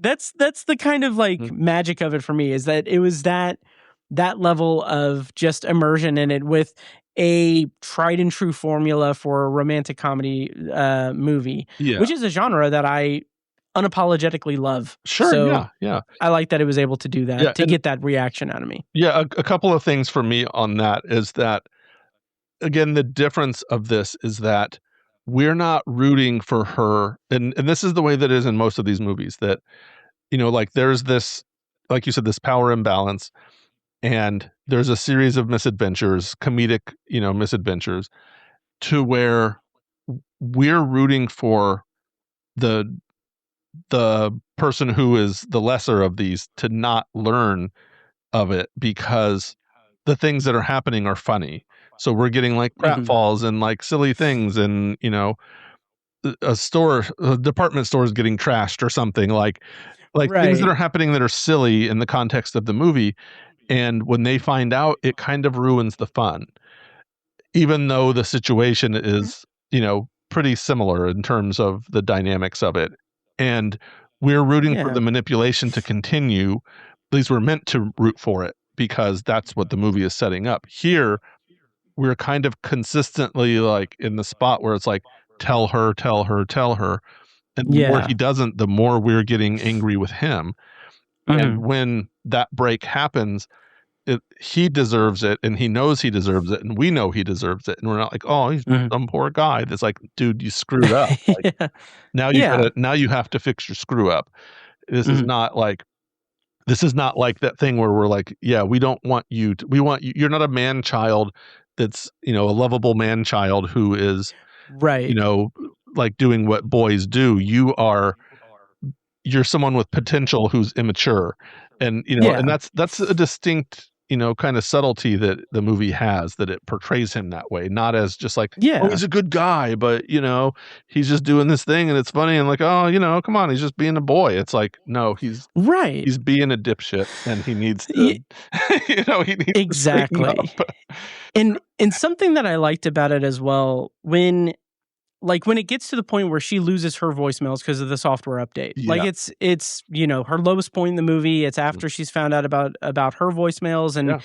that's the kind of magic of it for me, is that it was that level of just immersion in it, with a tried and true formula for a romantic comedy movie, which is a genre that I unapologetically love. I like that it was able to do that, to get that reaction out of me. A couple of things for me on that is that, again, the difference of this is that we're not rooting for her. And this is the way that it is in most of these movies, that, there's this, like you said, this power imbalance, and there's a series of misadventures, comedic, misadventures, to where we're rooting for the person who is the lesser of these to not learn of it, because the things that are happening are funny. So we're getting pratfalls and silly things, and a department store is getting trashed or something, things that are happening that are silly in the context of the movie. And when they find out, it kind of ruins the fun, even though the situation is pretty similar in terms of the dynamics of it. And we're rooting for the manipulation to continue. At least we're meant to root for it, because that's what the movie is setting up. Here, we're kind of consistently in the spot where it's tell her. And the more he doesn't, the more we're getting angry with him. And when that break happens, he deserves it, and he knows he deserves it, and we know he deserves it. And we're not oh, he's some poor guy. That's dude, you screwed up. Now you have to fix your screw up. This is not that thing where we're we don't want you to, we want you, you're not a man child that's a lovable man child who is doing what boys do. You're someone with potential who's immature, and and that's a distinct kind of subtlety that the movie has, that it portrays him that way, not as just oh, he's a good guy, but he's just doing this thing and it's funny, and oh, come on, he's just being a boy. It's no, he's being a dipshit, and he needs to he needs exactly to and something that I liked about it as well, when it gets to the point where she loses her voicemails because of the software update, it's her lowest point in the movie. It's after she's found out about her voicemails, and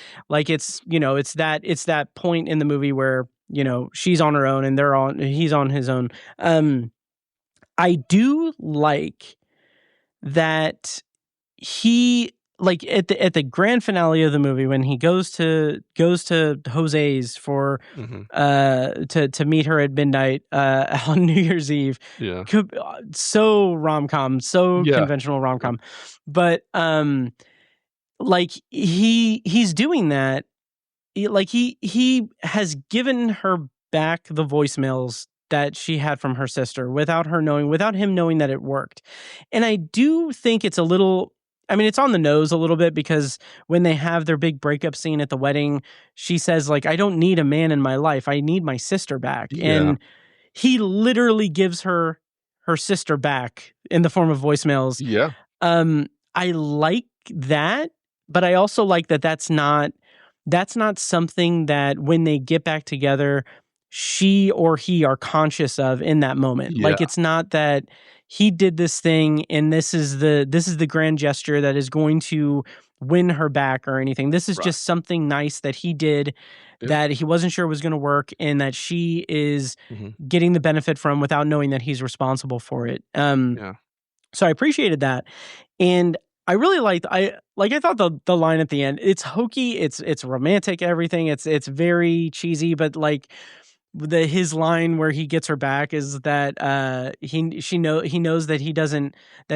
it's that point in the movie where she's on her own and he's on his own. I do like that he, at the grand finale of the movie, when he goes to Jose's for to meet her at midnight on New Year's Eve. So rom-com, conventional rom-com, but he's doing that he has given her back the voicemails that she had from her sister without him knowing that it worked. And I do think it's a little, I mean, it's on the nose a little bit, because when they have their big breakup scene at the wedding, she says, like, I don't need a man in my life. I need my sister back. Yeah. And he literally gives her sister back in the form of voicemails. Yeah. I like that, but I also like that that's not something that when they get back together, she or he are conscious of in that moment. Yeah. Like, it's not that he did this thing and this is the grand gesture that is going to win her back or anything. This is just something nice that he did that he wasn't sure was going to work, and that she is getting the benefit from without knowing that he's responsible for it. So I appreciated that. And I really liked, I thought the line at the end, it's hokey, it's romantic, everything. It's very cheesy, but like his line where he gets her back is that he knows that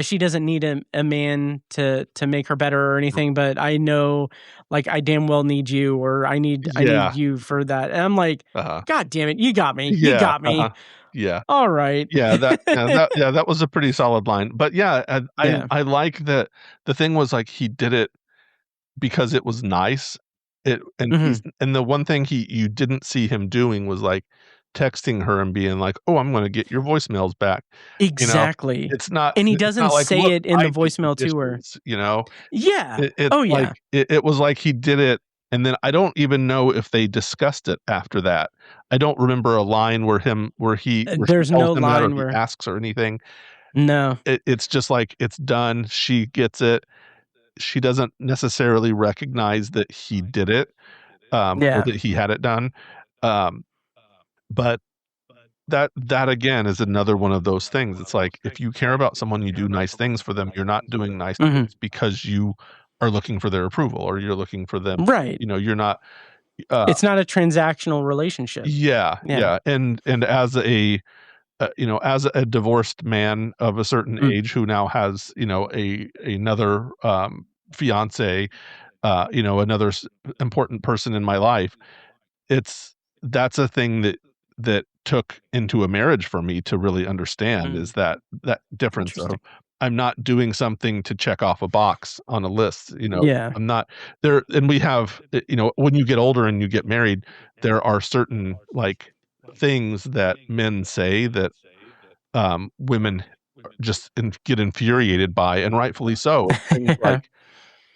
she doesn't need a man to make her better or anything, but I know, like, I damn well need you, or I need you for that. And I'm like, God damn it, you got me. You got me. Yeah. All right. Yeah, that was a pretty solid line. But I like that the thing was, like, he did it because it was nice. And the one thing you didn't see him doing was, like, texting her and being like, "Oh, I'm going to get your voicemails back." Exactly. You know? It's not, and he doesn't like, say it in the voicemail to her. You know? Yeah. Like, it was like he did it. And then I don't even know if they discussed it after that. I don't remember a line where he there's no line where he asks or anything. No. It's just like, it's done. She gets it. She doesn't necessarily recognize that he did it, or that he had it done. But that again is another one of those things. It's like, if you care about someone, you do nice things for them. You're not doing nice things because you are looking for their approval, or you're looking for them. Right. You're not. It's not a transactional relationship. Yeah. And as as a divorced man of a certain age who now has, another fiance, another important person in my life, that's a thing that took into a marriage for me to really understand, is that difference of, I'm not doing something to check off a box on a list. I'm not there. And we have, when you get older and you get married, there are certain, like, things that men say that women just get infuriated by, and rightfully so. Things like,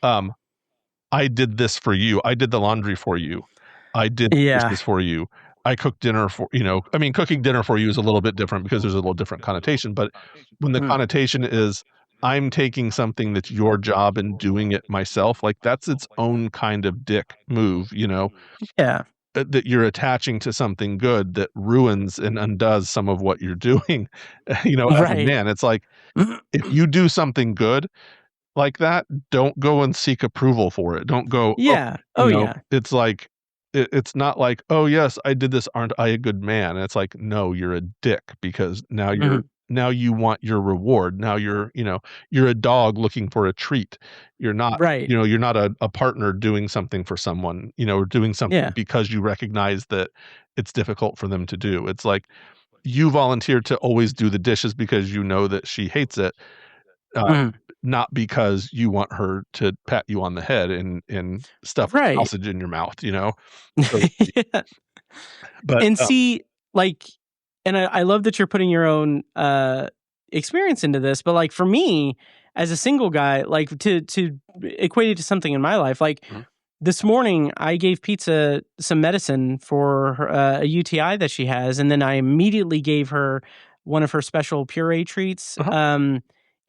I did this for you. I did the laundry for you. I did this for you. I cooked dinner for, cooking dinner for you is a little bit different because there's a little different connotation. But when the connotation is, I'm taking something that's your job and doing it myself, like, that's its own kind of dick move, Yeah. That you're attaching to something good that ruins and undoes some of what you're doing, as a man. It's like, if you do something good like that, don't go and seek approval for it. Don't go, it's like, it's not like, oh yes, I did this, aren't I a good man? And it's like, no, you're a dick, because now now you want your reward. Now you're a dog looking for a treat. You're not, you're not a partner doing something for someone, or doing something because you recognize that it's difficult for them to do. It's like, you volunteered to always do the dishes because you know that she hates it. Not because you want her to pat you on the head and stuff sausage in your mouth, So, but and see, like, and I love that you're putting your own experience into this, but, like, for me as a single guy, like, to equate it to something in my life, like, this morning I gave Pizza some medicine for her, a UTI that she has, and then I immediately gave her one of her special puree treats.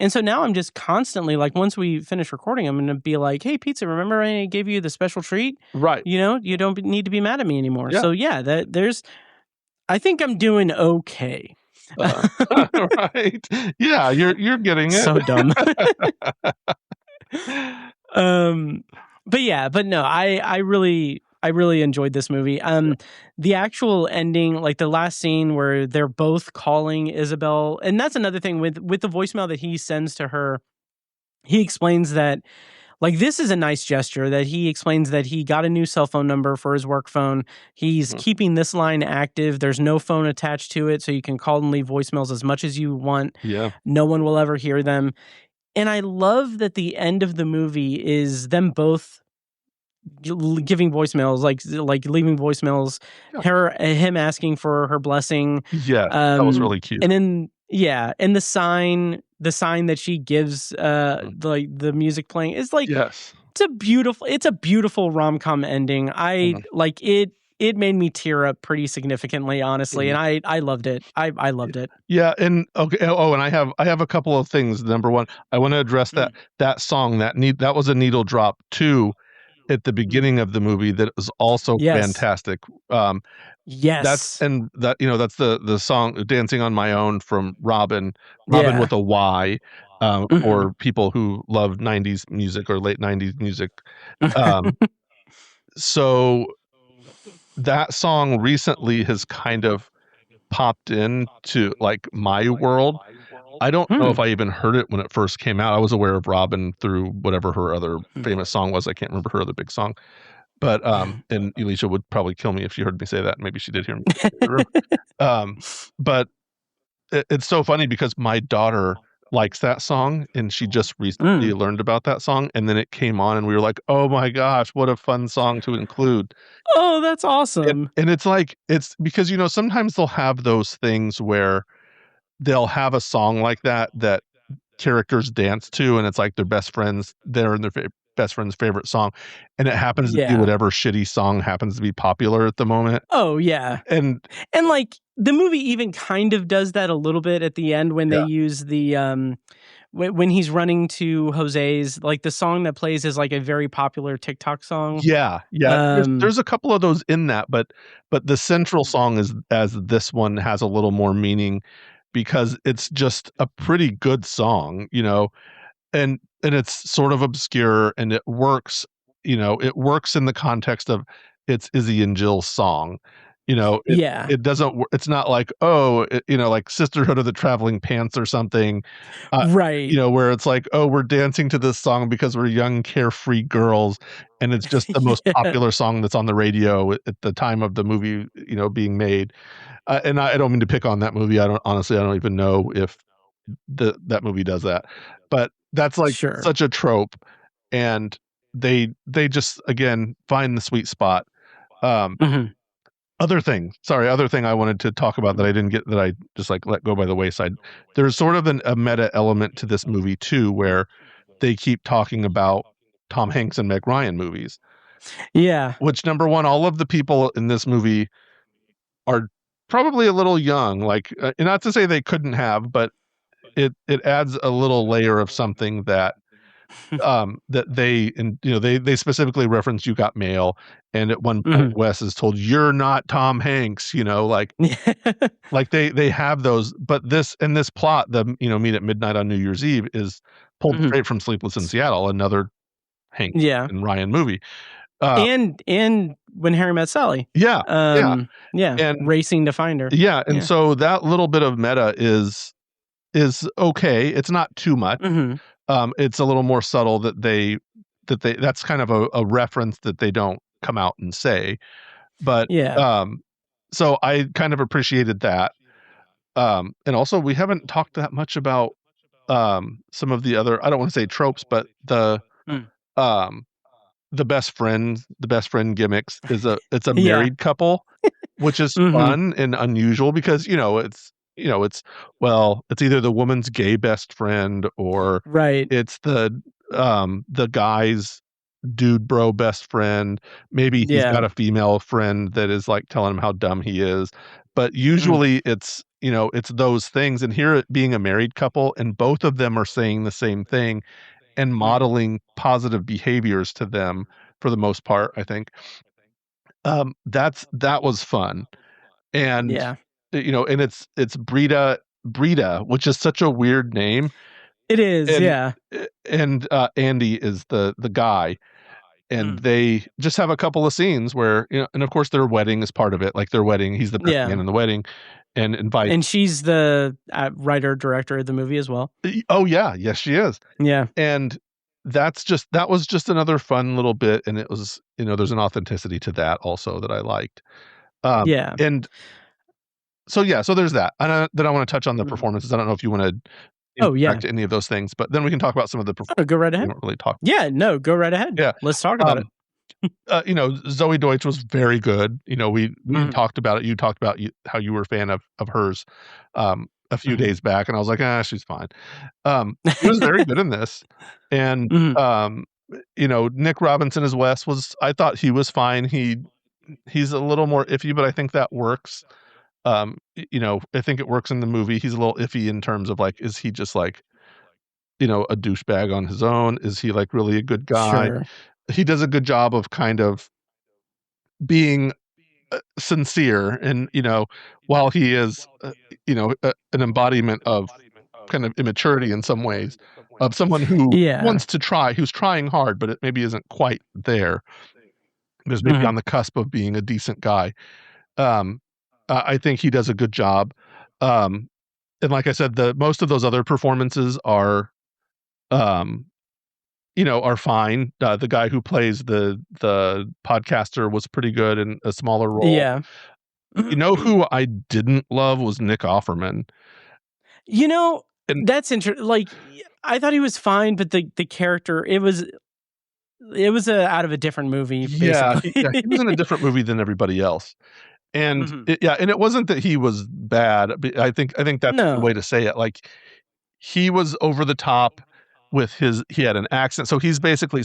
And so now I'm just constantly, like, once we finish recording, I'm going to be like, hey, Pizza, remember I gave you the special treat? Right. You don't need to be mad at me anymore. Yeah. So yeah, I think I'm doing okay. Right. Yeah, you're getting it. So dumb. But no, I really enjoyed this movie. The actual ending, like the last scene where they're both calling Isabelle, and that's another thing with the voicemail that he sends to her. He explains that, Like, this is a nice gesture that he explains that he got a new cell phone number for his work phone. He's keeping this line active. There's no phone attached to it, so you can call and leave voicemails as much as you want. Yeah. No one will ever hear them. And I love that the end of the movie is them both giving voicemails, like leaving voicemails, him asking for her blessing. Yeah, that was really cute. And then and the sign that she gives, like the music playing is like, yes, it's a beautiful rom-com ending. I like it. It made me tear up pretty significantly, honestly, and I loved it. I loved it. Yeah, and okay. Oh, and I have a couple of things. Number one, I want to address that song that was a needle drop too, at the beginning of the movie that was also fantastic. Yes, that's the song "Dancing on My Own" from Robin with a Y, for people who love '90s music or late '90s music. So that song recently has kind of popped into like my world. I don't know if I even heard it when it first came out. I was aware of Robin through whatever her other famous song was. I can't remember her other big song. But and Alicia would probably kill me if she heard me say that. Maybe she did hear me. But it's so funny because my daughter likes that song, and she just recently learned about that song, and then it came on, and we were like, "Oh my gosh, what a fun song to include!" Oh, that's awesome! And it's like it's because sometimes they'll have those things where they'll have a song like that characters dance to, and it's like their best friends. They're in their best friend's favorite song, and it happens to be whatever shitty song happens to be popular at the moment. Oh yeah, and like the movie even kind of does that a little bit at the end when they use the when he's running to Jose's, like the song that plays is like a very popular TikTok song. Yeah. There's a couple of those in that, but the central song is as this one has a little more meaning because it's just a pretty good song, and it's sort of obscure, and it works, it works in the context of it's Izzy and Jill's song. It doesn't, it's not like, like Sisterhood of the Traveling Pants or something, right? Where it's like, oh, we're dancing to this song because we're young, carefree girls, and it's just the most popular song that's on the radio at the time of the movie, being made. And I don't mean to pick on that movie. I don't even know if that movie does that, but that's like such a trope, and they just again find the sweet spot. Other thing I wanted to talk about that I didn't get, that I just like let go by the wayside. There's sort of a meta element to this movie too, where they keep talking about Tom Hanks and Meg Ryan movies. Yeah. Which, number one, all of the people in this movie are probably a little young. Like, not to say they couldn't have, but it adds a little layer of something that that they specifically reference You Got Mail, and at one point Wes is told, "You're not Tom Hanks," like like they have those, but this plot, the Meet at Midnight on New Year's Eve, is pulled straight from Sleepless in Seattle, another Hank and Ryan movie. And When Harry Met Sally. And Racing to Find Her. And so that little bit of meta is okay. It's not too much. It's a little more subtle that that's kind of a reference that they don't come out and say. But so I kind of appreciated that. And also we haven't talked that much about some of the other, I don't want to say tropes, but the best friend gimmicks it's a married couple, which is fun and unusual because it's either the woman's gay best friend or it's the guy's dude bro best friend. Maybe he's got a female friend that is like telling him how dumb he is, but usually it's those things. And here it being a married couple, and both of them are saying the same thing and modeling positive behaviors to them for the most part, I think. That was fun. And and it's Brita, which is such a weird name. It is, and Andy is the guy, and they just have a couple of scenes where and of course their wedding is part of it. Like their wedding, he's the best man in the wedding, and invite. And she's the writer director of the movie as well. Oh yeah, yes she is. Yeah, and that was just another fun little bit, and it was, there's an authenticity to that also that I liked. Yeah. And so there's that. And then I want to touch on the performances. I don't know if you want to interact to any of those things, but then we can talk about some of the performances. Go right ahead. We don't really talk. Yeah, no, go right ahead. Yeah, let's talk about it. Zoe Deutsch was very good. We talked about it. You talked about how you were a fan of hers a few days back, and I was like, she's fine. He was very good in this, and Nick Robinson as Wes I thought he was fine. He's a little more iffy, but I think that works. I think it works in the movie. He's a little iffy in terms of like, is he just like, a douchebag on his own? Is he like really a good guy? Sure. He does a good job of kind of being sincere, and while he is an embodiment of kind of immaturity in some ways, of someone who wants to try, who's trying hard, but it maybe isn't quite there. There's maybe on the cusp of being a decent guy. I think he does a good job. And like I said, most of those other performances are are fine. The guy who plays the podcaster was pretty good in a smaller role. Yeah. Who I didn't love was Nick Offerman. That's interesting. Like, I thought he was fine, but the character, it was out of a different movie. Basically. Yeah, he was in a different movie than everybody else. And and it wasn't that he was bad. I think that's the way to say it. Like, he was over the top with he had an accent. So he's basically,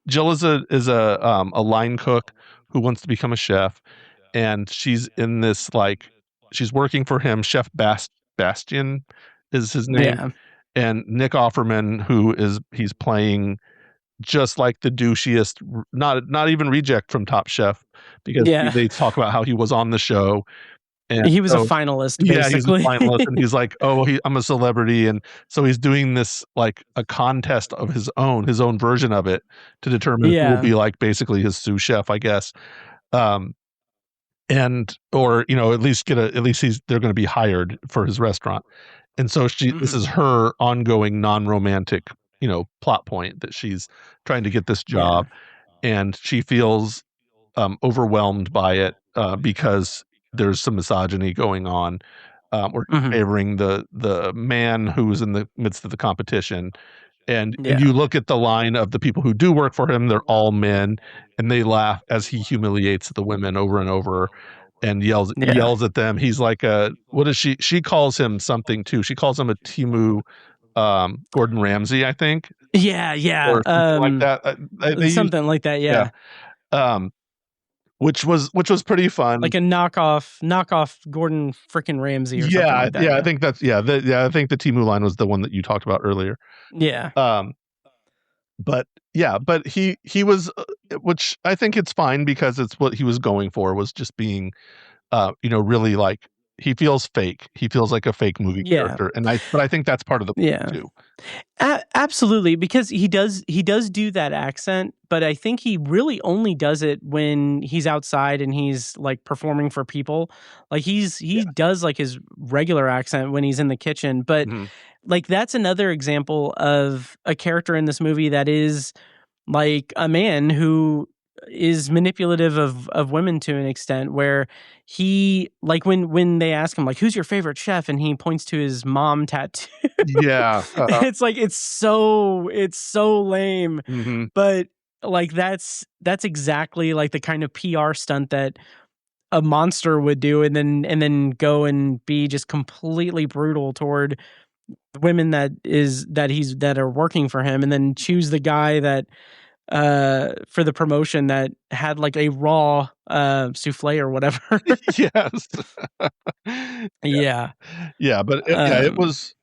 Jill is a line cook who wants to become a chef, and she's in this, like, she's working for him. Chef Bastian is his name. Yeah. And Nick Offerman, he's playing just like the douchiest, not even reject from Top Chef, because they talk about how he was on the show. And he was a finalist, basically. Yeah, he's a finalist, and he's like, I'm a celebrity, and so he's doing this like a contest of his own version of it to determine who will be like basically his sous chef, I guess. And or at least they're going to be hired for his restaurant, and so this is her ongoing non-romantic plot point, that she's trying to get this job, and she feels overwhelmed by it because there's some misogyny going on, or favoring the man who's in the midst of the competition. And you look at the line of the people who do work for him, they're all men, and they laugh as he humiliates the women over and over and yells at them. He's like what is she calls him something too. She calls him a Timu Gordon Ramsay, I think. Yeah. Or something like that. Something like that, yeah. Which was pretty fun. Like a knockoff Gordon frickin' Ramsay or something like that. Yeah, I think that's I think the Timu line was the one that you talked about earlier. Yeah. But he was, which I think it's fine, because it's what he was going for, was just being really, like, he feels fake. He feels like a fake movie character, but I think that's part of the point too. Absolutely, because he does do that accent, but I think he really only does it when he's outside and he's like performing for people. Like he does like his regular accent when he's in the kitchen, but like that's another example of a character in this movie that is like a man who is manipulative of women to an extent, where he, like, when they ask him like, who's your favorite chef, and he points to his mom tattoo. It's like it's so lame, but like that's exactly like the kind of PR stunt that a monster would do, and then go and be just completely brutal toward women that are working for him, and then choose the guy that for the promotion that had like a raw souffle or whatever. Yes. But it was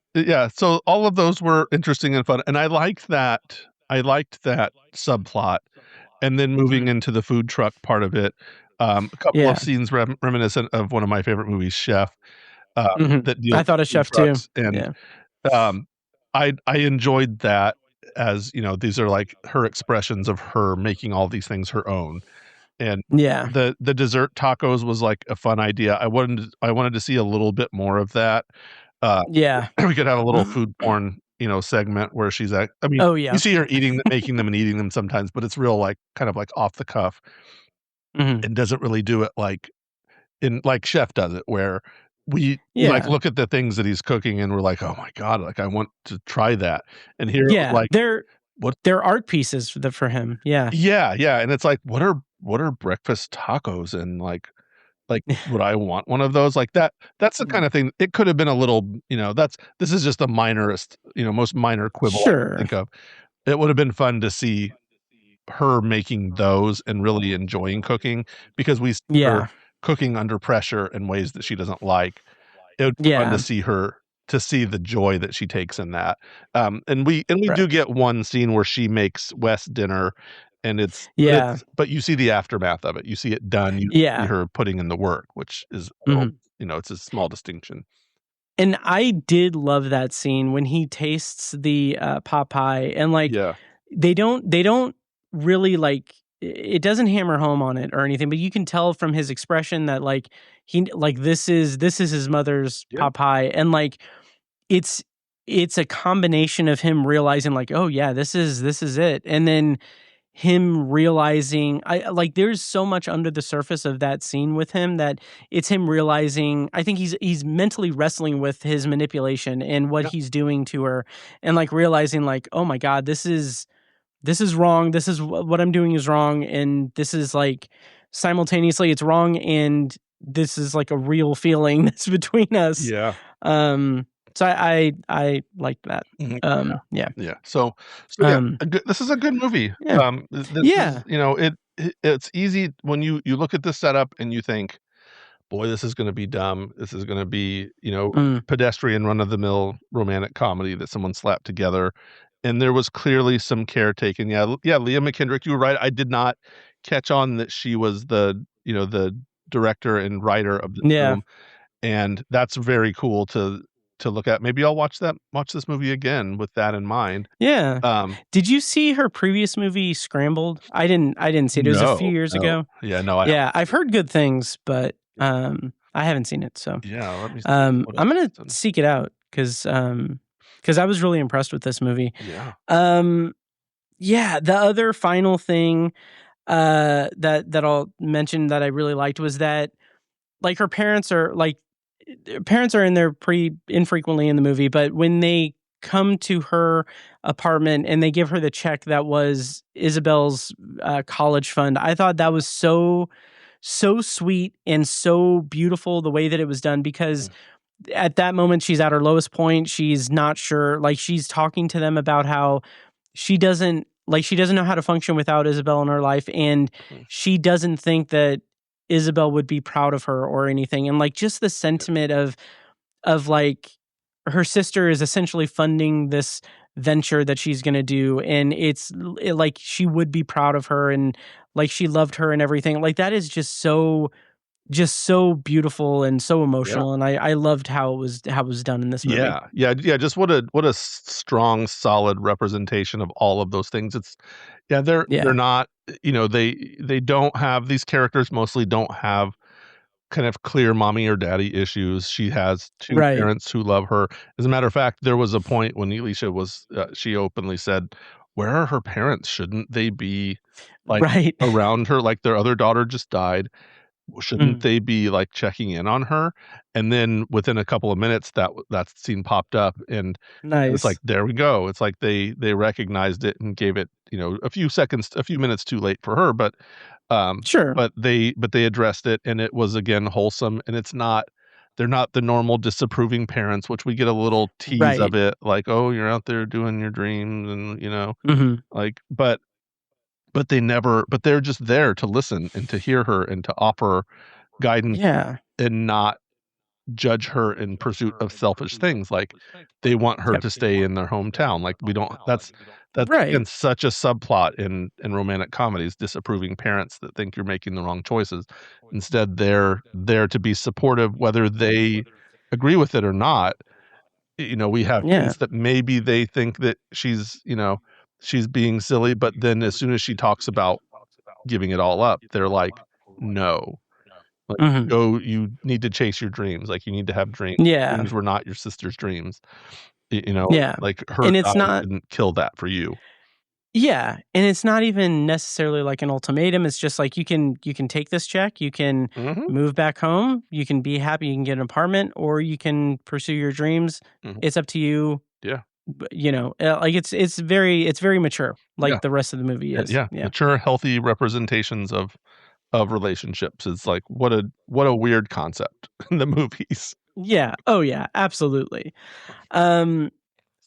so all of those were interesting and fun, and I liked that subplot. And then moving into the food truck part of it, a couple of scenes reminiscent of one of my favorite movies, Chef. That deals I thought of Chef too, and I enjoyed that. As these are like her expressions of her making all these things her own. And the dessert tacos was like a fun idea. I wanted to see a little bit more of that. We could have a little food porn segment where she's I mean, Oh, yeah. you see her making them and eating them sometimes, but it's real like kind of like off the cuff and doesn't really do it like Chef does it, where we like Yeah. look at the things that he's cooking and we're like, oh my God, like I want to try that. And here it was Yeah. like, they're art pieces for him. Yeah. yeah, yeah. And it's like, what are breakfast tacos? And like would I want one of those? Like that's the kind of thing. It could have been a little, this is just the minorest, most minor quibble I can think of. It would have been fun to see her making those and really enjoying cooking, because we see her cooking under pressure in ways that she doesn't like. It would be fun to see her, to see the joy that she takes in that. And we do get one scene where she makes Wes dinner, and but you see the aftermath of it. You see it done. You see her putting in the work, which is it's a small distinction. And I did love that scene when he tastes the pot pie, and like they don't really like, it doesn't hammer home on it or anything, but you can tell from his expression that like this is his mother's pot pie, and like it's a combination of him realizing like, oh yeah, this is it, and then him realizing, there's so much under the surface of that scene with him that it's him realizing, I think he's mentally wrestling with his manipulation and what he's doing to her, and like realizing like, oh my God, this is wrong. This is what I'm doing is wrong. And this is like simultaneously it's wrong. And this is like a real feeling that's between us. Yeah. So I liked that. Yeah. So this is a good movie. Yeah. It's easy when you look at the setup and you think, boy, this is going to be dumb. This is going to be, pedestrian run of the mill romantic comedy that someone slapped together. And there was clearly some care taken. Yeah. Leah McKendrick, you were right. I did not catch on that she was the director and writer of the film. And that's very cool to look at. Maybe I'll watch this movie again with that in mind. Yeah. Did you see her previous movie Scrambled? I didn't see it. It was a few years ago. Yeah, no. I've heard good things, but I haven't seen it. So yeah, let me see. I'm gonna seek it out because I was really impressed with this movie. Yeah. The other final thing that I'll mention that I really liked was that like her parents are in there pretty infrequently in the movie, but when they come to her apartment and they give her the check that was Isabelle's college fund, I thought that was so sweet and so beautiful the way that it was done, because at that moment she's at her lowest point. She's not sure, like she's talking to them about how she doesn't know how to function without Isabelle in her life, and she doesn't think that Isabelle would be proud of her or anything. And like just the sentiment of like her sister is essentially funding this venture that she's going to do, and like she would be proud of her and like she loved her and everything. Like that is just so beautiful and so emotional, and I loved how it was done in this movie. Yeah. Just what a strong, solid representation of all of those things. They're not, they don't have, these characters mostly don't have kind of clear mommy or daddy issues. She has two parents who love her. As a matter of fact, there was a point when Alicia was, she openly said, "Where are her parents? Shouldn't they be like around her? Like their other daughter just died. Shouldn't they be like checking in on her?" And then within a couple of minutes that scene popped up, and it's like, there we go. It's like they recognized it and gave it, a few minutes too late for her, but but they addressed it, and it was again wholesome. And they're not the normal disapproving parents, which we get a little tease of it, like, oh, you're out there doing your dreams, and like, but they're just there to listen and to hear her and to offer guidance and not judge her in pursuit of selfish things. Like they want her to stay in their hometown. Like that's again, such a subplot in romantic comedies, disapproving parents that think you're making the wrong choices. Instead, they're there to be supportive, whether they agree with it or not. We have hints that maybe they think that she's being silly, but then as soon as she talks about giving it all up, they're like, no, go, you need to chase your dreams. Like you need to have dreams. Dreams were not your sister's dreams. like her and it's not didn't kill that for you. Yeah, and it's not even necessarily like an ultimatum. It's just like you can take this check, you can move back home, you can be happy, you can get an apartment, or you can pursue your dreams. It's up to you. Yeah, like it's very mature, like the rest of the movie is. Yeah, mature, healthy representations of relationships. It's like what a weird concept in the movies. Yeah. Oh yeah, absolutely.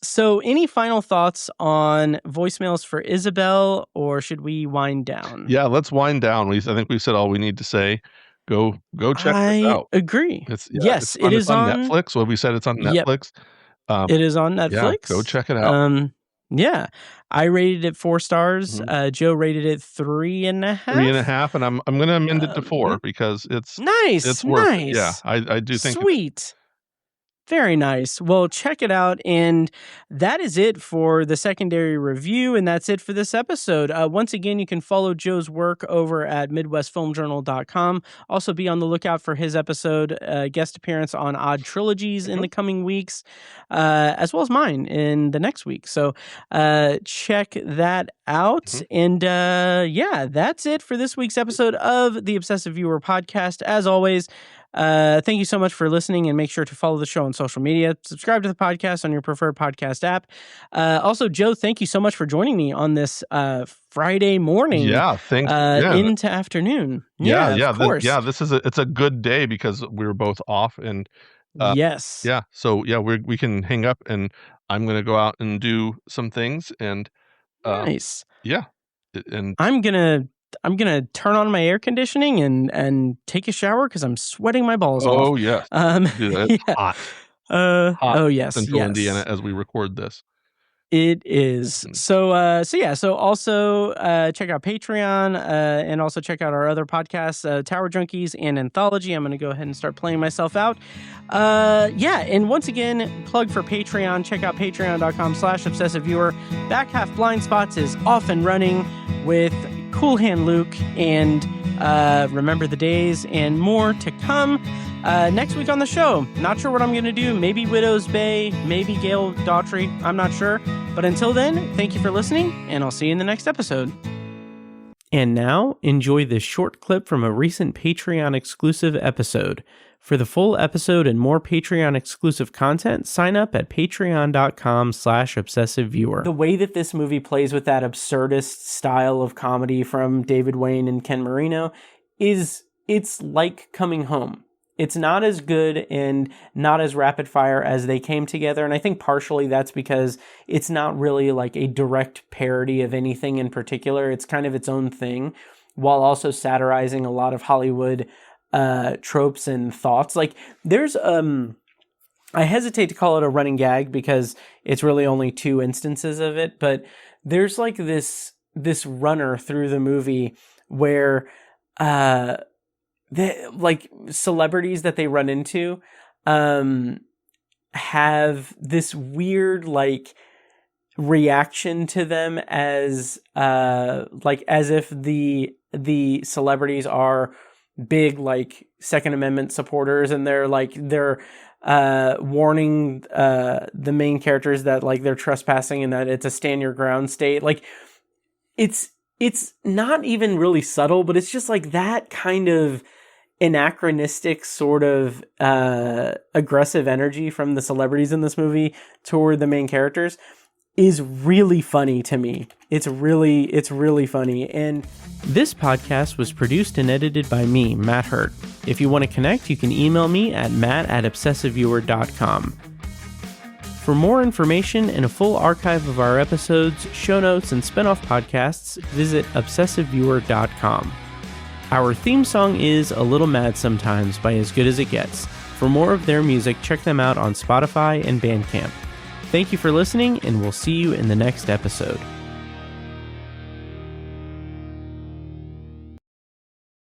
So any final thoughts on voicemails for Isabelle, or should we wind down? Yeah, let's wind down. I think we said all we need to say. Go check this out. I agree. Yes, it is on Netflix. What we said, it's on Netflix. It is on Netflix. Yeah, go check it out. Yeah, I rated it 4 stars. Joe rated it 3.5. 3.5, and I'm going to amend it to 4 because it's nice. It's worth nice. it. Yeah, I do think. Sweet. Very nice. Well, check it out. And that is it for the secondary review. And that's it for this episode. Once again, you can follow Joe's work over at MidwestFilmJournal.com. Also be on the lookout for his episode, guest appearance on Odd Trilogies in the coming weeks, as well as mine in the next week. So check that out. And that's it for this week's episode of the Obsessive Viewer podcast. As always, thank you so much for listening, and make sure to follow the show on social media. Subscribe to the podcast on your preferred podcast app. Also, Joe, thank you so much for joining me on this Friday morning. Yeah, thanks. Into afternoon. Of course. This is it's a good day because we were both off, and yes. Yeah. So we can hang up, and I'm going to go out and do some things, and nice. Yeah, and I'm gonna turn on my air conditioning and take a shower because I'm sweating my balls off. Oh yes, it's hot. Hot. Oh yes, Central Indiana as we record this. It is. So also check out Patreon and also check out our other podcasts, Tower Junkies and Anthology. I'm going to go ahead and start playing myself out. And once again, plug for Patreon. Check out patreon.com/obsessiveviewer. Back Half Blind Spots is off and running with Cool Hand Luke and Remember the Days and more to come. Next week on the show, not sure what I'm going to do. Maybe Widow's Bay, maybe Gail Daughtry. I'm not sure. But until then, thank you for listening, and I'll see you in the next episode. And now, enjoy this short clip from a recent Patreon exclusive episode. For the full episode and more Patreon exclusive content, sign up at patreon.com/obsessiveviewer. The way that this movie plays with that absurdist style of comedy from David Wayne and Ken Marino it's like Coming Home. It's not as good and not as rapid fire as They Came Together. And I think partially that's because it's not really like a direct parody of anything in particular. It's kind of its own thing, while also satirizing a lot of Hollywood tropes and thoughts. Like there's I hesitate to call it a running gag because it's really only 2 instances of it, but there's like this runner through the movie where like celebrities that they run into have this weird like reaction to them as if the celebrities are big like Second Amendment supporters, and they're warning the main characters that like they're trespassing and that it's a stand your ground state. Like it's not even really subtle, but it's just like that kind of anachronistic sort of aggressive energy from the celebrities in this movie toward the main characters is really funny to me. It's really funny. And this podcast was produced and edited by me, Matt Hurt. If you want to connect, you can email me at matt@obsessiveviewer.com. For more information and a full archive of our episodes, show notes, and spin-off podcasts, visit obsessiveviewer.com. Our theme song is A Little Mad Sometimes by As Good As It Gets. For more of their music, check them out on Spotify and Bandcamp. Thank you for listening, and we'll see you in the next episode.